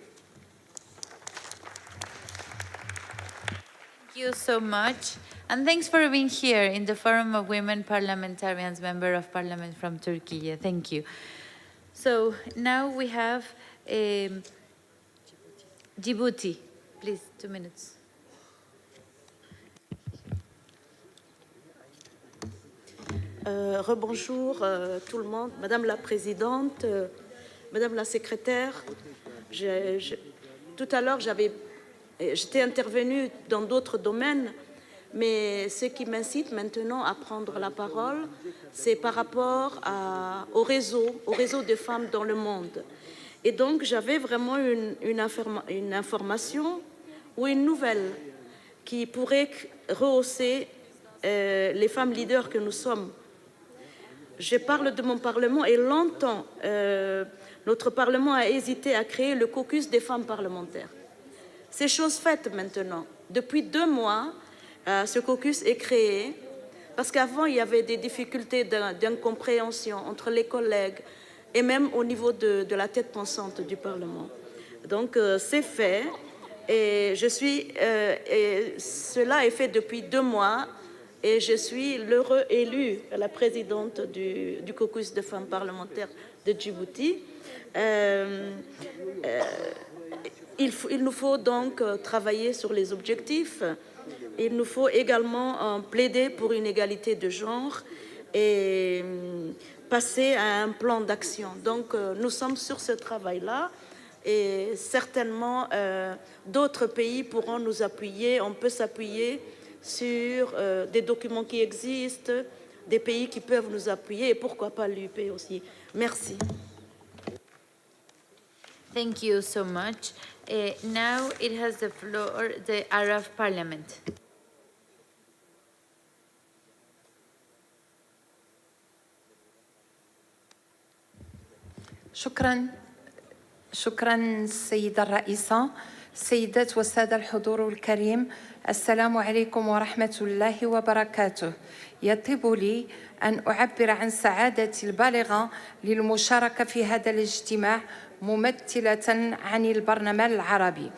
Thank you so much. And thanks for being here in the Forum of Women Parliamentarians, Member of Parliament from Turkey. Thank you. So now we have Djibouti. Please, 2 minutes. Rebonjour tout le monde, Madame la Présidente, Madame la Secrétaire. Tout à l'heure, j'étais intervenue dans d'autres domaines, mais ce qui m'incite maintenant à prendre la parole, c'est par rapport au réseau des femmes dans le monde. Et donc, j'avais vraiment une information ou une nouvelle qui pourrait rehausser les femmes leaders que nous sommes. Je parle de mon Parlement et longtemps, notre Parlement a hésité à créer le caucus des femmes parlementaires. C'est chose faite maintenant. Depuis 2 mois, ce caucus est créé parce qu'avant, il y avait des difficultés d'incompréhension entre les collègues et même au niveau de la tête pensante du Parlement. Donc, c'est fait et cela est fait depuis 2 mois. Et je suis l'heureux élue la présidente du caucus de femmes parlementaires de Djibouti. Il nous faut donc travailler sur les objectifs. Il nous faut également plaider pour une égalité de genre et passer à un plan d'action. Donc nous sommes sur ce travail-là et certainement d'autres pays pourront nous appuyer. On peut s'appuyer sur des documents qui existent, des pays qui peuvent nous appuyer et pourquoi pas l'UP aussi. Merci. Thank you so much. Now it has the floor the Arab Parliament. شكرا سيدة الرئيسة. السيدات والسادة الحضور الكريم، السلام عليكم ورحمة الله وبركاته. يطيب لي أن أعبر عن سعادتي البالغة للمشاركة في هذا الاجتماع ممثلة عن البرلمان العربي،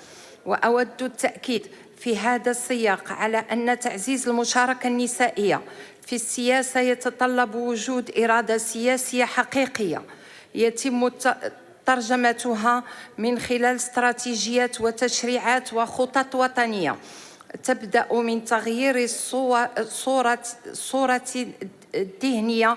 وأود التأكيد في هذا السياق على أن تعزيز المشاركة النسائية في السياسة يتطلب وجود إرادة سياسية حقيقية يتم ترجمتها من خلال استراتيجيات وتشريعات وخطط وطنية تبدأ من تغيير الصورة الذهنية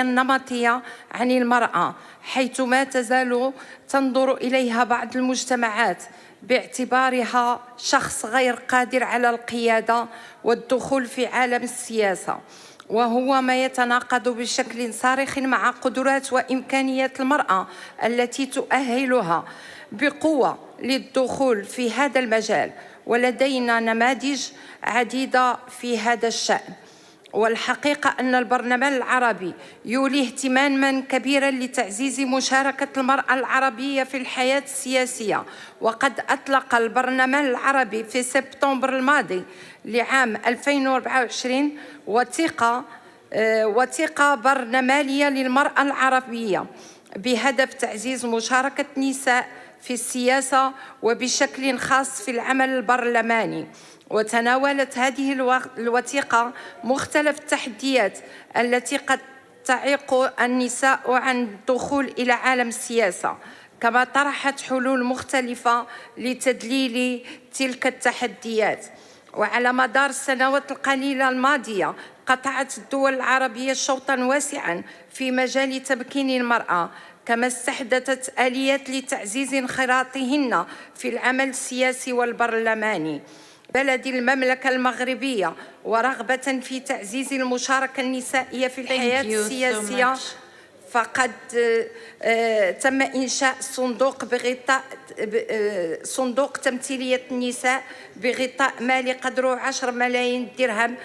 النمطية عن المرأة، حيثما تزال تنظر إليها بعض المجتمعات باعتبارها شخص غير قادر على القيادة والدخول في عالم السياسة، وهو ما يتناقض بشكل صارخ مع قدرات وإمكانيات المرأة التي تؤهلها بقوة للدخول في هذا المجال. ولدينا نماذج عديدة في هذا الشأن، والحقيقة أن البرلمان العربي يولي اهتماما كبيرا لتعزيز مشاركة المرأة العربية في الحياة السياسية، وقد أطلق البرلمان العربي في سبتمبر الماضي لعام 2024 وثيقة برلمانية للمرأة العربية بهدف تعزيز مشاركة النساء في السياسة وبشكل خاص في العمل البرلماني. وتناولت هذه الوثيقة مختلف التحديات التي قد تعيق النساء عن الدخول إلى عالم السياسة، كما طرحت حلول مختلفة لتذليل تلك التحديات. وعلى مدار السنوات القليلة الماضية قطعت الدول العربية شوطاً واسعاً في مجال تمكين المرأة، كما استحدثت آليات لتعزيز انخراطهن في العمل السياسي والبرلماني. بلد المملكة المغربية ورغبة في تعزيز المشاركة النسائية في الحياة السياسية فقد تم إنشاء صندوق تمثيلية النساء بغطاء مالي قدره 10 ملايين درهم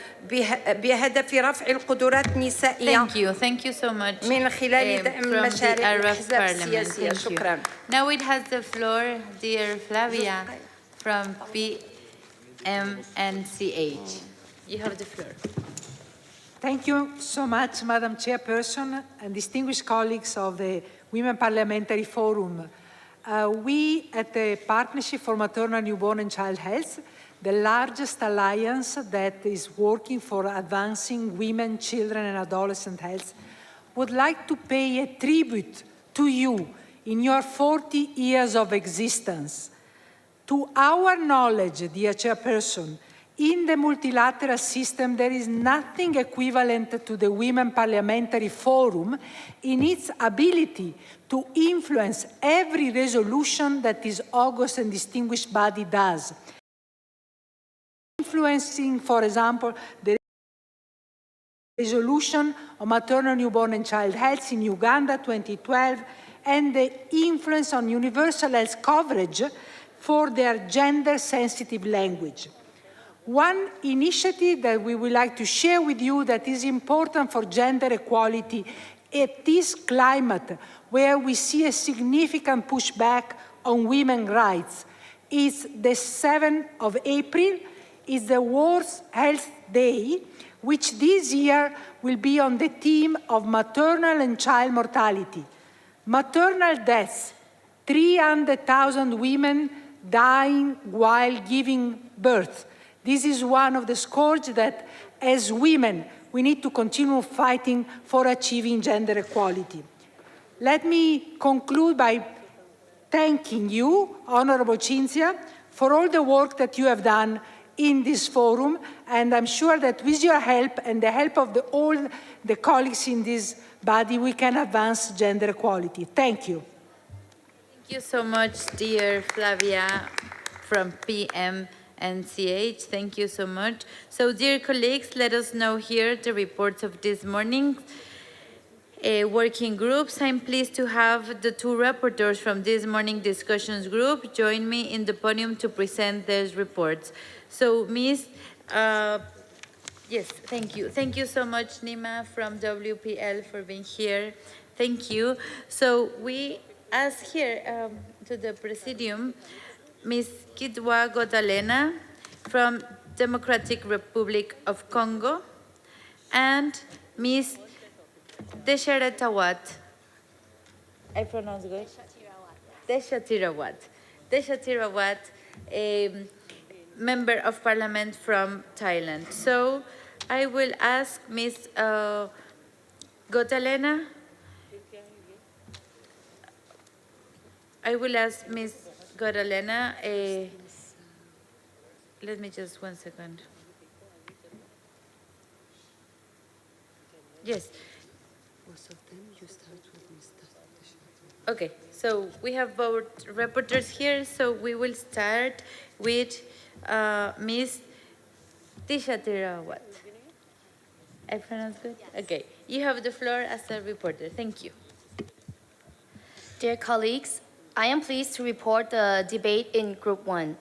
بهدف رفع القدرات النسائية Thank you so much, من خلال دعم مشاريع الأحزاب السياسية. شكرا. Now it has the floor, dear Flavia from PMNCH. You have the floor. Thank you so much, Madam Chairperson and distinguished colleagues of the Women Parliamentary Forum. We at the Partnership for Maternal, Newborn and Child Health, the largest alliance that is working for advancing women, children and adolescent health, would like to pay a tribute to you in your 40 years of existence. To our knowledge, dear Chairperson, in the multilateral system, there is nothing equivalent to the Women Parliamentary Forum in its ability to influence every resolution that this august and distinguished body does. Influencing, for example, the resolution on maternal, newborn and child health in Uganda 2012, and the influence on universal health coverage for their gender-sensitive language. One initiative that we would like to share with you that is important for gender equality at this climate where we see a significant pushback on women's rights is the 7th of April, is the World Health Day, which this year will be on the theme of maternal and child mortality. Maternal deaths, 300,000 women dying while giving birth. This is one of the scourges that, as women, we need to continue fighting for achieving gender equality. Let me conclude by thanking you, Honorable Cinzia, for all the work that you have done in this forum, and I'm sure that with your help and the help of all the colleagues in this body, we can advance gender equality. Thank you. Thank you so much, dear Flavia from PMNCH. Thank you so much. So, dear colleagues, let us know here the reports of this morning. Working groups. I'm pleased to have the two rapporteurs from this morning discussions group join me in the podium to present these reports. So, Ms. Yes, thank you. Thank you so much, Nima from WPL, for being here. Thank you. So we ask here to the Presidium, Ms. Kidwa Godalena from Democratic Republic of Congo and Ms. Desharetawat. I pronounce good? Deshatirawat. Deshatirawat, a member of parliament from Thailand. So I will ask Ms. Godalena. I will ask Ms. Godalena. Let me just 1 second. Yes. Okay, so we have both reporters here, so we will start with Ms. Tishatirawat. I pronounce good? Okay, you have the floor as a reporter. Thank you. Dear colleagues, I am pleased to report the debate in Group 1.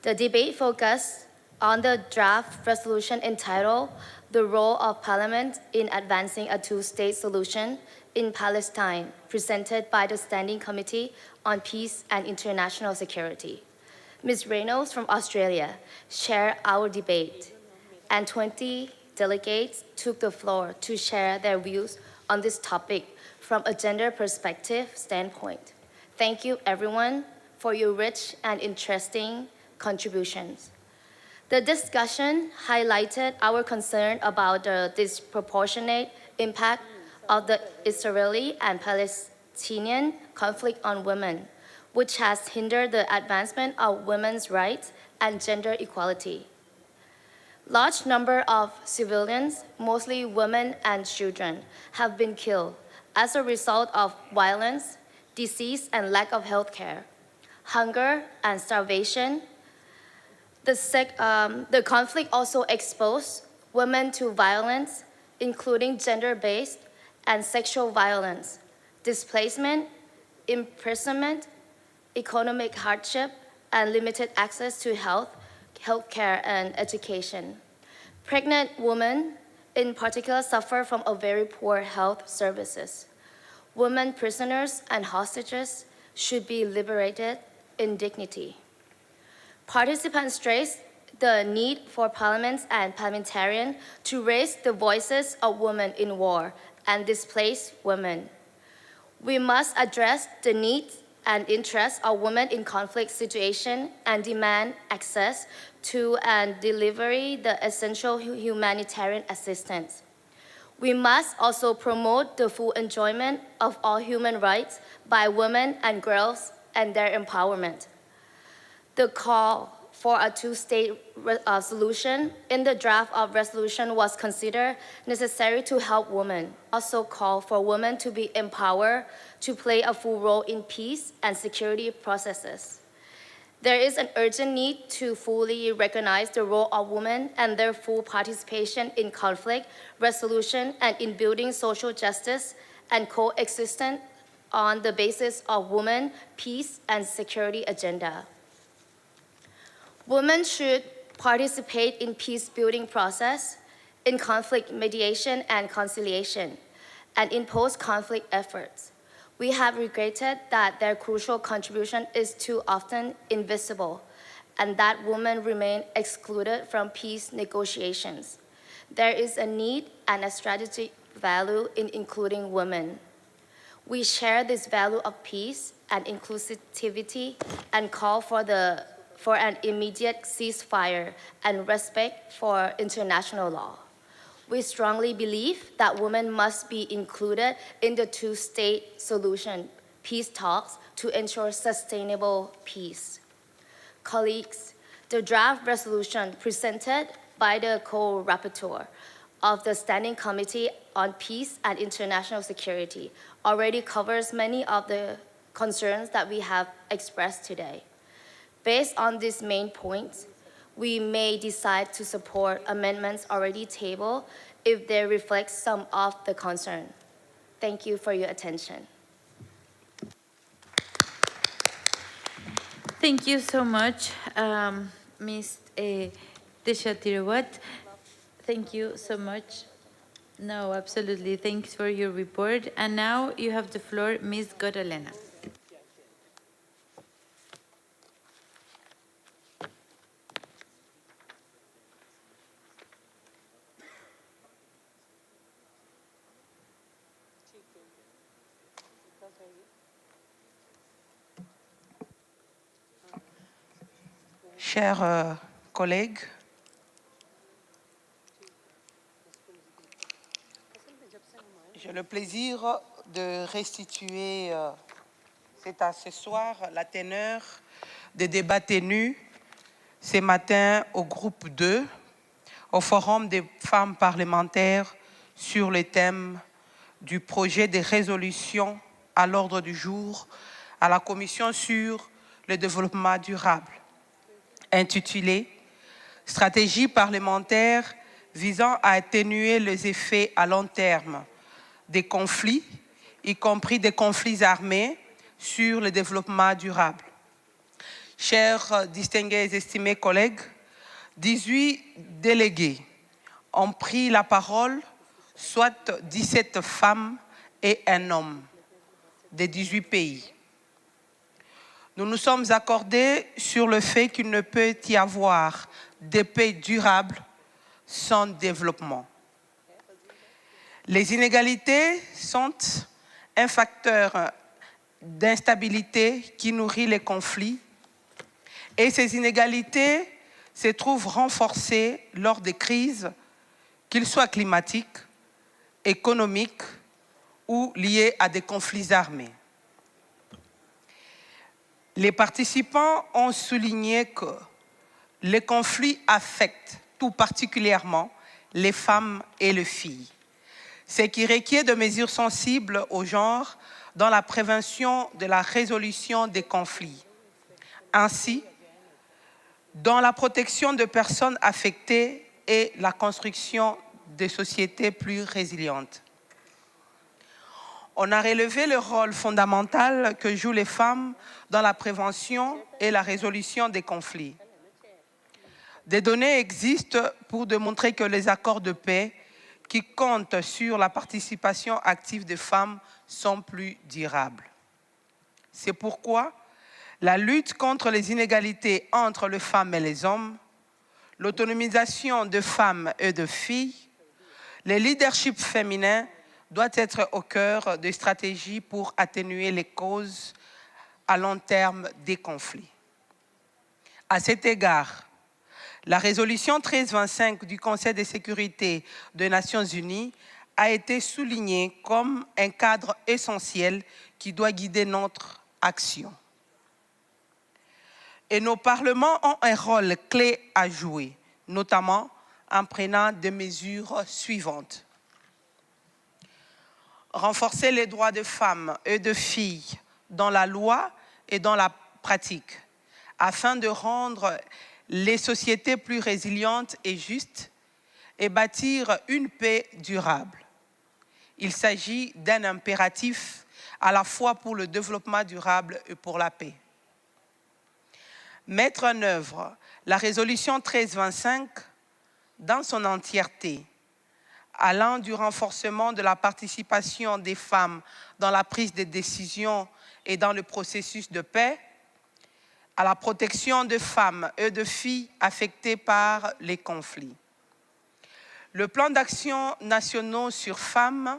The debate focused on the draft resolution entitled "The Role of Parliament in Advancing a Two-State Solution in Palestine," presented by the Standing Committee on Peace and International Security. Ms. Reynolds from Australia chaired our debate, and 20 delegates took the floor to share their views on this topic from a gender perspective standpoint. Thank you, everyone, for your rich and interesting contributions. The discussion highlighted our concern about the disproportionate impact of the Israeli and Palestinian conflict on women, which has hindered the advancement of women's rights and gender equality. Large number of civilians, mostly women and children, have been killed as a result of violence, disease, and lack of health care, hunger and starvation. The conflict also exposed women to violence, including gender-based and sexual violence, displacement, imprisonment, economic hardship, and limited access to health care, and education. Pregnant women, in particular, suffer from a very poor health services. Women prisoners and hostages should be liberated in dignity. Participants stressed the need for parliaments and parliamentarians to raise the voices of women in war and displaced women. We must address the needs and interests of women in conflict situations and demand access to and delivery the essential humanitarian assistance. We must also promote the full enjoyment of all human rights by women and girls and their empowerment. The call for a two-state solution in the draft of resolution was considered necessary to help women. Also call for women to be empowered to play a full role in peace and security processes. There is an urgent need to fully recognize the role of women and their full participation in conflict resolution and in building social justice and coexistence on the basis of women, peace, and security agenda. Women should participate in peace-building process, in conflict mediation and conciliation, and in post-conflict efforts. We have regretted that their crucial contribution is too often invisible, and that women remain excluded from peace negotiations. There is a need and a strategic value in including women. We share this value of peace and inclusivity and call for an immediate ceasefire and respect for international law. We strongly believe that women must be included in the two-state solution peace talks to ensure sustainable peace. Colleagues, the draft resolution presented by the co-rapporteur of the Standing Committee on Peace and International Security already covers many of the concerns that we have expressed today. Based on these main points, we may decide to support amendments already tabled if they reflect some of the concern. Thank you for your attention. Thank you so much, Ms. Deshatirwat. Thank you so much. No, absolutely. Thanks for your report. And now you have the floor, Ms. Godalena. Chers collègues, j'ai le plaisir de restituer ce soir la teneur des débats tenus ce matin au groupe 2, au Forum des femmes parlementaires sur le thème du projet de résolution à l'ordre du jour à la Commission sur le développement durable, intitulé « Stratégie parlementaire visant à atténuer les effets à long terme des conflits, y compris des conflits armés, sur le développement durable ». Chers distingués et estimés collègues, 18 délégués ont pris la parole, soit 17 femmes et un homme de 18 pays. Nous nous sommes accordés sur le fait qu'il ne peut y avoir de paix durable sans développement. Les inégalités sont un facteur d'instabilité qui nourrit les conflits. Et ces inégalités se trouvent renforcées lors des crises, qu'ils soient climatiques, économiques ou liés à des conflits armés. Les participants ont souligné que les conflits affectent tout particulièrement les femmes et les filles, ce qui requiert de mesures sensibles au genre dans la prévention de la résolution des conflits. Ainsi, dans la protection de personnes affectées et la construction de sociétés plus résilientes. On a relevé le rôle fondamental que jouent les femmes dans la prévention et la résolution des conflits. Des données existent pour démontrer que les accords de paix qui comptent sur la participation active des femmes sont plus durables. C'est pourquoi la lutte contre les inégalités entre les femmes et les hommes, l'autonomisation de femmes et de filles, le leadership féminin doit être au cœur des stratégies pour atténuer les causes à long terme des conflits. À cet égard, la résolution 1325 du Conseil de sécurité des Nations Unies a été soulignée comme un cadre essentiel qui doit guider notre action. Et nos parlements ont un rôle clé à jouer, notamment en prenant des mesures suivantes. Renforcer les droits des femmes et de filles dans la loi et dans la pratique, afin de rendre les sociétés plus résilientes et justes et bâtir une paix durable. Il s'agit d'un impératif à la fois pour le développement durable et pour la paix. Mettre en œuvre la résolution 1325 dans son entièreté, allant du renforcement de la participation des femmes dans la prise de décision et dans le processus de paix, à la protection des femmes et de filles affectées par les conflits. Le plan d'action national sur femmes,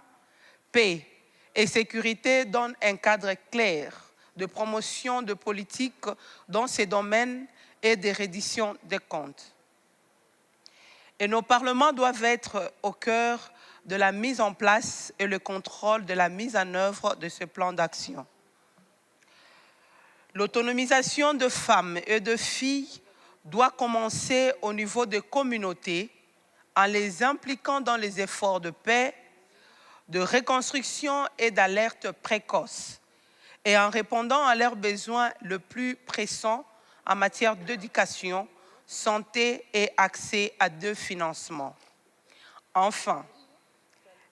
paix et sécurité donne un cadre clair de promotion de politiques dans ces domaines et de reddition des comptes. Et nos parlements doivent être au cœur de la mise en place et le contrôle de la mise en œuvre de ce plan d'action. L'autonomisation de femmes et de filles doit commencer au niveau des communautés en les impliquant dans les efforts de paix, de reconstruction et d'alerte précoce et en répondant à leurs besoins les plus pressants en matière d'éducation, santé et accès à des financements. Enfin,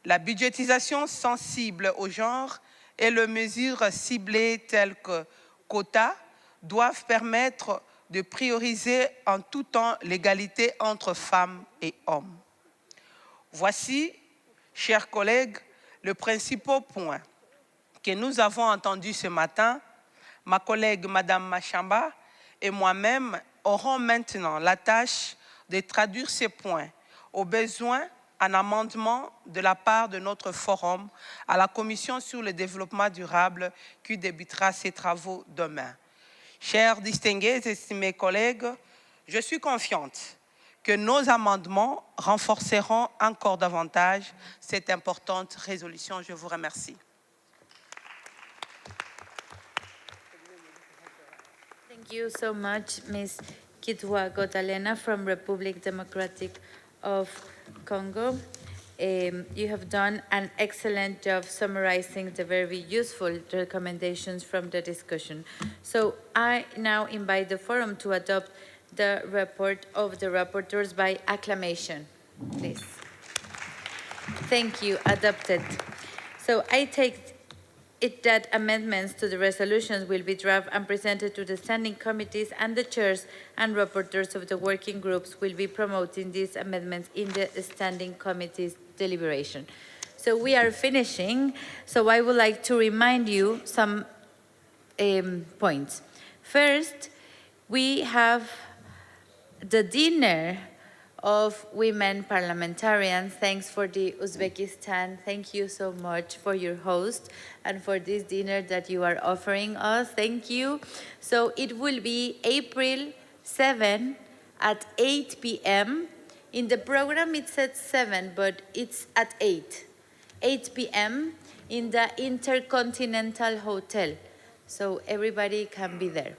la budgétisation sensible au genre et les mesures ciblées telles que quotas doivent permettre de prioriser en tout temps l'égalité entre femmes et hommes. Voici, chers collègues, les principaux points que nous avons entendus ce matin. Ma collègue Madame Machamba et moi-même aurons maintenant la tâche de traduire ces points aux besoins en amendement de la part de notre forum à la Commission sur le développement durable qui débutera ses travaux demain. Chers distingués et estimés collègues, je suis confiante que nos amendements renforceront encore davantage cette importante résolution. Je vous remercie. Thank you so much, Ms. Kitwa Gotalena from Republic Democratic of Congo. You have done an excellent job summarizing the very useful recommendations from the discussion. So I now invite the forum to adopt the report of the rapporteurs by acclamation, please. Thank you, adopted. So I take it that amendments to the resolutions will be drafted and presented to the standing committees, and the chairs and rapporteurs of the working groups will be promoting these amendments in the standing committees deliberation. So we are finishing. So I would like to remind you some points. First, we have the dinner of Women Parliamentarians. Thanks for the Uzbekistan. Thank you so much for your host and for this dinner that you are offering us. Thank you. So it will be April 7 at 8 p.m. In the program it said 7, but it's at 8 p.m. in the Intercontinental Hotel. So everybody can be there.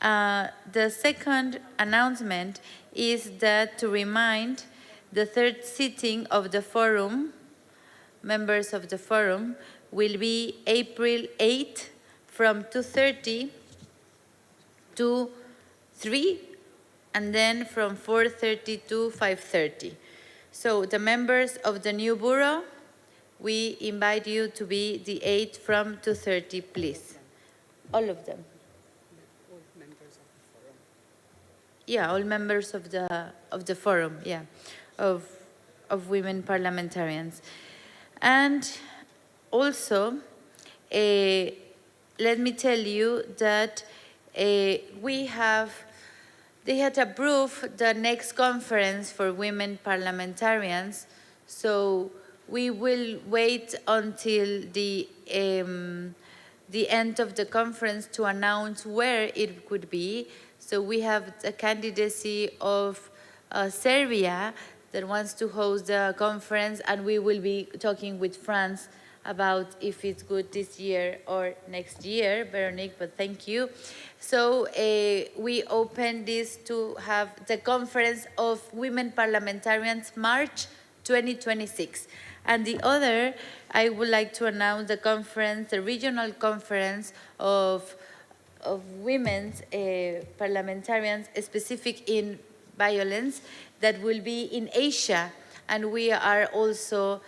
The second announcement is that to remind the third sitting of the forum, members of the forum, will be April 8 from 2:30 to 3, and then from 4:30 to 5:30. So the members of the new bureau, we invite you to be the 8 from 2:30, please. All of them. Yeah, all members of the forum, yeah, of women parliamentarians. And also, let me tell you that they had approved the next conference for women parliamentarians, so we will wait until the end of the conference to announce where it could be. So we have the candidacy of Serbia that wants to host the conference, and we will be talking with France about if it's good this year or next year, Veronique, but thank you. So we open this to have the Conference of Women Parliamentarians March 2026. And the other, I would like to announce the conference, the regional conference of women's parliamentarians specific in violence that will be in Asia. And we are also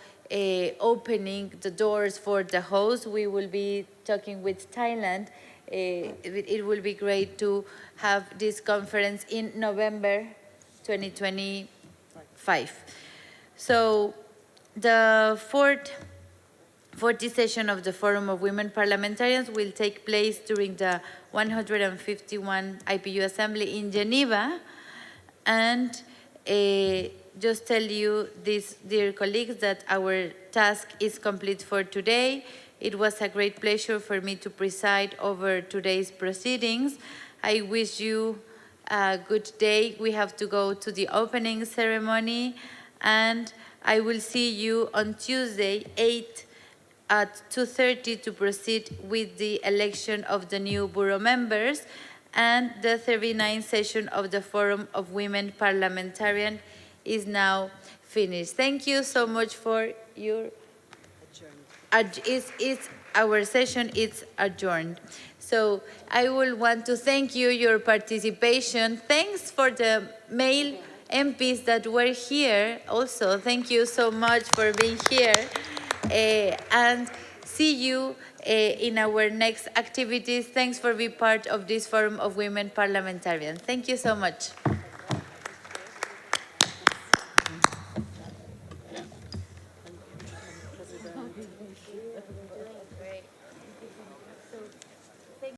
opening the doors for the host. We will be talking with Thailand. It will be great to have this conference in November 2025. So the fourth session of the Forum of Women Parliamentarians will take place during the 151 IPU Assembly in Geneva. And just tell you this, dear colleagues, that our task is complete for today. It was a great pleasure for me to preside over today's proceedings. I wish you a good day. We have to go to the opening ceremony, and I will see you on Tuesday, 8 at 2:30 to proceed with the election of the new bureau members and the 39th session of the Forum of Women Parliamentarians is now finished. Thank you so much for your... Our session is adjourned. So I will want to thank you, your participation. Thanks for the male MPs that were here also. Thank you so much for being here. And see you in our next activities. Thanks for being part of this Forum of Women Parliamentarians. Thank you so much.